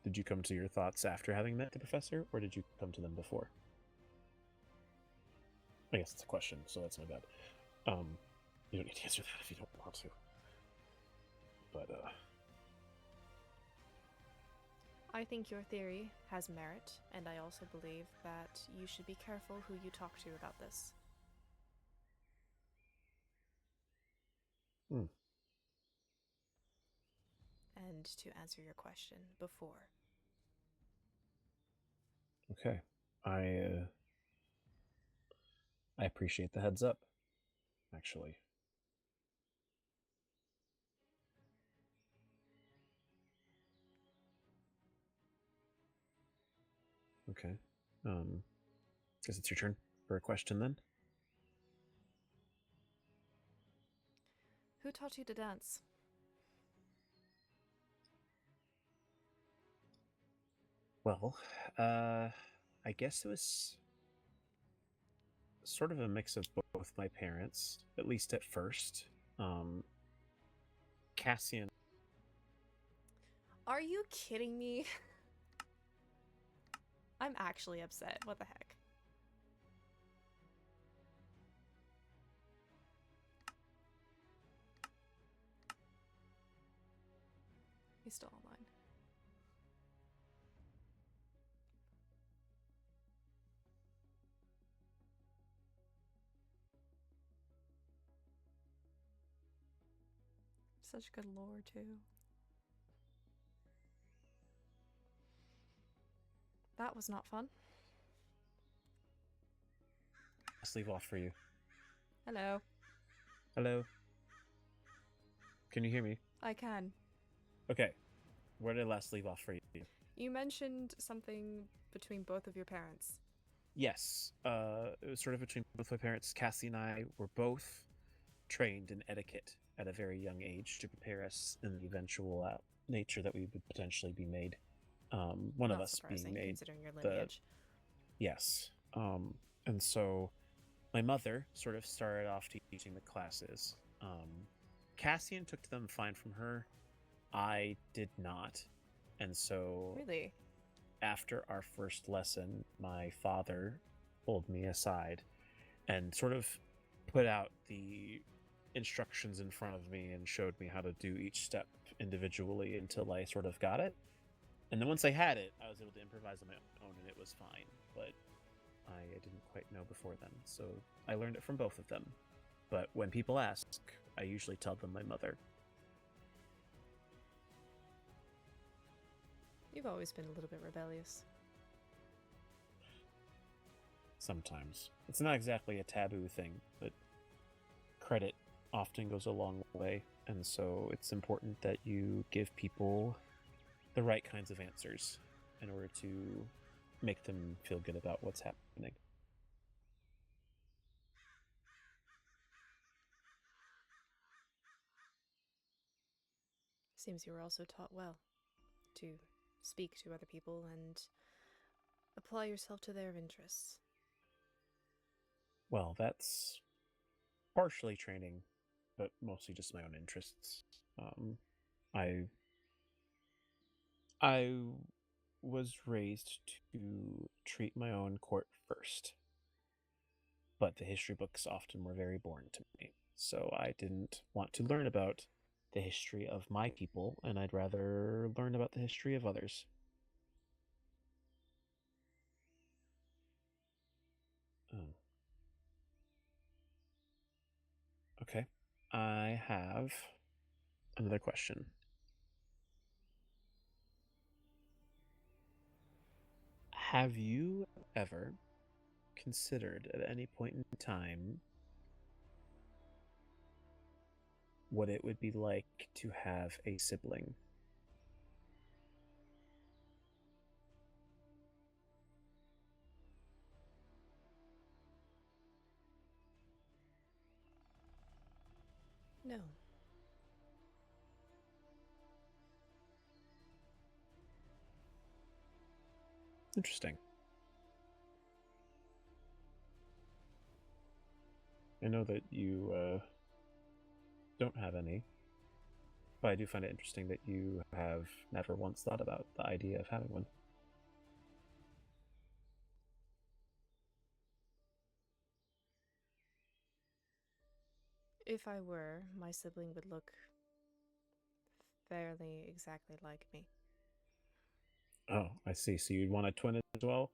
Did you come to your thoughts after having met the professor, or did you come to them before? I guess it's a question, so that's my bad. You don't need to answer that if you don't want to. But, I think your theory has merit, and I also believe that you should be careful who you talk to about this. And to answer your question before. Okay. I appreciate the heads up, actually. Okay. Guess it's your turn for a question then. Who taught you to dance? Well, I guess it was sort of a mix of both my parents, at least at first. Cassian. Are you kidding me? I'm actually upset. What the heck? He's still online. Such good lore, too. That was not fun. Let's leave off for you. Hello. Hello. Can you hear me? I can. Okay. Where did I last leave off for you? You mentioned something between both of your parents. Yes. It was sort of between both my parents. Cassie and I were both trained in etiquette at a very young age to prepare us in the eventual nature that we would potentially be made. One Not of us being made. considering your lineage. Yes. And so my mother sort of started off teaching the classes. Cassian took to them fine from her. I did not. And so Really? after our first lesson, my father pulled me aside and sort of put out the instructions in front of me and showed me how to do each step individually until I sort of got it. And then once I had it, I was able to improvise on my own and it was fine. But I didn't quite know before then, so I learned it from both of them. But when people ask, I usually tell them my mother. You've always been a little bit rebellious. Sometimes. It's not exactly a taboo thing, but credit often goes a long way, and so it's important that you give people the right kinds of answers in order to make them feel good about what's happening. Seems you were also taught well to speak to other people and apply yourself to their interests. Well, that's partially training, but mostly just my own interests. I was raised to treat my own court first, but the history books often were very boring to me, so I didn't want to learn about the history of my people, and I'd rather learn about the history of others. Oh. Okay. I have another question. Have you ever considered at any point in time what it would be like to have a sibling? No. Interesting. I know that you don't have any, but I do find it interesting that you have never once thought about the idea of having one. If I were, my sibling would look fairly exactly like me. Oh, I see. So you'd want a twin as well?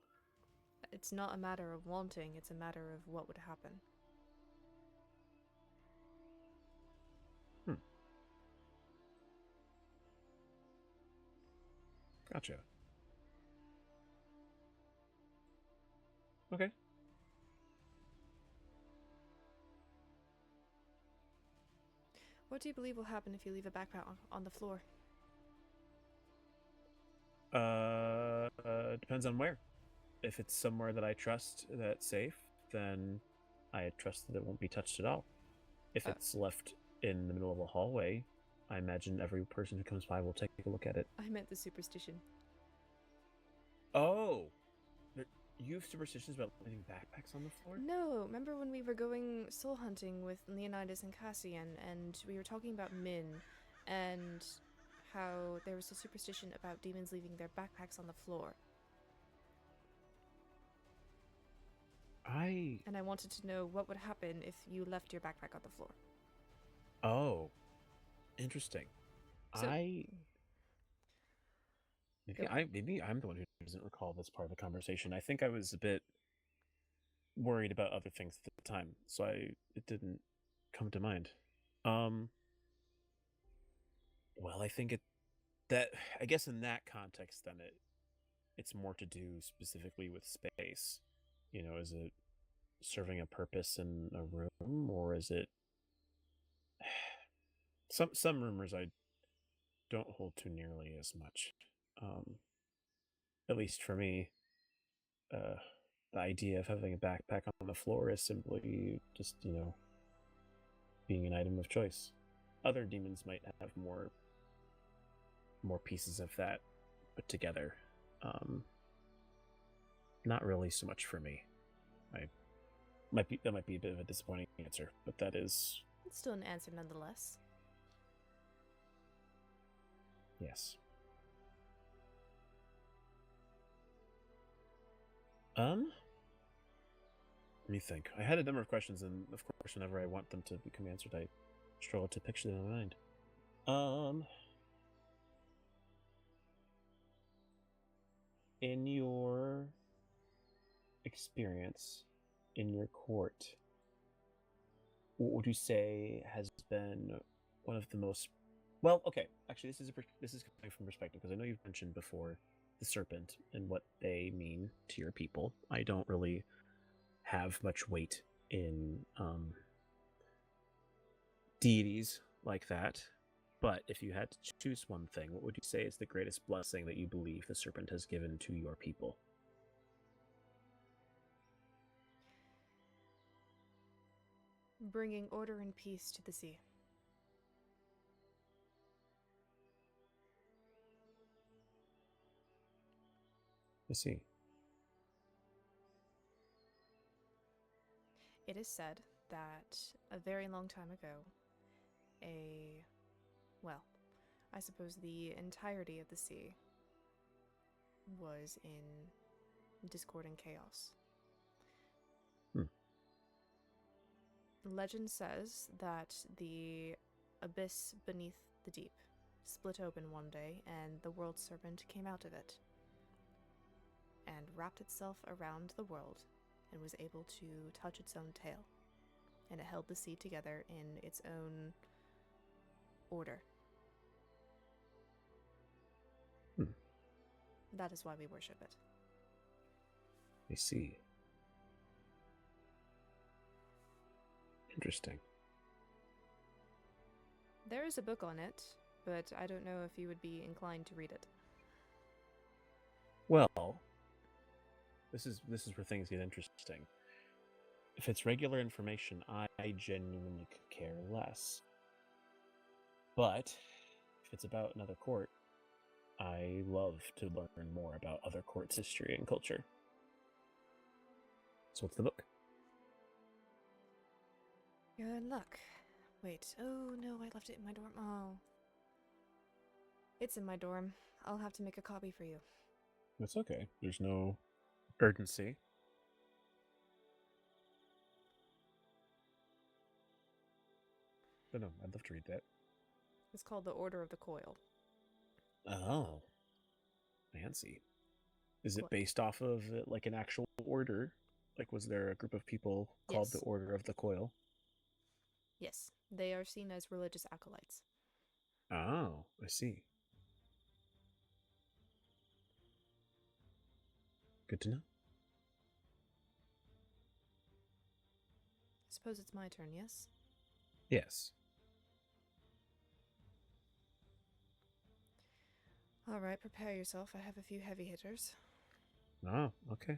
It's not a matter of wanting, it's a matter of what would happen. Gotcha. Okay. What do you believe will happen if you leave a backpack on the floor? Depends on where. If it's somewhere that I trust that's safe, then I trust that it won't be touched at all. If it's left in the middle of a hallway, I imagine every person who comes by will take a look at it. I meant the superstition. Oh! You have superstitions about leaving backpacks on the floor? No, remember when we were going soul hunting with Leonidas and Cassian, and we were talking about Min, and how there was a superstition about demons leaving their backpacks on the floor. And I wanted to know what would happen if you left your backpack on the floor. Oh, interesting. So- Maybe I'm the one who doesn't recall this part of the conversation. I think I was a bit worried about other things at the time, so it didn't come to mind. Well, I think I guess in that context, then it's more to do specifically with space. You know, is it serving a purpose in a room, or is it some rumors I don't hold too nearly as much. At least for me, the idea of having a backpack on the floor is simply just, being an item of choice. Other demons might have more pieces of that put together. Not really so much for me. That might be a bit of a disappointing answer, but that is... It's still an answer nonetheless. Yes. Let me think. I had a number of questions, and of course, whenever I want them to become answered, I struggle to picture them in my mind. In your experience in your court, what would you say has been one of the most... Well, okay. Actually, this is coming from perspective, because I know you've mentioned before the serpent and what they mean to your people. I don't really have much weight in deities like that. But if you had to choose one thing, what would you say is the greatest blessing that you believe the serpent has given to your people? Bringing order and peace to the sea. I see. It is said that a very long time ago, I suppose the entirety of the sea was in discord and chaos. Legend says that the abyss beneath the deep split open one day, and the world serpent came out of it and wrapped itself around the world and was able to touch its own tail, and it held the sea together in its own order. That is why we worship it. I see. Interesting. There is a book on it, but I don't know if you would be inclined to read it. Well, this is where things get interesting. If it's regular information, I genuinely could care less. But if it's about another court, I love to learn more about other courts' history and culture. So what's the book? You're in luck. Wait, oh no, I left it in my dorm. Oh. It's in my dorm. I'll have to make a copy for you. That's okay. There's no urgency. But no, I'd love to read that. It's called The Order of the Coil. Oh. Fancy. Is it based off of like an actual order? Like, was there a group of people called the Order of the Coil? Yes, they are seen as religious acolytes. Oh, I see. Good to know. I suppose it's my turn, yes? Yes. Alright, prepare yourself. I have a few heavy hitters. Oh, okay.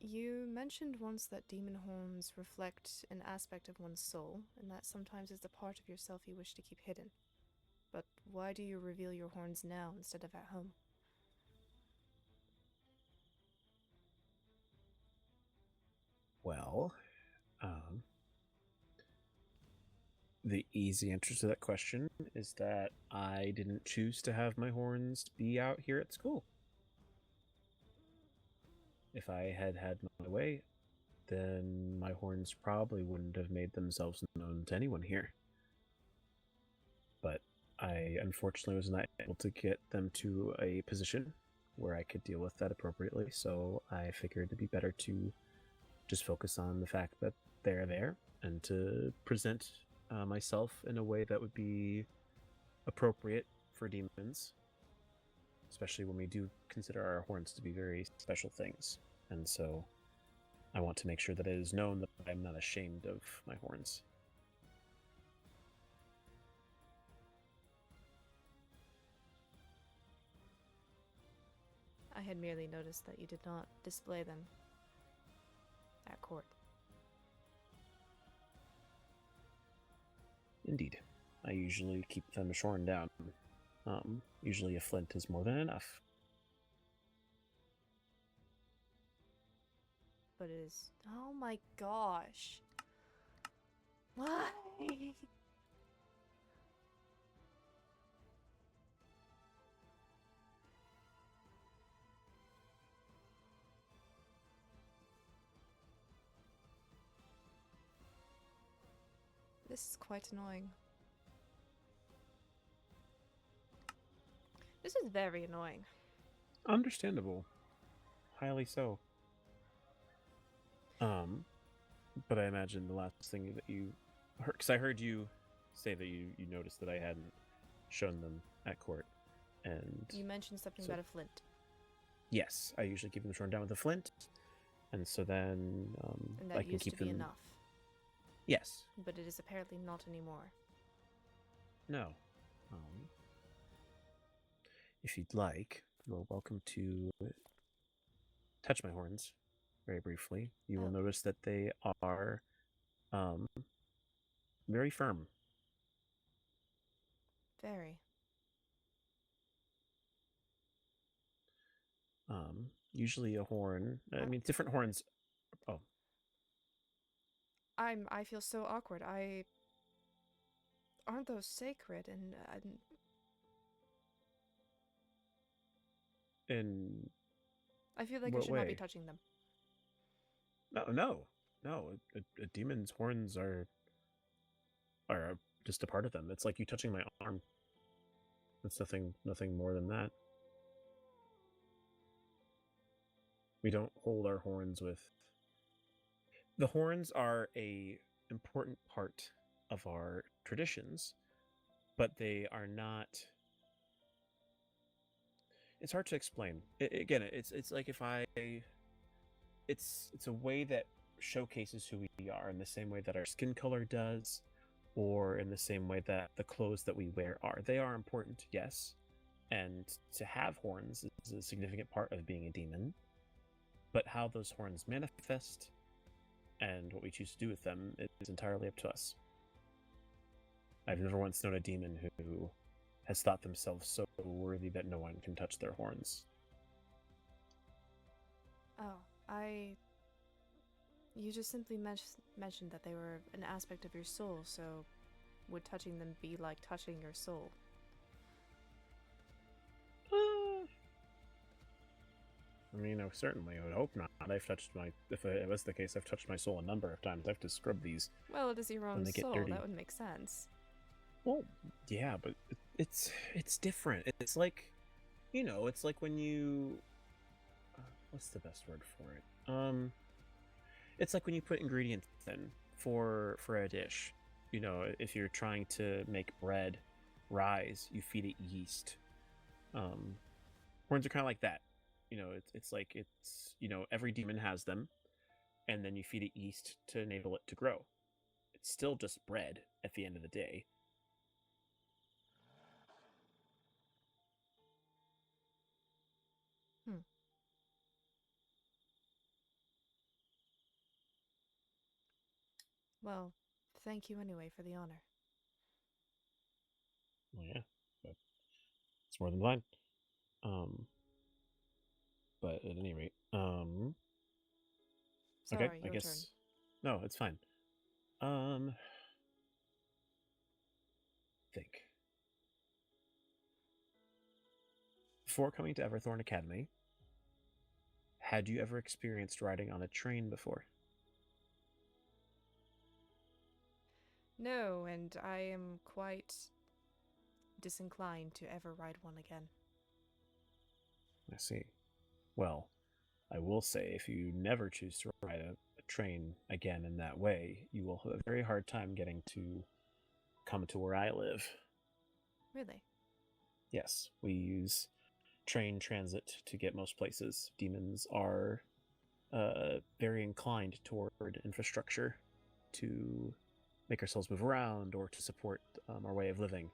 You mentioned once that demon horns reflect an aspect of one's soul, and that sometimes is the part of yourself you wish to keep hidden. But why do you reveal your horns now instead of at home? Well, the easy answer to that question is that I didn't choose to have my horns be out here at school. If I had had my way, then my horns probably wouldn't have made themselves known to anyone here. But I unfortunately was not able to get them to a position where I could deal with that appropriately, so I figured it'd be better to just focus on the fact that they're there and to present myself in a way that would be appropriate for demons, especially when we do consider our horns to be very special things. And so I want to make sure that it is known that I'm not ashamed of my horns. I had merely noticed that you did not display them at court. Indeed. I usually keep them shorn down. Usually a flint is more than enough. But it is... Oh my gosh. Why? This is quite annoying. This is very annoying. Understandable. Highly so. But I imagine the last thing that you heard, because I heard you say that you noticed that I hadn't shown them at court, and You mentioned something about a flint. Yes, I usually keep them shorn down with a flint, and so then And that I can used keep to be them. enough. Yes. But it is apparently not anymore. No. If you'd like, you're welcome to touch my horns very briefly. You will notice that they are very firm. Very. Usually a horn, I mean, different horns. Oh. I feel so awkward. Aren't those sacred? In I feel like I what should not be way? touching them. No. A demon's horns are just a part of them. It's like you touching my arm. It's nothing more than that. We don't hold our horns with. The horns are a important part of our traditions, but they are not. It's hard to explain. It's like if I. It's a way that showcases who we are in the same way that our skin color does, or in the same way that the clothes that we wear are. They are important, yes, and to have horns is a significant part of being a demon, but how those horns manifest and what we choose to do with them is entirely up to us. I've never once known a demon who has thought themselves so worthy that no one can touch their horns. Oh, You just simply mentioned that they were an aspect of your soul, so would touching them be like touching your soul? I mean, I certainly would hope not. If it was the case, I've touched my soul a number of times. I have to scrub these. Well, it is your own they get soul. dirty. That would make sense. Well, yeah, but it's different. It's like, it's like when you. What's the best word for it? It's like when you put ingredients in for a dish. If you're trying to make bread rise, you feed it yeast. Horns are kind of like that. Every demon has them, and then you feed it yeast to enable it to grow. It's still just bread at the end of the day. Well, thank you anyway for the honor. Well, yeah, but it's more than fine. But at any rate, Sorry, okay, I your guess turn. No, it's fine. Think. Before coming to Everthorne Academy, had you ever experienced riding on a train before? No, and I am quite disinclined to ever ride one again. I see. Well, I will say if you never choose to ride a train again in that way, you will have a very hard time getting to come to where I live. Really? Yes, we use train transit to get most places. Demons are very inclined toward infrastructure to make ourselves move around or to support our way of living.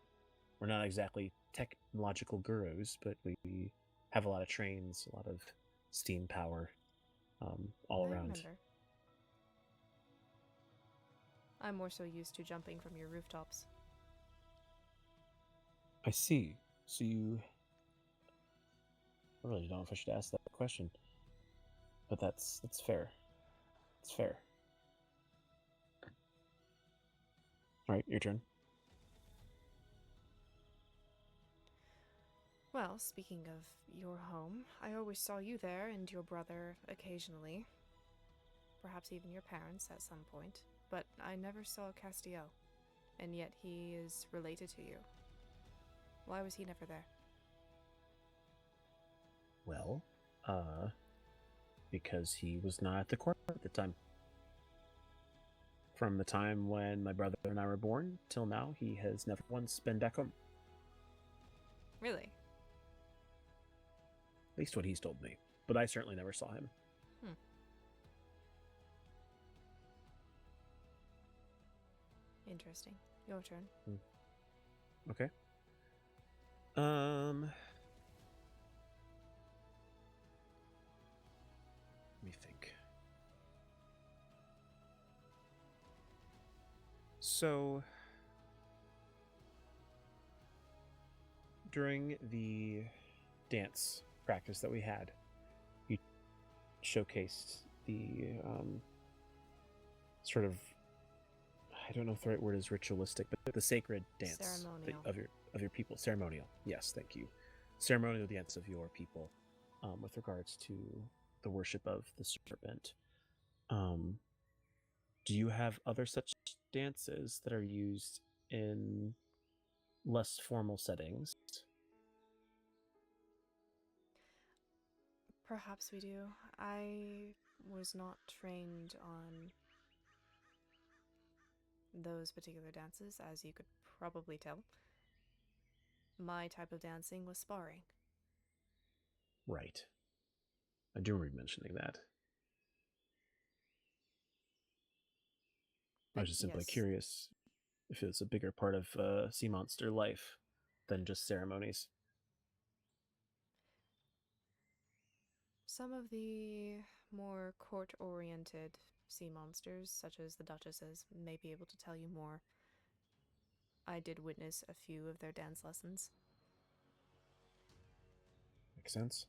We're not exactly technological gurus, but we have a lot of trains, a lot of steam power all around. Remember. I'm more so used to jumping from your rooftops. I see. So you... I really don't know if I should ask that question. But that's fair. It's fair. Alright, your turn. Well, speaking of your home, I always saw you there and your brother occasionally. Perhaps even your parents at some point. But I never saw Castiel. And yet he is related to you. Why was he never there? Well, because he was not at the court at the time. From the time when my brother and I were born till now, he has never once been back home. Really? At least what he's told me. But I certainly never saw him. Interesting. Your turn. Okay. Let me think. So, during the dance practice that we had, you showcased the sort of, I don't know if the right word is ritualistic, but the sacred dance of your people. Ceremonial. Yes, thank you. Ceremonial dance of your people with regards to the worship of the serpent. Do you have other such dances that are used in less formal settings? Perhaps we do. I was not trained on those particular dances, as you could probably tell. My type of dancing was sparring. Right. I do remember mentioning that. I was just simply curious if it's a bigger part of sea monster life than just ceremonies. Some of the more court-oriented sea monsters, such as the duchesses, may be able to tell you more. I did witness a few of their dance lessons. Makes sense.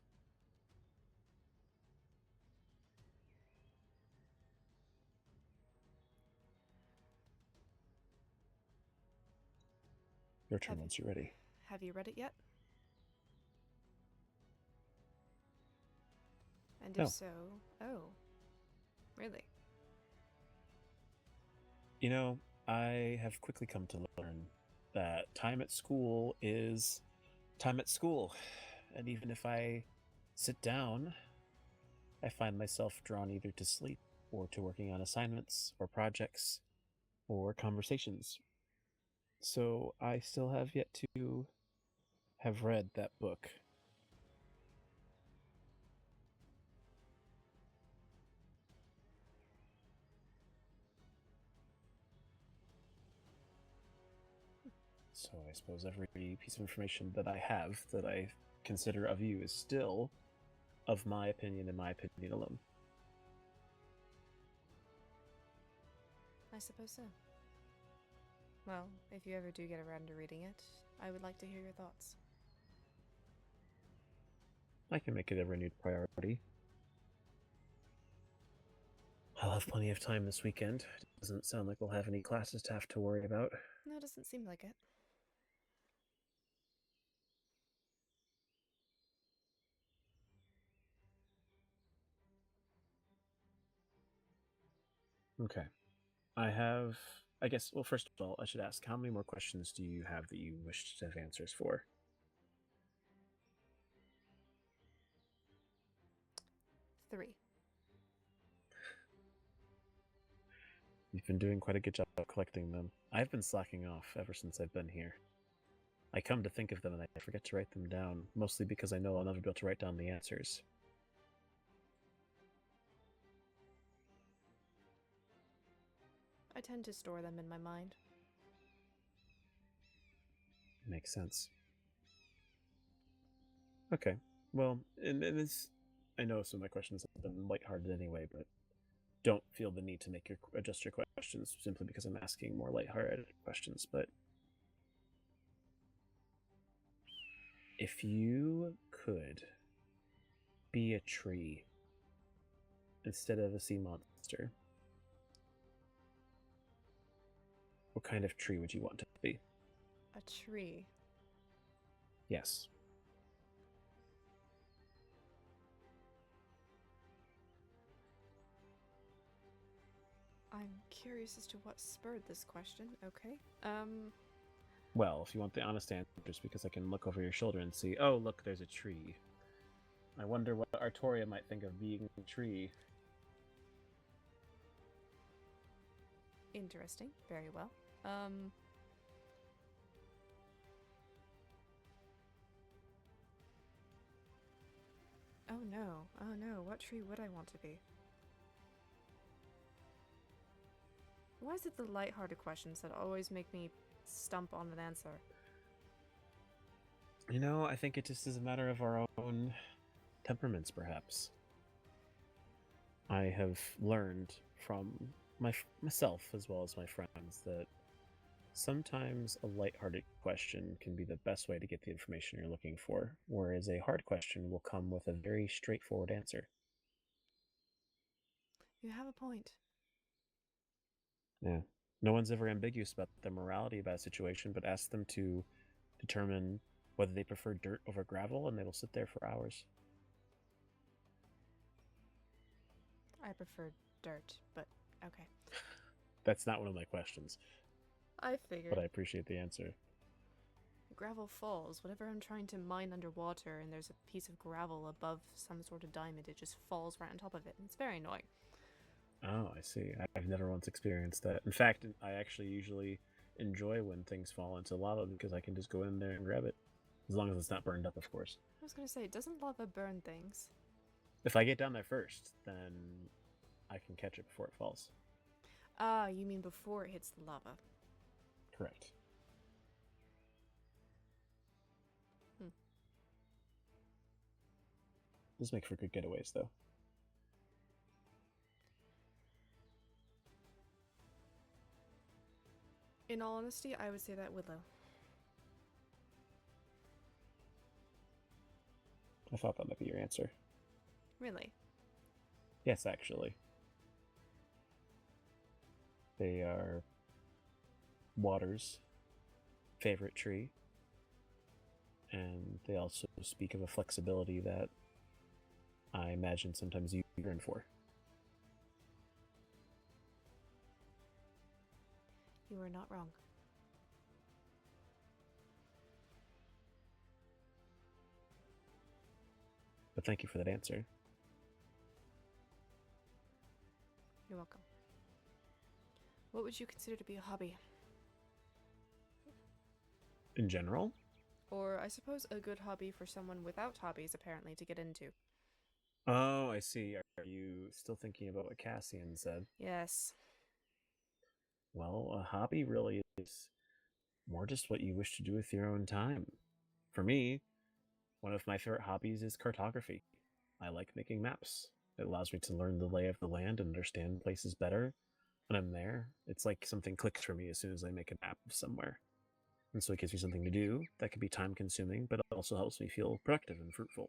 Your turn once you're ready. Have you read it yet? And if so, really? You know, I have quickly come to learn that time at school is time at school. And even if I sit down, I find myself drawn either to sleep or to working on assignments or projects or conversations. So I still have yet to have read that book. So I suppose every piece of information that I have that I consider of you is still of my opinion and my opinion alone. I suppose so. Well, if you ever do get around to reading it, I would like to hear your thoughts. I can make it a renewed priority. I'll have plenty of time this weekend. Doesn't sound like we'll have any classes to have to worry about. No, it doesn't seem like it. Okay. I guess, well, first of all, I should ask, how many more questions do you have that you wish to have answers for? 3. You've been doing quite a good job of collecting them. I've been slacking off ever since I've been here. I come to think of them and I forget to write them down, mostly because I know I'll never be able to write down the answers. I tend to store them in my mind. Makes sense. Okay, well, and this, I know some of my questions have been lighthearted anyway, but don't feel the need to adjust your questions simply because I'm asking more lighthearted questions. But if you could be a tree instead of a sea monster, what kind of tree would you want to be? A tree. Yes. I'm curious as to what spurred this question. Okay. Well, if you want the honest answer, just because I can look over your shoulder and see, oh, look, there's a tree. I wonder what Artoria might think of being a tree. Interesting. Very well. Oh no. Oh no. What tree would I want to be? Why is it the lighthearted questions that always make me stump on an answer? You know, I think it just is a matter of our own temperaments, perhaps. I have learned from myself as well as my friends that sometimes a lighthearted question can be the best way to get the information you're looking for, whereas a hard question will come with a very straightforward answer. You have a point. Yeah. No one's ever ambiguous about their morality about a situation, but ask them to determine whether they prefer dirt over gravel, and they will sit there for hours. I prefer dirt, but okay. That's not one of my questions, I figured. but I appreciate the answer. Gravel falls. Whenever I'm trying to mine underwater and there's a piece of gravel above some sort of diamond, it just falls right on top of it. And it's very annoying. Oh, I see. I've never once experienced that. In fact, I actually usually enjoy when things fall into lava because I can just go in there and grab it. As long as it's not burned up, of course. I was going to say, doesn't lava burn things? If I get down there first, then I can catch it before it falls. Ah, you mean before it hits the lava. Correct. Those make for good getaways, though. In all honesty, I would say that Willow. I thought that might be your answer. Really? Yes, actually. They are Water's favorite tree, and they also speak of a flexibility that I imagine sometimes you yearn for. You are not wrong. But thank you for that answer. You're welcome. What would you consider to be a hobby? In general? Or, I suppose, a good hobby for someone without hobbies, apparently, to get into. Oh, I see. Are you still thinking about what Cassian said? Yes. Well, a hobby really is more just what you wish to do with your own time. For me, one of my favorite hobbies is cartography. I like making maps. It allows me to learn the lay of the land and understand places better. When I'm there, it's like something clicks for me as soon as I make a map of somewhere. And so it gives me something to do that can be time consuming, but it also helps me feel productive and fruitful.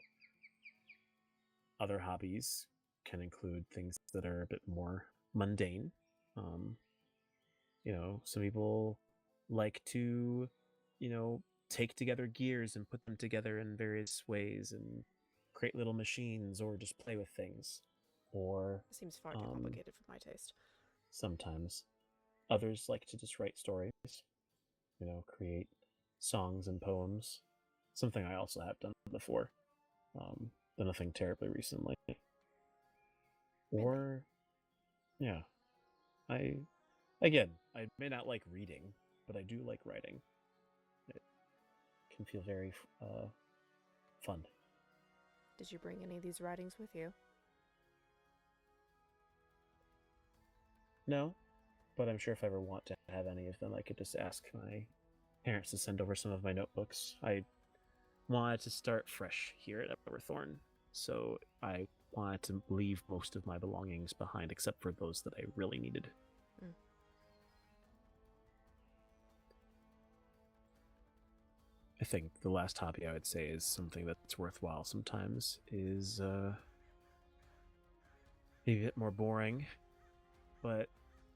Other hobbies can include things that are a bit more mundane. Some people like to, take together gears and put them together in various ways and create little machines or just play with things. Or It seems far too complicated for my taste. Sometimes. Others like to just write stories, create songs and poems. Something I also have done before, but nothing terribly recently. Or, yeah, I may not like reading, but I do like writing. It can feel very fun. Did you bring any of these writings with you? No, but I'm sure if I ever want to have any of them, I could just ask my parents to send over some of my notebooks. I wanted to start fresh here at Everthorne, so I wanted to leave most of my belongings behind, except for those that I really needed. I think the last hobby I would say is something that's worthwhile sometimes is maybe a bit more boring, but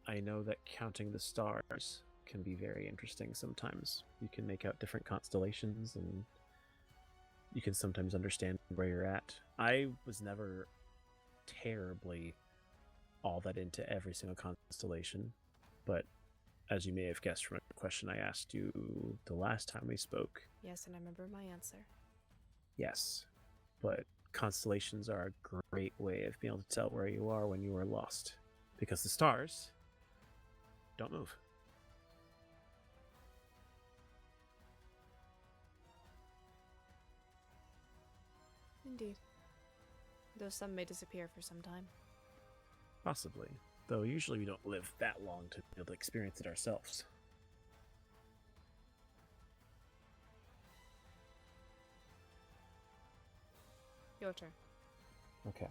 I know that counting the stars can be very interesting sometimes. You can make out different constellations and you can sometimes understand where you're at. I was never terribly all that into every single constellation, but as you may have guessed from a question I asked you the last time we spoke. Yes, and I remember my answer. Yes, but constellations are a great way of being able to tell where you are when you are lost, because the stars don't move. Indeed. Though some may disappear for some time. Possibly, though usually we don't live that long to be able to experience it ourselves. Your turn. Okay.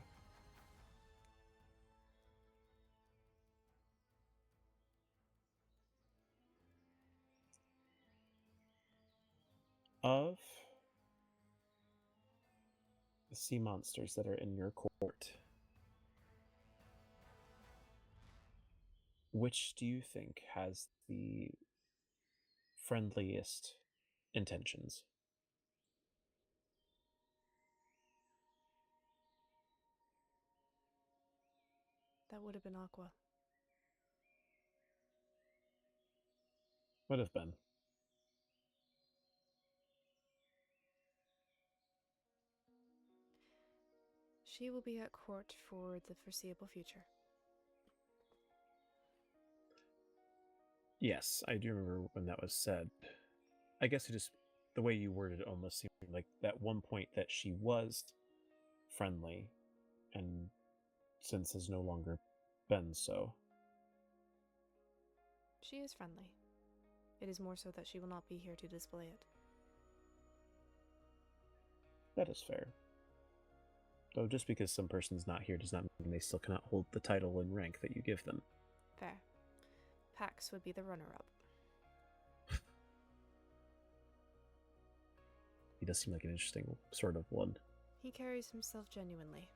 Of the sea monsters that are in your court, which do you think has the friendliest intentions? That would have been Aqua. Would have been. She will be at court for the foreseeable future. Yes, I do remember when that was said. I guess the way you worded it almost seemed like at one point that she was friendly, and since has no longer been so. She is friendly. It is more so that she will not be here to display it. That is fair. Though just because some person's not here does not mean they still cannot hold the title and rank that you give them. Fair. Pax would be the runner-up. He does seem like an interesting sort of one. He carries himself genuinely.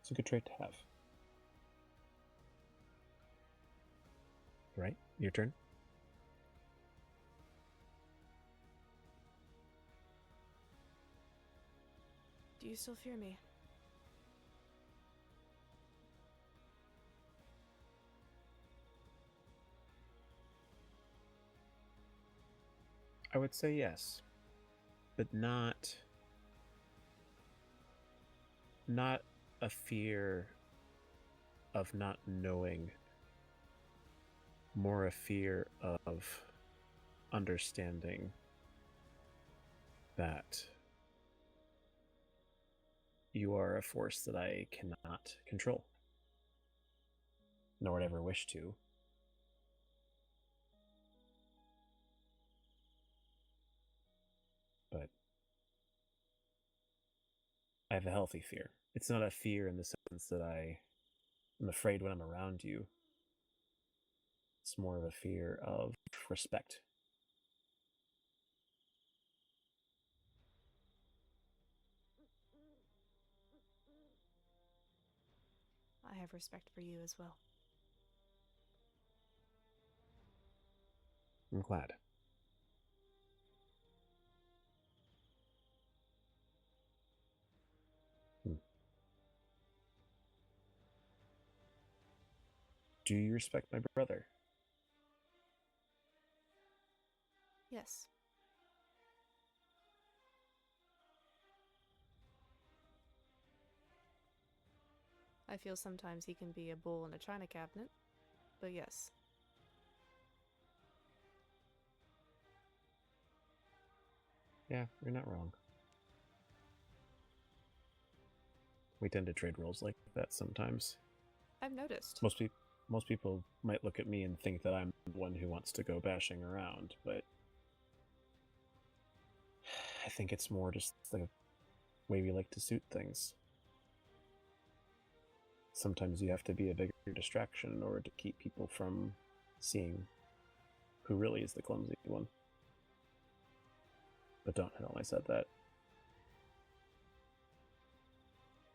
It's a good trait to have. Right? Your turn? Do you still fear me? I would say yes, but not a fear of not knowing, more a fear of understanding that you are a force that I cannot control, nor would ever wish to. But I have a healthy fear. It's not a fear in the sense that I'm afraid when I'm around you. It's more of a fear of respect. I have respect for you as well. I'm glad. Do you respect my brother? Yes. I feel sometimes he can be a bull in a china cabinet, but yes. Yeah, you're not wrong. We tend to trade roles like that sometimes. I've noticed. Most people might look at me and think that I'm the one who wants to go bashing around, but I think it's more just the way we like to suit things. Sometimes you have to be a bigger distraction in order to keep people from seeing who really is the clumsy one. But don't tell I said that.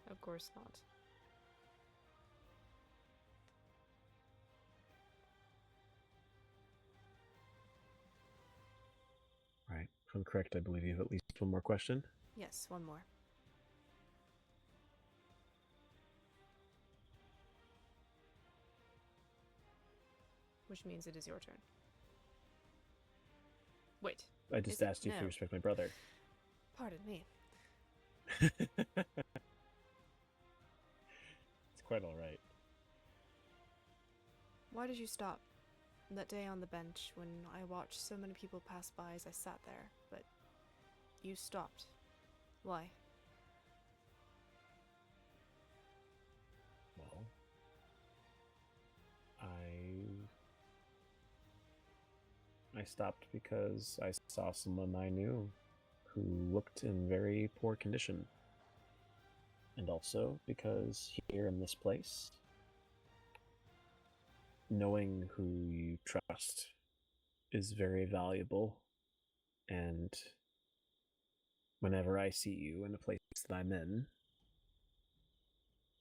Of course not. Right. If I'm correct, I believe you have at least one more question. Yes, one more. Which means it is your turn. Wait. I just asked you if you respect my brother. Pardon me. It's quite alright. Why did you stop? That day on the bench when I watched so many people pass by as I sat there, but you stopped. Why? Well, I stopped because I saw someone I knew who looked in very poor condition. And also because here in this place, knowing who you trust is very valuable. And whenever I see you in a place that I'm in,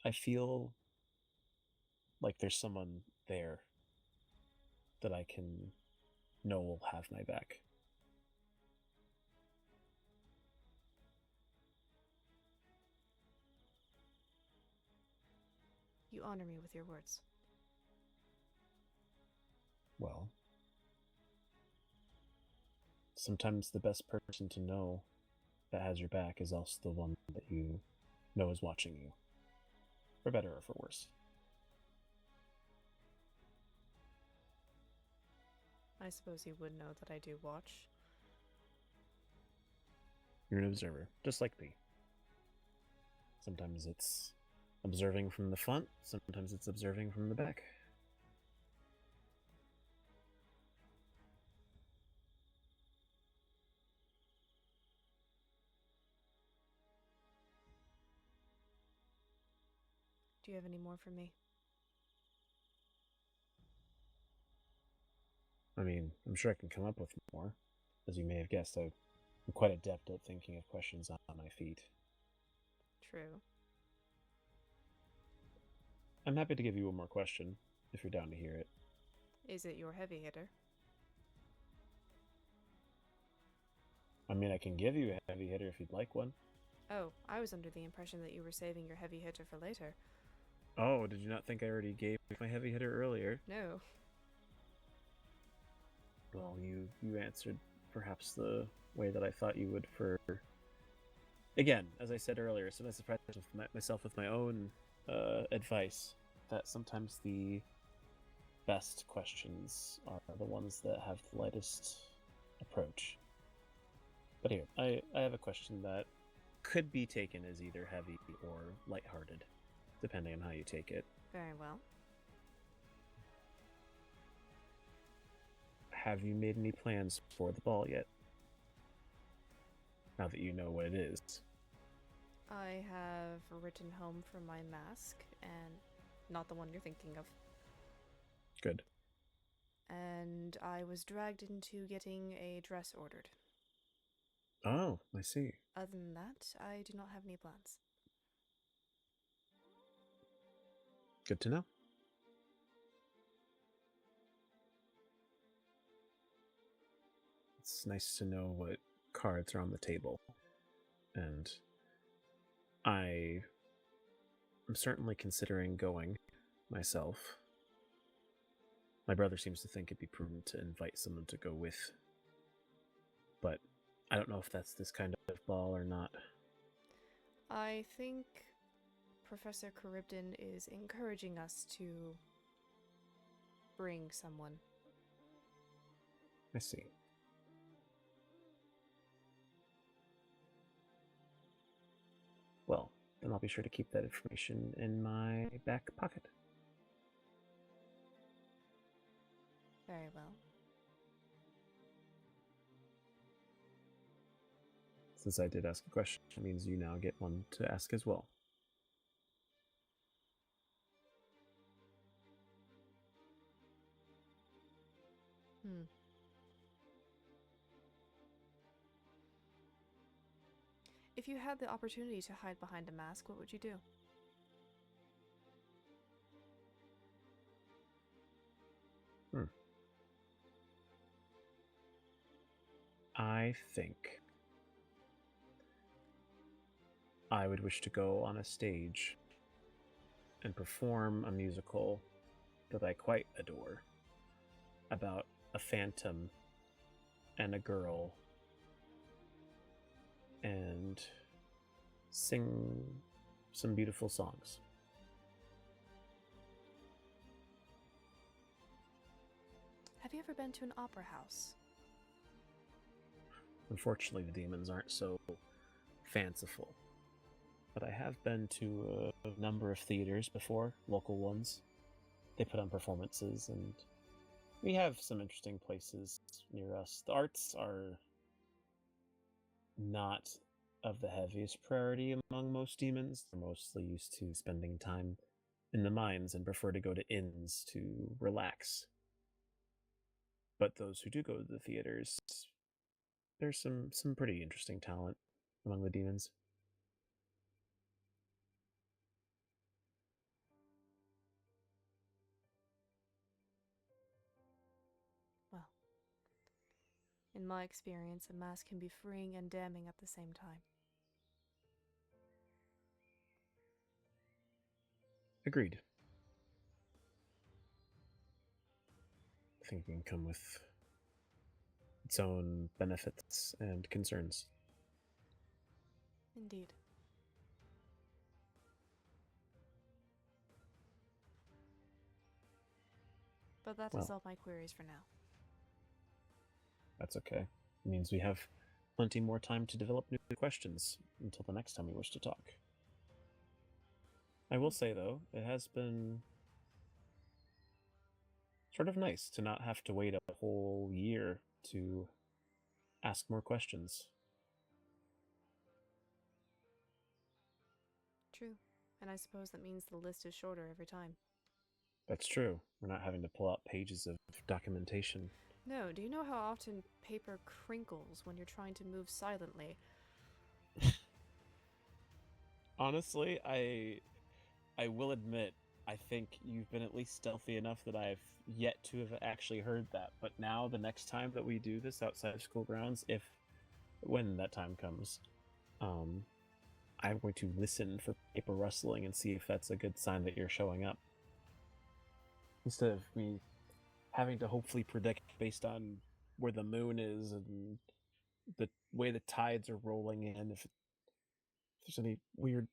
I feel like there's someone there that I can know will have my back. You honor me with your words. Well, sometimes the best person to know that has your back is also the one that you know is watching you. For better or for worse. I suppose you would know that I do watch. You're an observer, just like me. Sometimes it's observing from the front, sometimes it's observing from the back. Do you have any more for me? I mean, I'm sure I can come up with more. As you may have guessed, I'm quite adept at thinking of questions on my feet. True. I'm happy to give you one more question, if you're down to hear it. Is it your heavy hitter? I mean, I can give you a heavy hitter if you'd like one. Oh, I was under the impression that you were saving your heavy hitter for later. Oh, did you not think I already gave my heavy hitter earlier? No. Well, you answered perhaps the way that I thought you would for... Again, as I said earlier, sometimes I surprise myself with my own advice that sometimes the best questions are the ones that have the lightest approach. But here, I have a question that could be taken as either heavy or lighthearted, depending on how you take it. Very well. Have you made any plans for the ball yet? Now that you know what it is. I have written home for my mask, and not the one you're thinking of. Good. And I was dragged into getting a dress ordered. Oh, I see. Other than that, I do not have any plans. Good to know. It's nice to know what cards are on the table. And I am certainly considering going myself. My brother seems to think it'd be prudent to invite someone to go with. But I don't know if that's this kind of ball or not. I think Professor Charybdin is encouraging us to bring someone. I see. Well, then I'll be sure to keep that information in my back pocket. Very well. Since I did ask a question, it means you now get one to ask as well. If you had the opportunity to hide behind a mask, what would you do? I think I would wish to go on a stage and perform a musical that I quite adore about a phantom and a girl and sing some beautiful songs. Have you ever been to an opera house? Unfortunately, the demons aren't so fanciful. But I have been to a number of theaters before, local ones. They put on performances, and we have some interesting places near us. The arts are not of the heaviest priority among most demons. They're mostly used to spending time in the mines and prefer to go to inns to relax. But those who do go to the theaters, there's some pretty interesting talent among the demons. Well, in my experience, a mask can be freeing and damning at the same time. Agreed. I think it can come with its own benefits and concerns. Indeed. But that is all my queries for now. That's okay. It means we have plenty more time to develop new questions until the next time we wish to talk. I will say, though, it has been sort of nice to not have to wait a whole year to ask more questions. True. And I suppose that means the list is shorter every time. That's true. We're not having to pull out pages of documentation. No, do you know how often paper crinkles when you're trying to move silently? Honestly, I will admit, I think you've been at least stealthy enough that I've yet to have actually heard that. But now, the next time that we do this outside of school grounds, when that time comes, I'm going to listen for paper rustling and see if that's a good sign that you're showing up. Instead of me having to hopefully predict based on where the moon is and the way the tides are rolling in, if there's any weird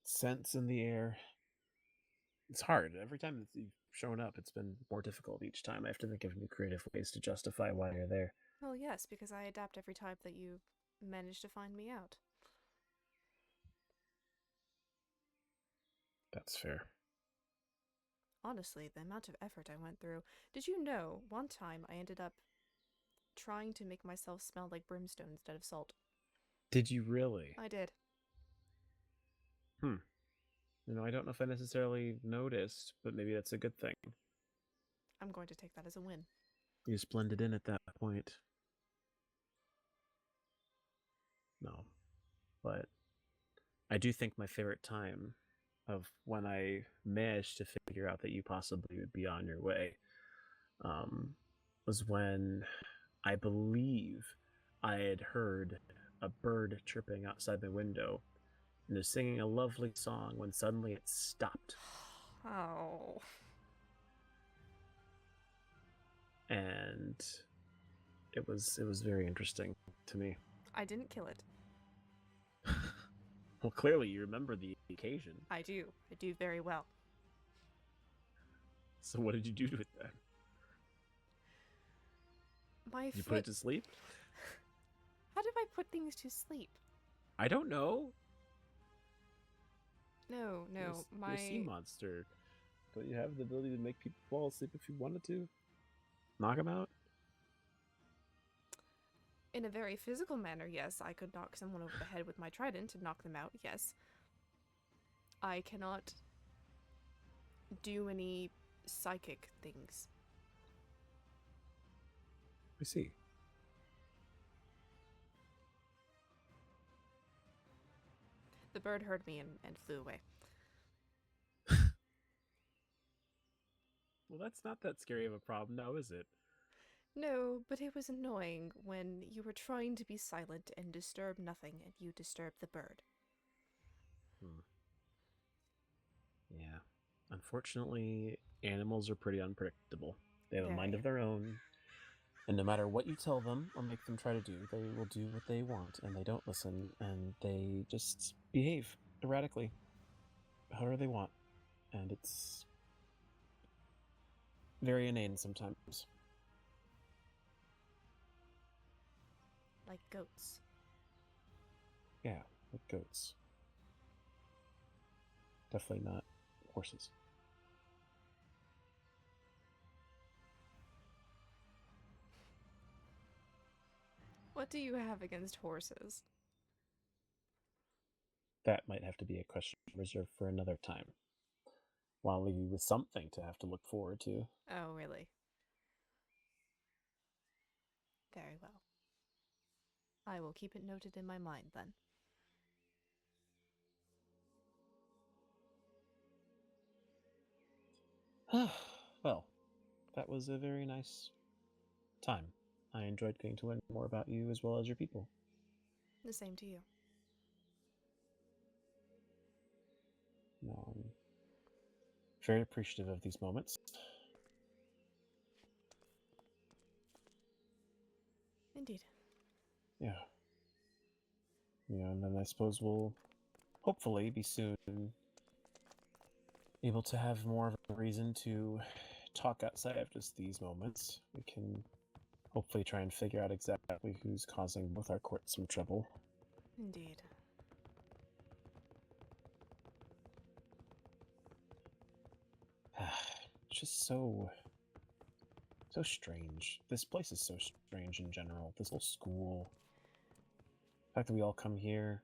scents in the air. It's hard. Every time that you've shown up, it's been more difficult each time. I have to think of new creative ways to justify why you're there. Well, yes, because I adapt every time that you manage to find me out. That's fair. Honestly, the amount of effort I went through. Did you know, one time I ended up trying to make myself smell like brimstone instead of salt. Did you really? I did. I don't know if I necessarily noticed, but maybe that's a good thing. I'm going to take that as a win. You just blended in at that point. No. But I do think my favorite time of when I managed to figure out that you possibly would be on your way was when I believe I had heard a bird chirping outside my window and was singing a lovely song when suddenly it stopped. Oh. And it was very interesting to me. I didn't kill it. Well, clearly you remember the occasion. I do. I do very well. So what did you do to it then? My Did you put it to sleep? How did I put things to sleep? I don't know. No, You're a sea monster. Don't you have the ability to make people fall asleep if you wanted to? Knock them out? In a very physical manner, yes. I could knock someone over the head with my trident and knock them out, yes. I cannot do any psychic things. I see. The bird heard me and flew away. Well, that's not that scary of a problem now, is it? No, but it was annoying when you were trying to be silent and disturb nothing and you disturbed the bird. Yeah. Unfortunately, animals are pretty unpredictable. They have a mind of their own, and no matter what you tell them or make them try to do, they will do what they want, and they don't listen, and they just behave erratically, however they want, and it's very inane sometimes. Like goats. Yeah, like goats. Definitely not horses. What do you have against horses? That might have to be a question reserved for another time. While leave you with something to have to look forward to. Oh, really? Very well. I will keep it noted in my mind then. Well, that was a very nice time. I enjoyed getting to learn more about you as well as your people. The same to you. No, I'm very appreciative of these moments. Indeed. Yeah. Yeah, and then I suppose we'll hopefully be soon able to have more of a reason to talk outside of just these moments. We can hopefully try and figure out exactly who's causing both our courts some trouble. Indeed. It's just so strange. This place is so strange in general. This whole school. The fact that we all come here,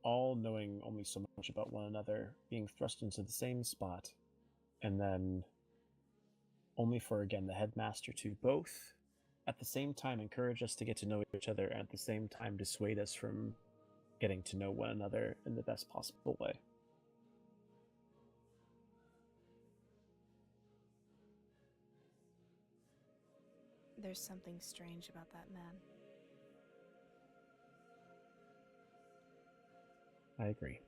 all knowing only so much about one another, being thrust into the same spot, and then only for, again, the headmaster to both at the same time encourage us to get to know each other and at the same time dissuade us from getting to know one another in the best possible way. There's something strange about that man. I agree.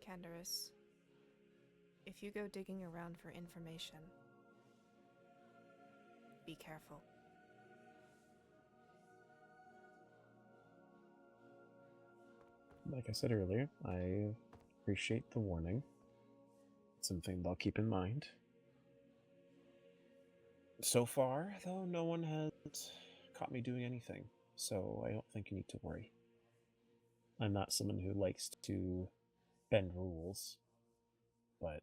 Canderous, if you go digging around for information, be careful. Like I said earlier, I appreciate the warning. It's something that I'll keep in mind. So far, though, no one has caught me doing anything, so I don't think you need to worry. I'm not someone who likes to bend rules, but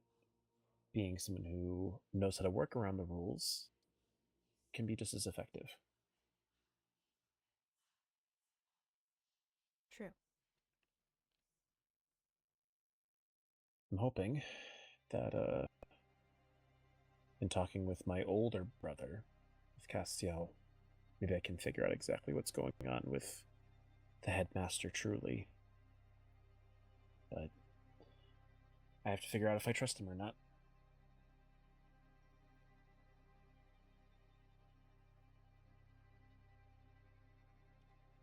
being someone who knows how to work around the rules can be just as effective. True. I'm hoping that, in talking with my older brother, with Castiel, maybe I can figure out exactly what's going on with the headmaster truly. but I have to figure out if I trust him or not.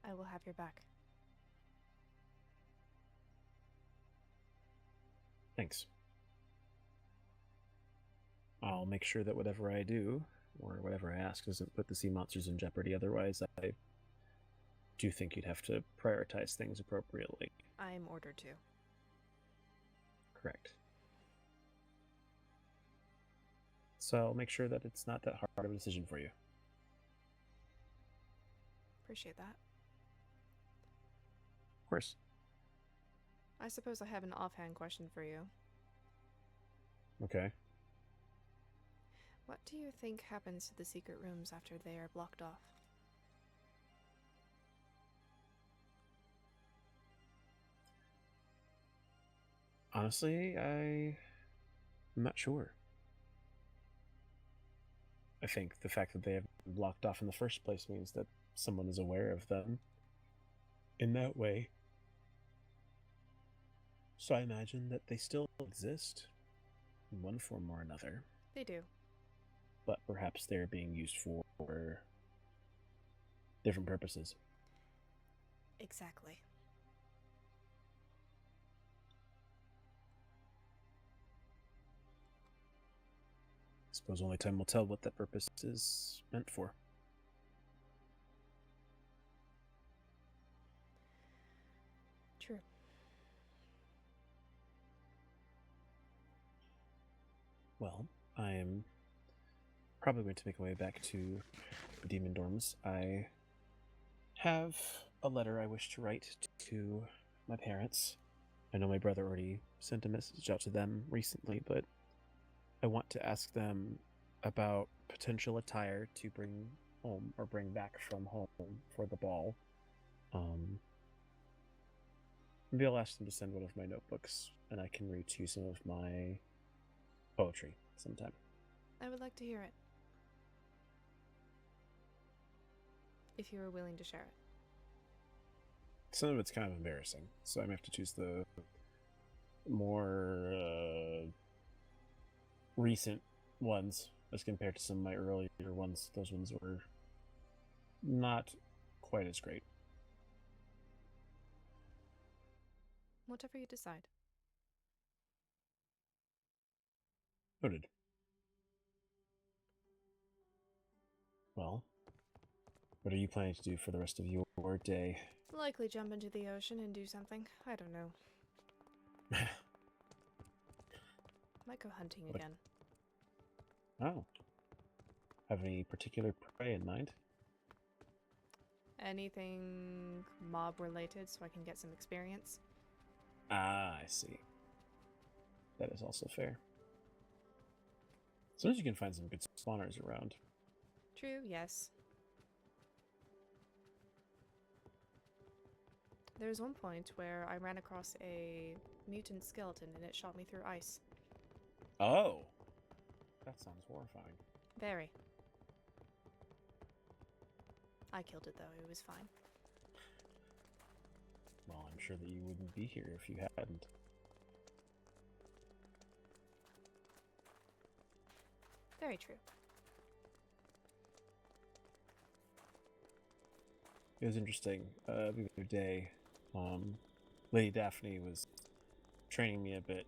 I will have your back. Thanks. I'll make sure that whatever I do, or whatever I ask, doesn't put the sea monsters in jeopardy. Otherwise, I do think you'd have to prioritize things appropriately. I am ordered to. Correct. So I'll make sure that it's not that hard of a decision for you. Appreciate that. Of course. I suppose I have an offhand question for you. Okay. What do you think happens to the secret rooms after they are blocked off? Honestly, I'm not sure. I think the fact that they have been blocked off in the first place means that someone is aware of them in that way. So I imagine that they still exist in one form or another. They do. But perhaps they're being used for different purposes. Exactly. I suppose only time will tell what that purpose is meant for. True. Well, I am probably going to make my way back to the demon dorms. I have a letter I wish to write to my parents. I know my brother already sent a message out to them recently, but I want to ask them about potential attire to bring home or bring back from home for the ball. Maybe I'll ask them to send one of my notebooks, and I can read to you some of my poetry sometime. I would like to hear it. If you are willing to share it. Some of it's kind of embarrassing, so I'm going to have to choose the more recent ones as compared to some of my earlier ones. Those ones were not quite as great. Whatever you decide. Noted. Well, what are you planning to do for the rest of your day? Likely jump into the ocean and do something. I don't know. Might go hunting again. Oh. Have any particular prey in mind? Anything mob related so I can get some experience? Ah, I see. That is also fair. As long as you can find some good spawners around. True, yes. There was one point where I ran across a mutant skeleton and it shot me through ice. Oh! That sounds horrifying. Very. I killed it though, it was fine. Well, I'm sure that you wouldn't be here if you hadn't. Very true. It was interesting. The other day, Lady Daphne was training me a bit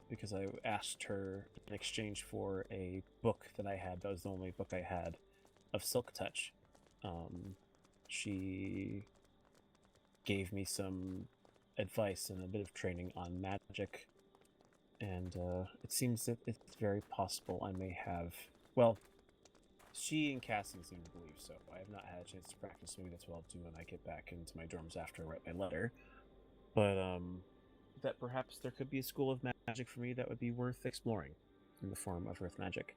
because I asked her in exchange for a book that I had. That was the only book I had of Silk Touch. She gave me some advice and a bit of training on magic, and it seems that it's very possible I may have. Well, she and Cassie seem to believe so. I have not had a chance to practice. Maybe that's what I'll do when I get back into my dorms after I write my letter. But that perhaps there could be a school of magic for me that would be worth exploring in the form of earth magic.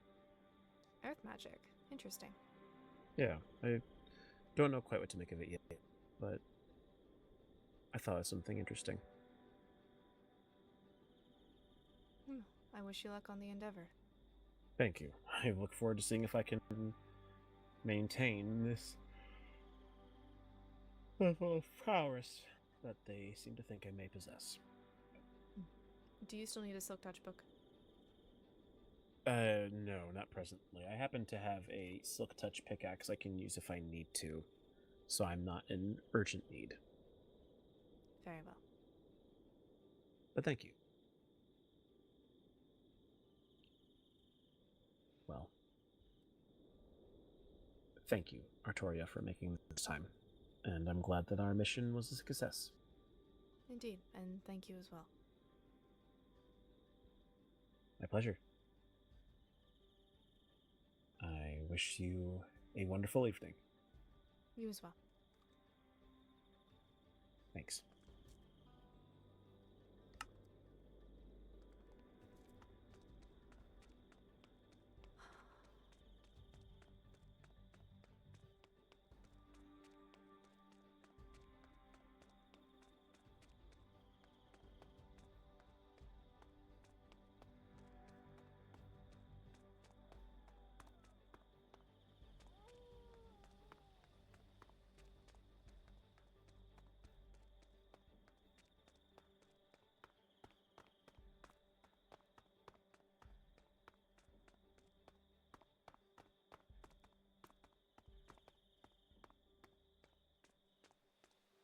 Earth magic. Interesting. Yeah, I don't know quite what to make of it yet, but I thought it was something interesting. I wish you luck on the endeavor. Thank you. I look forward to seeing if I can maintain this level of prowess that they seem to think I may possess. Do you still need a Silk Touch book? No, not presently. I happen to have a Silk Touch pickaxe I can use if I need to, so I'm not in urgent need. Very well. But thank you. Well, thank you, Artoria, for making this time, and I'm glad that our mission was a success. Indeed, and thank you as well. My pleasure. I wish you a wonderful evening. You as well. Thanks.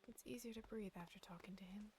It's easier to breathe after talking to him.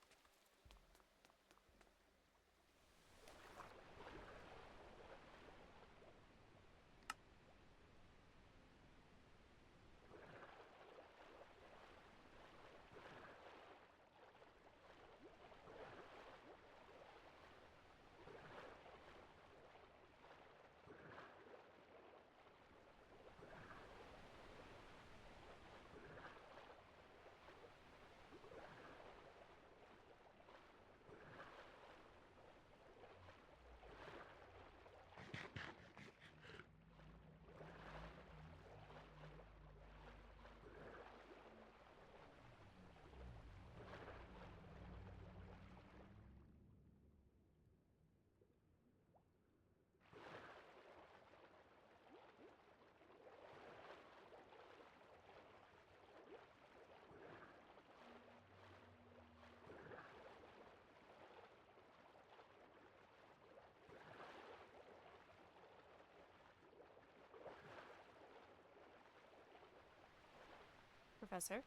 Professor?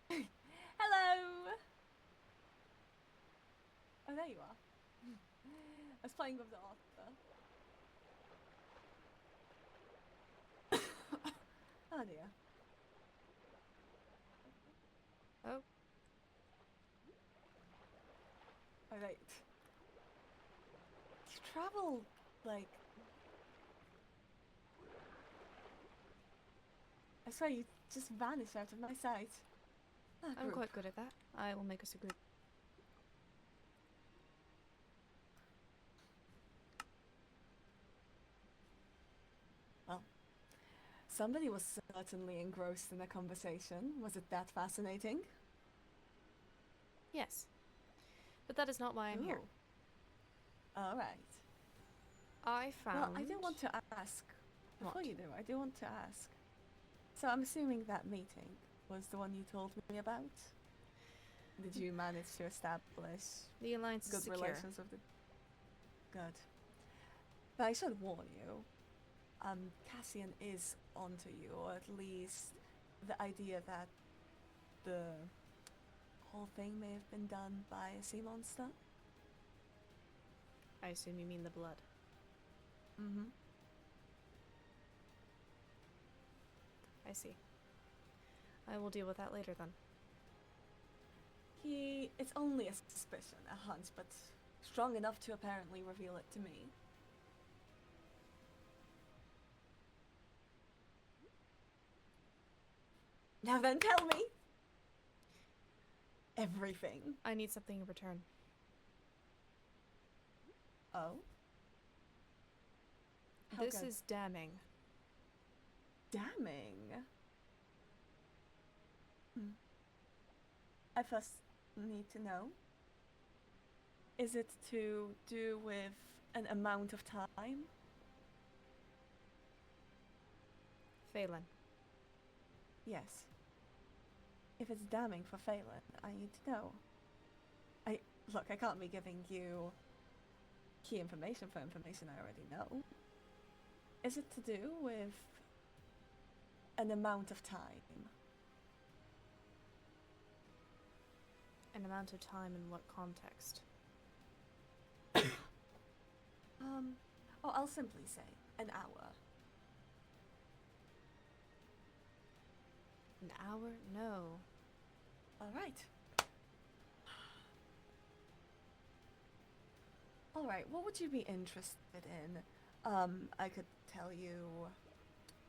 Hello! Oh, there you are. I was playing with the author. Oh dear. Oh. Oh, right. You travel, like... I swear you just vanished out of my sight. Ah, I'm group. quite good at that. I will make us a group. Well, somebody was certainly engrossed in the conversation. Was it that fascinating? Yes. But that is not why I'm here. Alright. I found... Well, I do want to ask. Before you do, I do want to ask. So I'm assuming that meeting was the one you told me about? Did you manage to establish the alliance is good secure. relations with the... Good. But I should warn you. Cassian is onto you, or at least the idea that the whole thing may have been done by a sea monster. I assume you mean the blood. Mm-hmm. I see. I will deal with that later then. It's only a suspicion, a hunch, but strong enough to apparently reveal it to me. Now then, tell me! Everything. I need something in return. Oh? This is damning. Damning? I first need to know. Is it to do with an amount of time? Phelan. Yes. If it's damning for Phelan, I need to know. look, I can't be giving you key information for information I already know. Is it to do with an amount of time? An amount of time in what context? Oh, I'll simply say an hour. An hour? No. All right. All right, what would you be interested in? I could tell you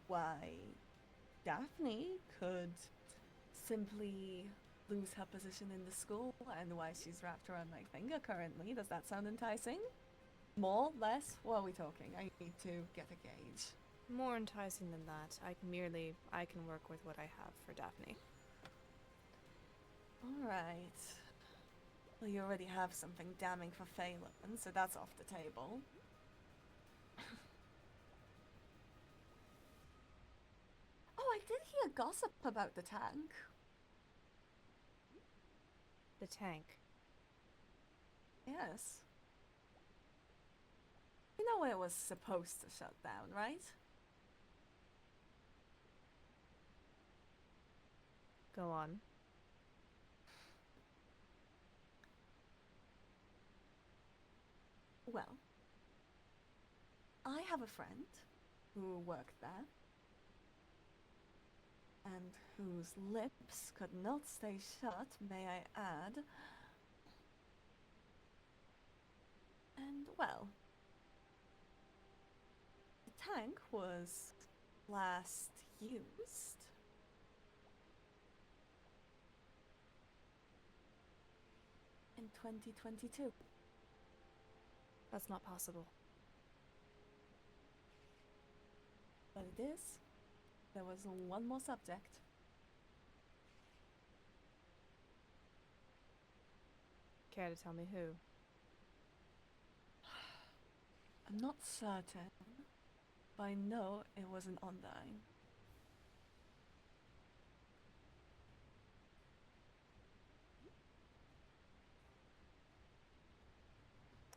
why Daphne could simply lose her position in the school and why she's wrapped around my finger currently. Does that sound enticing? More? Less? What are we talking? I need to get a gauge. More enticing than that. I can work with what I have for Daphne. Alright. Well, you already have something damning for Phelan, so that's off the table. Oh, I did hear gossip about the tank. The tank. Yes. You know when it was supposed to shut down, right? Go on. Well, I have a friend who worked there and whose lips could not stay shut, may I add. And, well, the tank was last used in 2022. That's not possible. But it is. There was one more subject. Care to tell me who? I'm not certain, but I know it was an Undyne.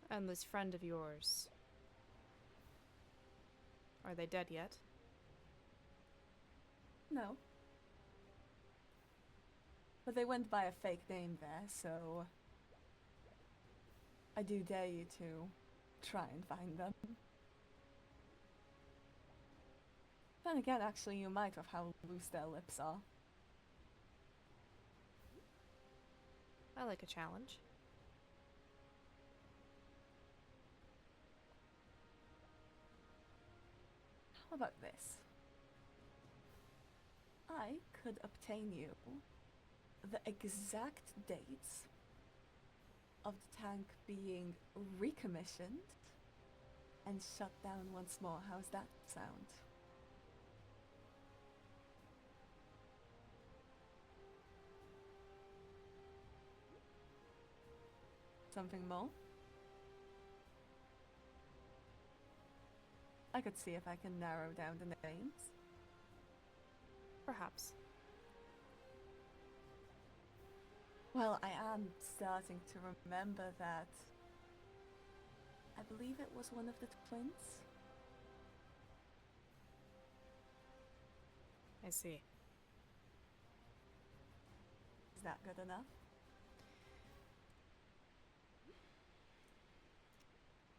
And this friend of yours. Are they dead yet? No. But they went by a fake name there, so I do dare you to try and find them. Then again, actually, you might with how loose their lips are. I like a challenge. How about this? I could obtain you the exact dates of the tank being recommissioned and shut down once more. How's that sound? Something more? I could see if I can narrow down the names. Perhaps. Well, I am starting to remember that I believe it was one of the twins. I see. Is that good enough?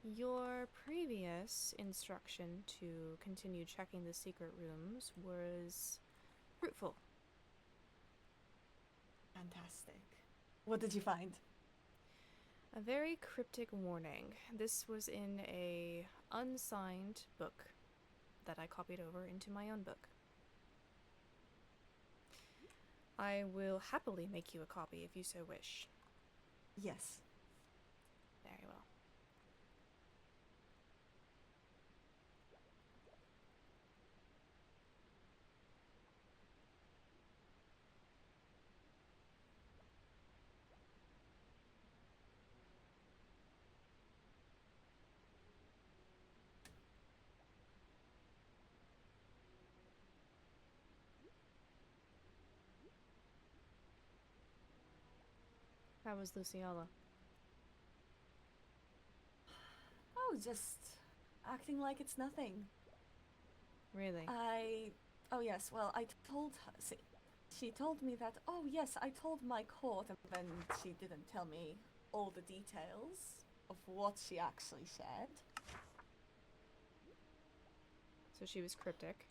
Your previous instruction to continue checking the secret rooms was fruitful. Fantastic. What did you find? A very cryptic warning. This was in a unsigned book that I copied over into my own book. I will happily make you a copy if you so wish. Yes. Very well. How was Luciala? Oh, just acting like it's nothing. Really? Oh yes, well, I told her, see, she told me that, oh yes, I told my court, and then she didn't tell me all the details of what she actually said. So she was cryptic.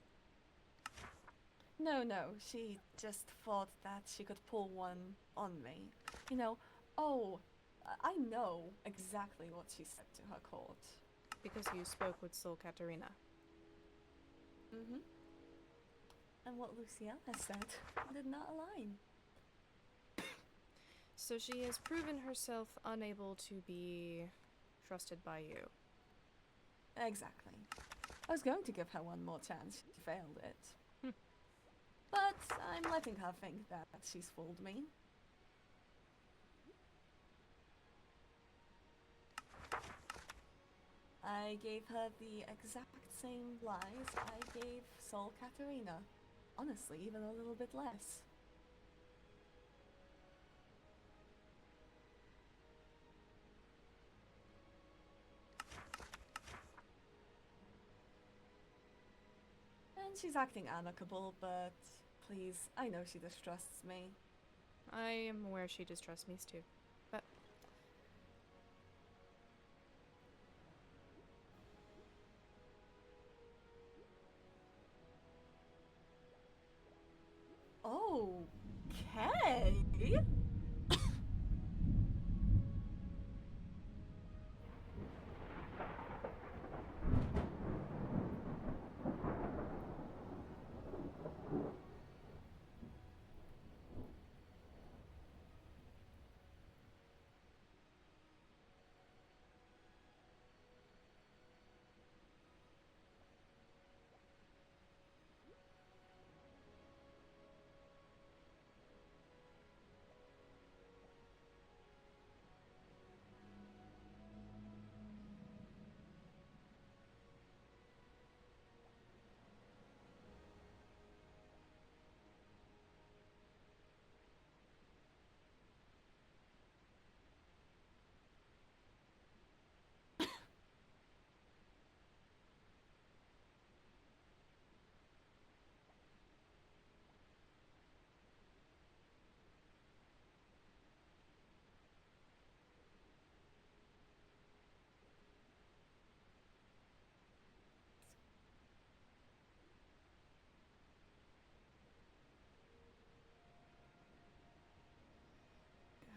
No, she just thought that she could pull one on me. You know, oh, I know exactly what she said to her court. Because you spoke with Sol Katarina. Mm-hmm. And what Luciana said did not align. So she has proven herself unable to be trusted by you. Exactly. I was going to give her one more chance. She failed it. But I'm letting her think that she's fooled me. I gave her the exact same lies I gave Sol Katarina. Honestly, even a little bit less. And she's acting amicable, but please, I know she distrusts me. I am aware she distrusts me too. But okay.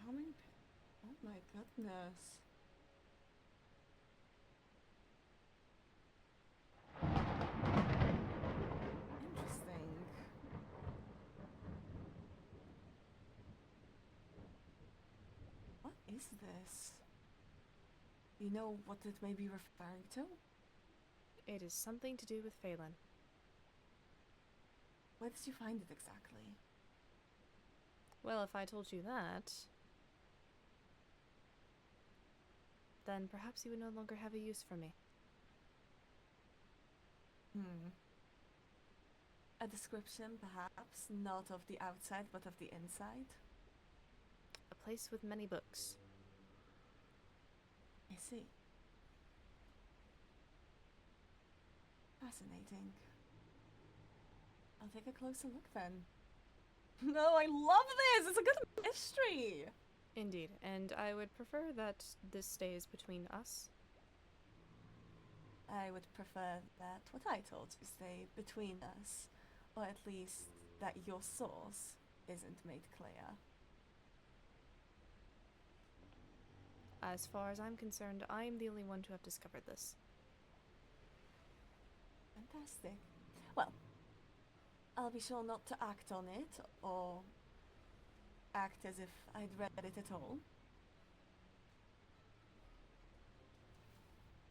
How many? Oh my goodness. Interesting. What is this? You know what it may be referring to? it is something to do with Phelan. Where did you find it exactly? Well, if I told you that, then perhaps you would no longer have a use for me. A description, perhaps, not of the outside, but of the inside? A place with many books. I see. Fascinating. I'll take a closer look then. No, I love this! It's a good mystery! Indeed, and I would prefer that this stays between us. I would prefer that what I told you stay between us, or at least that your source isn't made clear. As far as I'm concerned, I'm the only one to have discovered this. Fantastic. Well, I'll be sure not to act on it, or act as if I'd read it at all.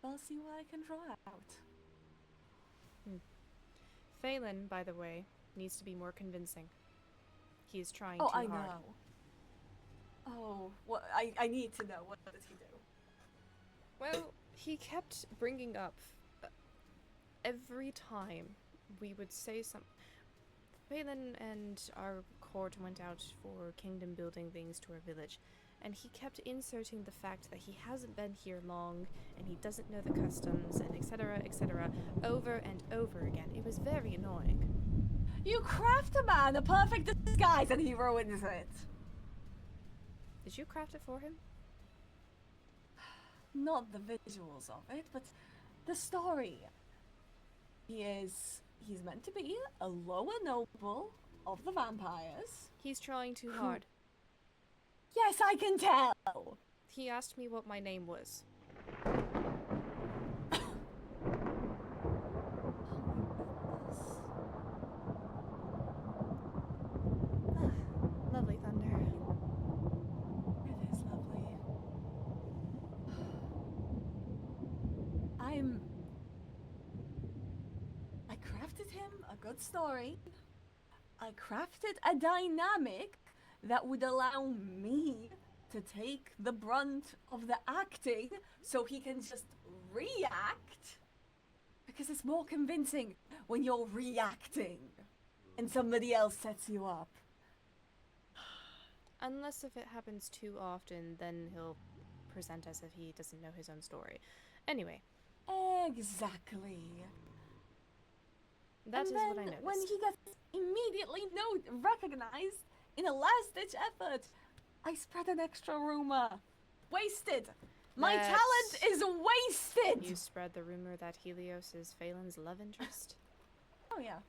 I'll see what I can draw out. Phelan, by the way, needs to be more convincing. He is trying Oh, too I hard. know. Oh, what? I need to know. What did he do? Well, he kept bringing up every time we would say something. Phelan and our court went out for kingdom building things to our village, and he kept inserting the fact that he hasn't been here long, and he doesn't know the customs, and etc., over and over again. It was very annoying. You craft a man a perfect disguise and he ruins it. Did you craft it for him? Not the visuals of it, but the story. He's meant to be a lower noble of the vampires. He's trying too hard. Yes, I can tell. He asked me what my name was. Lovely thunder. It is lovely. I crafted him a good story. I crafted a dynamic that would allow me to take the brunt of the acting so he can just react. Because it's more convincing when you're reacting and somebody else sets you up. Unless if it happens too often, then he'll present as if he doesn't know his own story. Anyway. Exactly. That is what I noticed. When he gets immediately recognized in a last-ditch effort, I spread an extra rumor. Wasted. My talent is wasted. You spread the rumor that Helios is Phelan's love interest? Oh yeah.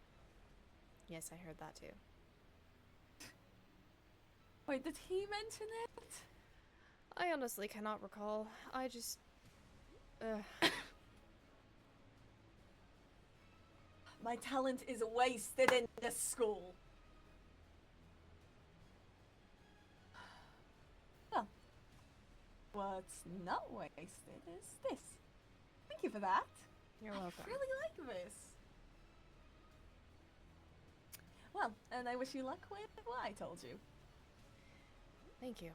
Yes, I heard that too. Wait, did he mention it? I honestly cannot recall. I just... My talent is wasted in this school. Well, what's not wasted is this. Thank you for that. You're welcome. I really like this. Well, and I wish you luck with what I told you. Thank you.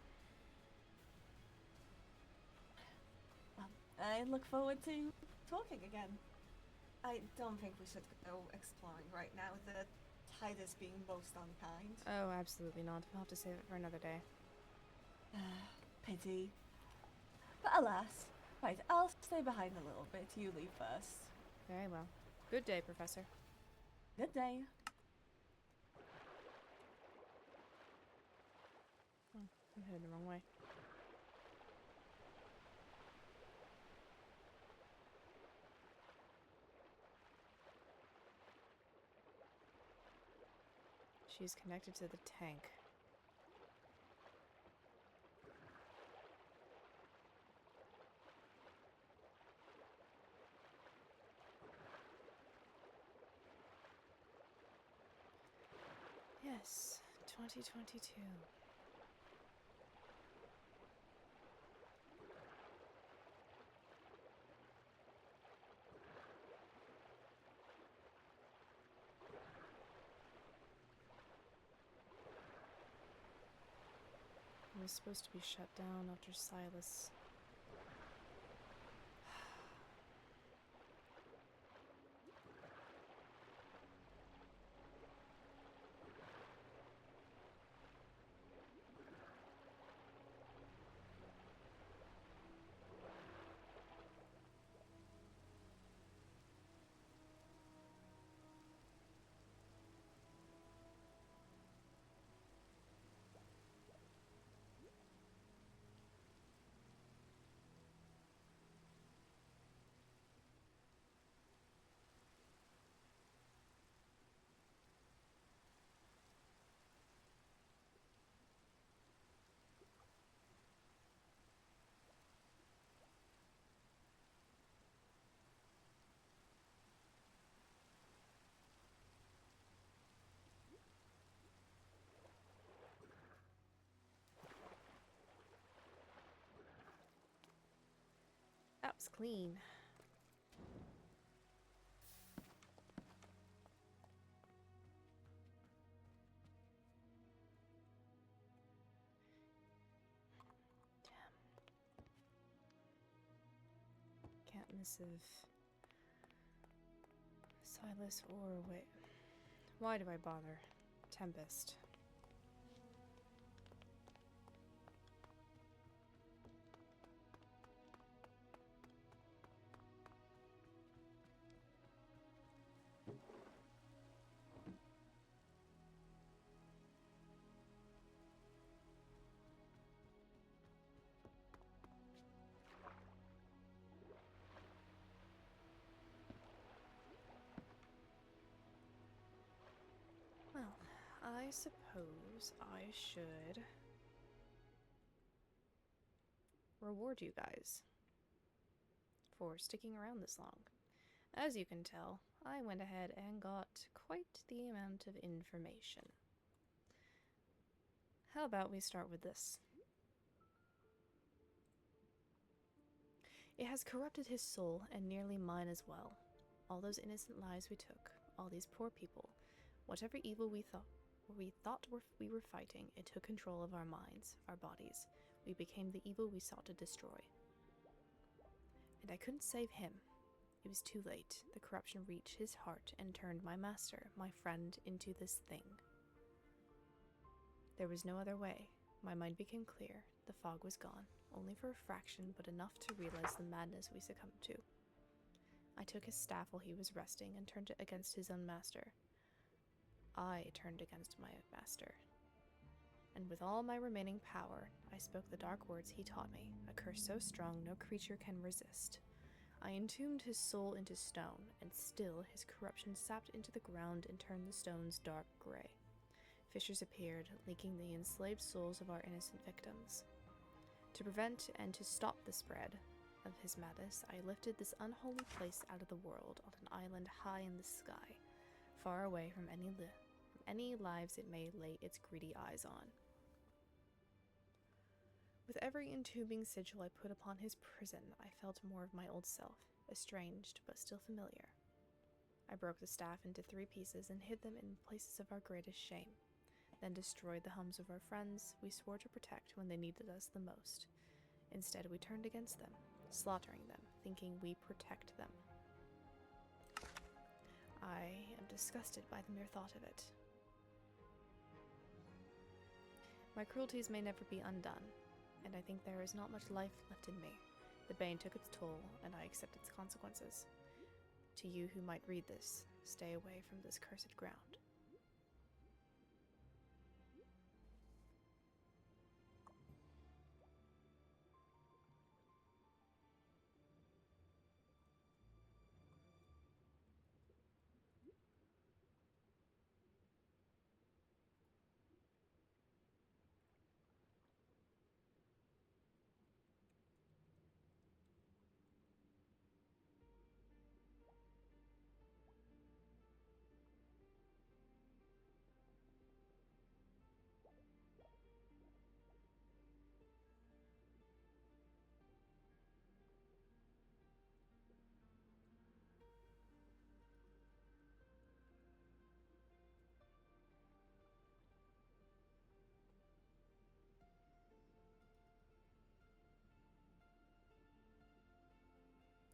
Well, I look forward to talking again. I don't think we should go exploring right now. The tide is being most unkind. Oh, absolutely not. We'll have to save it for another day. Pity. But alas. Right, I'll stay behind a little bit. You leave first. Very well. Good day, Professor. Good day. Oh, I'm headed the wrong way. She's connected to the tank. Yes, 2022. It was supposed to be shut down after Silas. That was clean. Damn. Can't missive Silas or wait. Why do I bother? Tempest. I suppose I should reward you guys for sticking around this long. As you can tell, I went ahead and got quite the amount of information. How about we start with this? It has corrupted his soul and nearly mine as well. All those innocent lives we took, all these poor people, whatever evil we thought we were fighting, it took control of our minds, our bodies. We became the evil we sought to destroy. And I couldn't save him. It was too late. The corruption reached his heart and turned my master, my friend, into this thing. There was no other way. My mind became clear. The fog was gone, only for a fraction, but enough to realize the madness we succumbed to. I took his staff while he was resting and turned it against his own master. I turned against my master. And with all my remaining power, I spoke the dark words he taught me, a curse so strong no creature can resist. I entombed his soul into stone, and still his corruption sapped into the ground and turned the stones dark gray. Fissures appeared, leaking the enslaved souls of our innocent victims. To prevent and to stop the spread of his madness, I lifted this unholy place out of the world on an island high in the sky, far away from any lives it may lay its greedy eyes on. With every entombing sigil I put upon his prison, I felt more of my old self, estranged but still familiar. I broke the staff into 3 pieces and hid them in places of our greatest shame, then destroyed the homes of our friends we swore to protect when they needed us the most. Instead, we turned against them, slaughtering them, thinking we protect them. I am disgusted by the mere thought of it. My cruelties may never be undone, and I think there is not much life left in me. The bane took its toll, and I accept its consequences. To you who might read this, stay away from this cursed ground.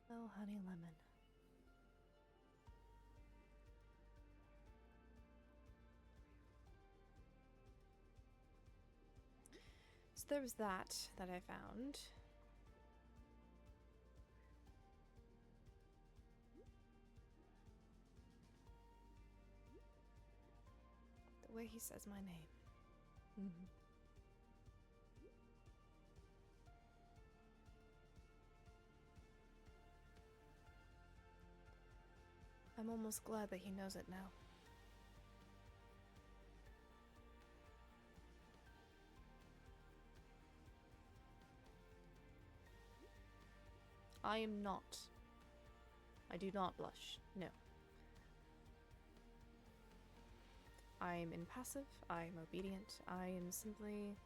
Oh, honey lemon. So there was that I found. The way he says my name. I'm almost glad that he knows it now. I am not. I do not blush. No. I am impassive. I am obedient. I am simply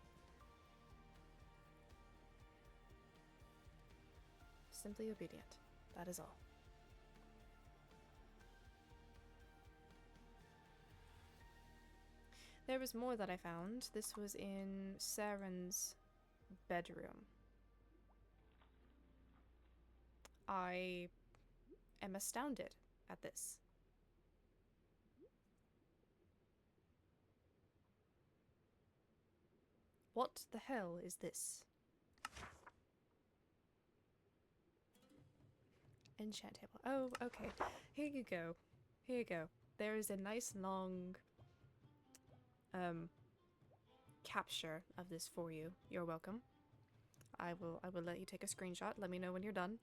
obedient. That is all. There was more that I found. This was in Saren's bedroom. I am astounded at this. What the hell is this? Enchant table. Oh, okay. Here you go. Here you go. There is a nice long capture of this for you. You're welcome. I will let you take a screenshot. Let me know when you're done.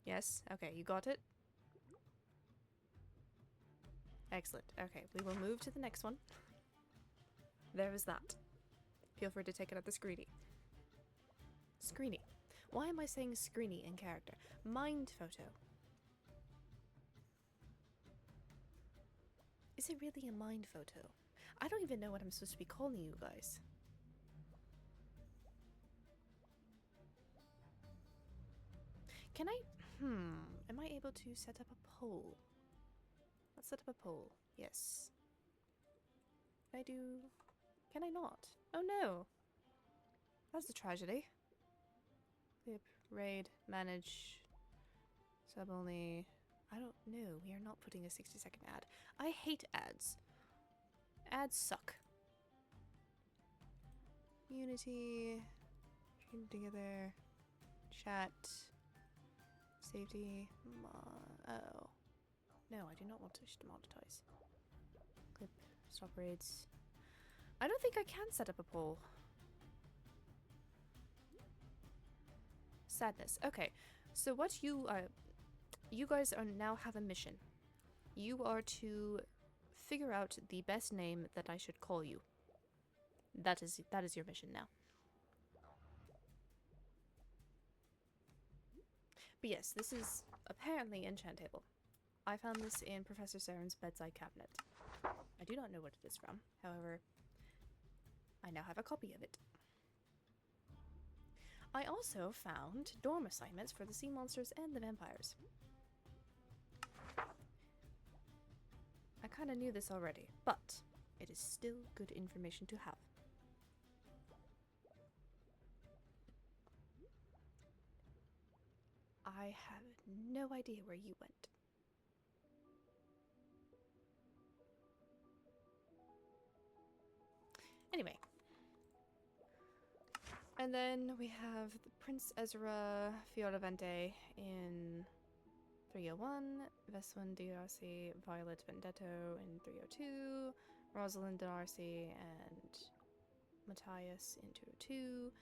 Yes? Okay, you got it? Excellent. Okay, we will move to the next one. There is that. Feel free to take it at the screeny. Screeny. Why am I saying screeny in character? Mind photo. Is it really a mind photo? I don't even know what I'm supposed to be calling you guys. Can I... Am I able to set up a poll? Let's set up a poll. Yes. Can I do... Can I not? Oh no! That's a tragedy. Clip, raid, manage, sub only. I don't know. We are not putting a 60-second ad. I hate ads. Ads suck. Unity. Stream together. Chat. Safety. Oh. No, I do not want to monetize. Clip. Stop raids. I don't think I can set up a poll. Sadness. Okay. So what you guys are now have a mission. You are to figure out the best name that I should call you. That is your mission now. But yes, this is apparently enchantable. I found this in Professor Saren's bedside cabinet. I do not know what it is from. However, I now have a copy of it. I also found dorm assignments for the sea monsters and the vampires. I kind of knew this already, but it is still good information to have. I have no idea where you went. Anyway. And then we have the Prince Ezra Fioravente in 301, Veswin D'Arcy, Violet Vendetto in 302, Rosalind D'Arcy and Matthias in 202,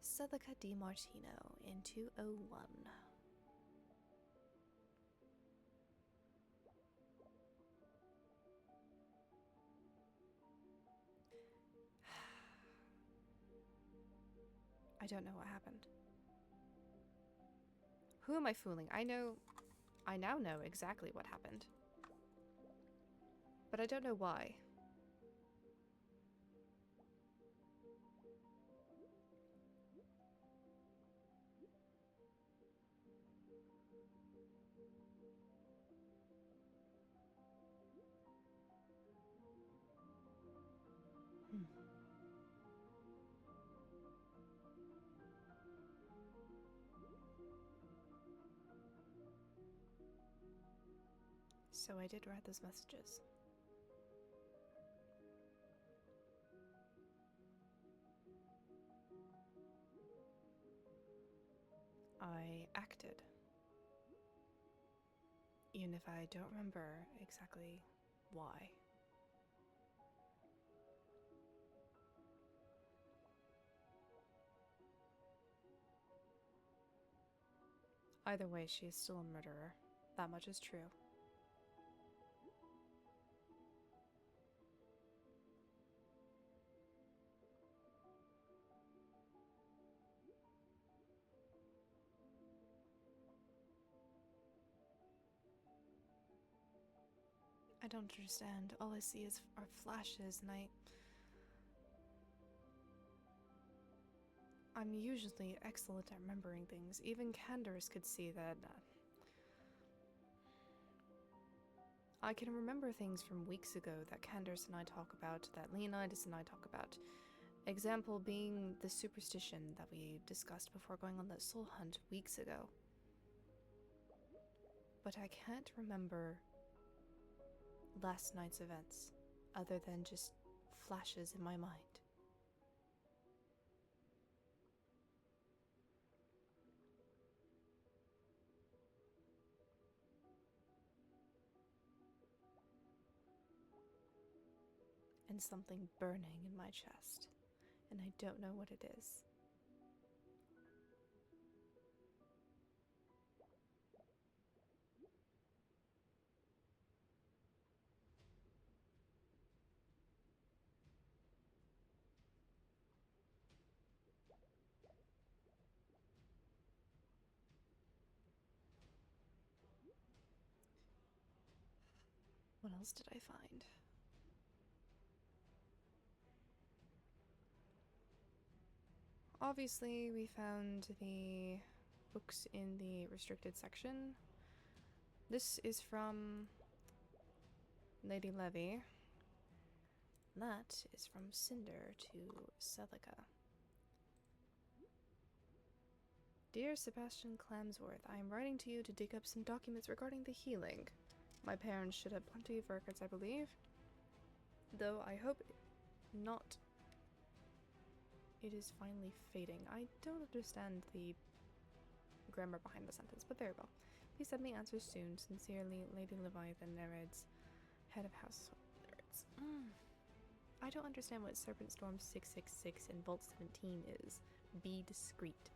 Celica Di Martino in 201. I don't know what happened. Who am I fooling? I now know exactly what happened. But I don't know why. So I did write those messages. I acted. Even if I don't remember exactly why. Either way, she is still a murderer. That much is true. I don't understand. All I see are flashes, and I'm usually excellent at remembering things. Even Candace could see that. I can remember things from weeks ago that Candace and I talk about, that Leonidas and I talk about. Example being the superstition that we discussed before going on that soul hunt weeks ago. But I can't remember last night's events, other than just flashes in my mind. And something burning in my chest, and I don't know what it is. What else did I find? Obviously, we found the books in the restricted section. This is from Lady Levy. That is from Cinder to Celica. Dear Sebastian Clamsworth, I am writing to you to dig up some documents regarding the healing. My parents should have plenty of records, I believe. Though I hope not. It is finally fading. I don't understand the grammar behind the sentence, but very well. Please send me answers soon. Sincerely, Lady Leviathan Nereids, head of House Nereids. I don't understand what Serpent Storm 666 and Vault 17 is. Be discreet.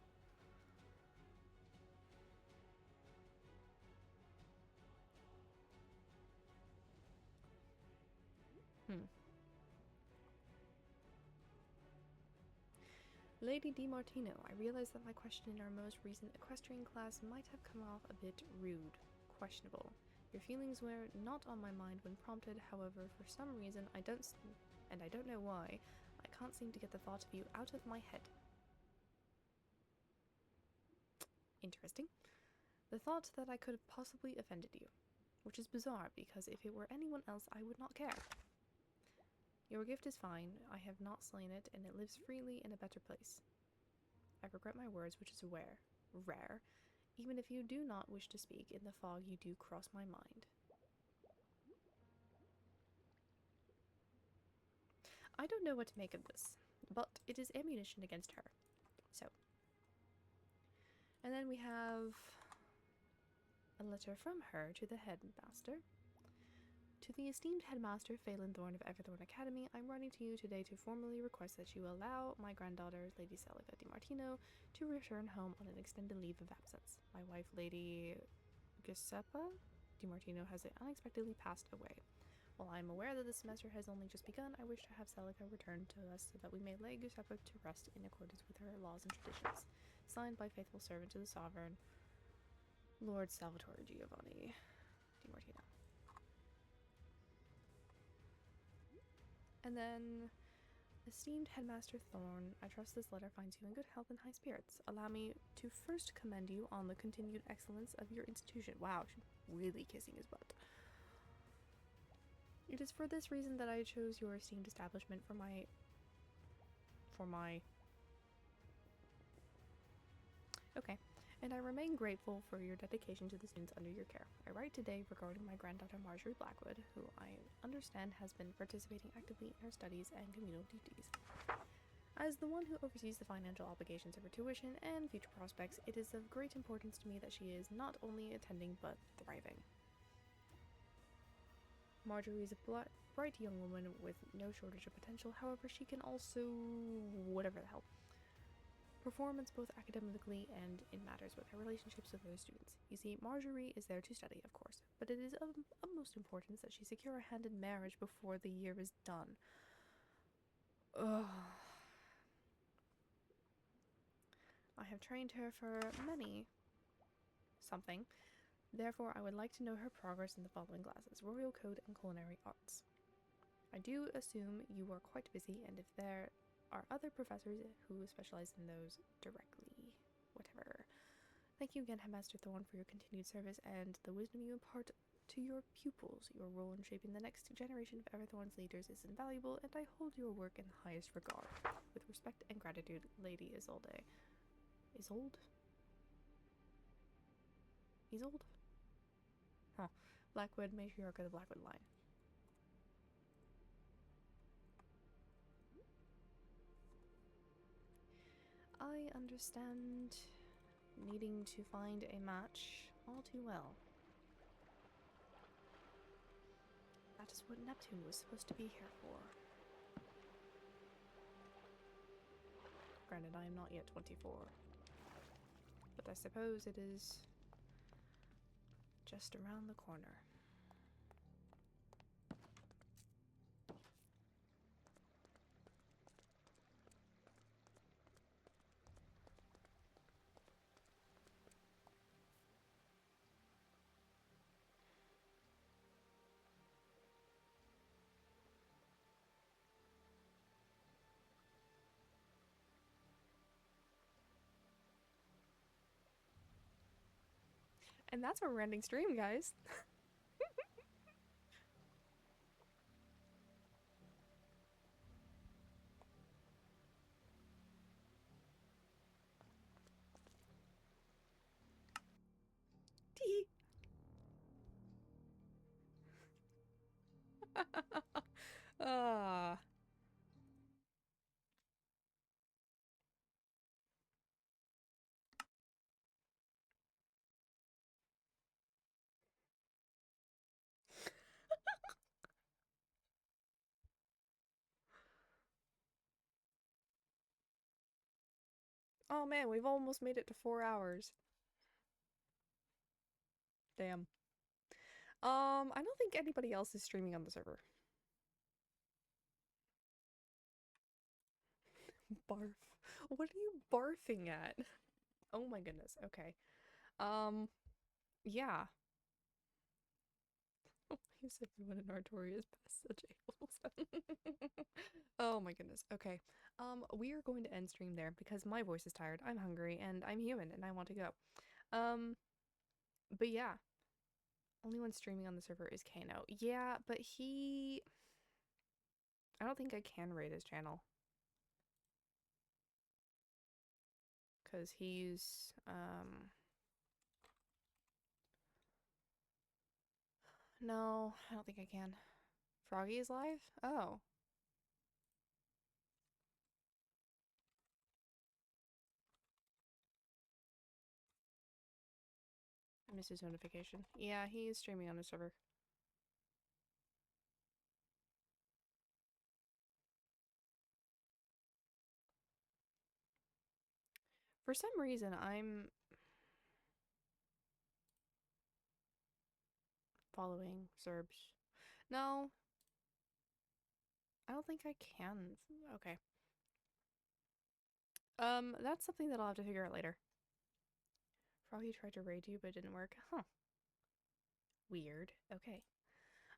Lady DiMartino, I realize that my question in our most recent equestrian class might have come off a bit rude, questionable. Your feelings were not on my mind when prompted, however, for some reason I don't know why, I can't seem to get the thought of you out of my head. Interesting. The thought that I could have possibly offended you, which is bizarre because if it were anyone else I would not care. Your gift is fine, I have not slain it, and it lives freely in a better place. I regret my words, which is rare. Even if you do not wish to speak, in the fog you do cross my mind. I don't know what to make of this, but it is ammunition against her. So. And then we have a letter from her to the headmaster. To the esteemed headmaster, Elowen Thorne of Everthorne Academy, I'm writing to you today to formally request that you allow my granddaughter, Lady Celica DiMartino, to return home on an extended leave of absence. My wife, Lady Giuseppa DiMartino, has unexpectedly passed away. While I am aware that the semester has only just begun, I wish to have Celica return to us so that we may lay Giuseppa to rest in accordance with her laws and traditions. Signed by faithful servant to the sovereign, Lord Salvatore Giovanni DiMartino. And then, esteemed Headmaster Thorne, I trust this letter finds you in good health and high spirits. Allow me to first commend you on the continued excellence of your institution. Wow, she's really kissing his butt. It is for this reason that I chose your esteemed establishment for my... Okay. And I remain grateful for your dedication to the students under your care. I write today regarding my granddaughter Marjorie Blackwood, who I understand has been participating actively in her studies and communal duties. As the one who oversees the financial obligations of her tuition and future prospects, it is of great importance to me that she is not only attending but thriving. Marjorie is a bright young woman with no shortage of potential, however she can also... whatever the hell. Performance both academically and in matters with her relationships with other students. You see, Marjorie is there to study, of course, but it is of utmost importance that she secure a hand in marriage before the year is done. Ugh. I have trained her for something. Therefore, I would like to know her progress in the following classes: Royal Code and Culinary Arts. I do assume you are quite busy, and if there are other professors who specialize in those directly. Whatever. Thank you again, Headmaster Thorne, for your continued service and the wisdom you impart to your pupils. Your role in shaping the next generation of Everthorne's leaders is invaluable, and I hold your work in the highest regard. With respect and gratitude, Lady Isolde. Isolde? Isolde? Huh. Blackwood, matriarch of the Blackwood line. I understand needing to find a match all too well. That is what Neptune was supposed to be here for. Granted, I am not yet 24. But I suppose it is just around the corner. And that's where we're ending stream, guys. Tee. Ah. Oh man, we've almost made it to 4 hours. Damn. I don't think anybody else is streaming on the server. Barf. What are you barfing at? Oh my goodness. Okay. Yeah. You said everyone in Artoria is past such a Oh my goodness. Okay. We are going to end stream there because my voice is tired. I'm hungry and I'm human and I want to go. But yeah. Only one streaming on the server is Kano. Yeah, but I don't think I can raid his channel. Because he's, no, I don't think I can. Froggy is live? Oh. I missed his notification. Yeah, he is streaming on his server. For some reason, I'm following Serbs. No. I don't think I can. Okay. That's something that I'll have to figure out later. Froggy tried to raid you, but it didn't work. Huh. Weird. Okay.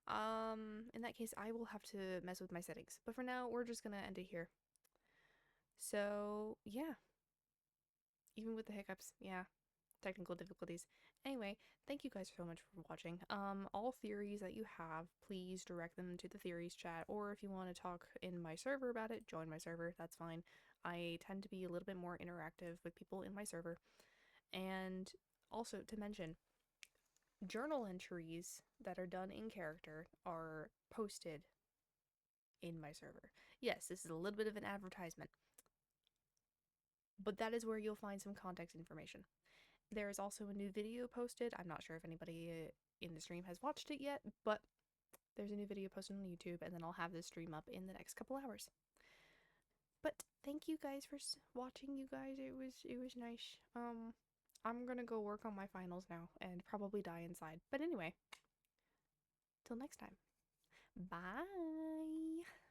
In that case, I will have to mess with my settings. But for now, we're just gonna end it here. So, yeah. Even with the hiccups, yeah. Technical difficulties. Anyway, thank you guys so much for watching. All theories that you have, please direct them to the theories chat, or if you want to talk in my server about it, join my server, that's fine. I tend to be a little bit more interactive with people in my server. And also to mention, journal entries that are done in character are posted in my server. Yes, this is a little bit of an advertisement, but that is where you'll find some context information. There is also a new video posted. I'm not sure if anybody in the stream has watched it yet, but there's a new video posted on YouTube, and then I'll have this stream up in the next couple hours. But thank you guys for watching, you guys. It was nice. I'm gonna go work on my finals now and probably die inside. But anyway, till next time. Bye.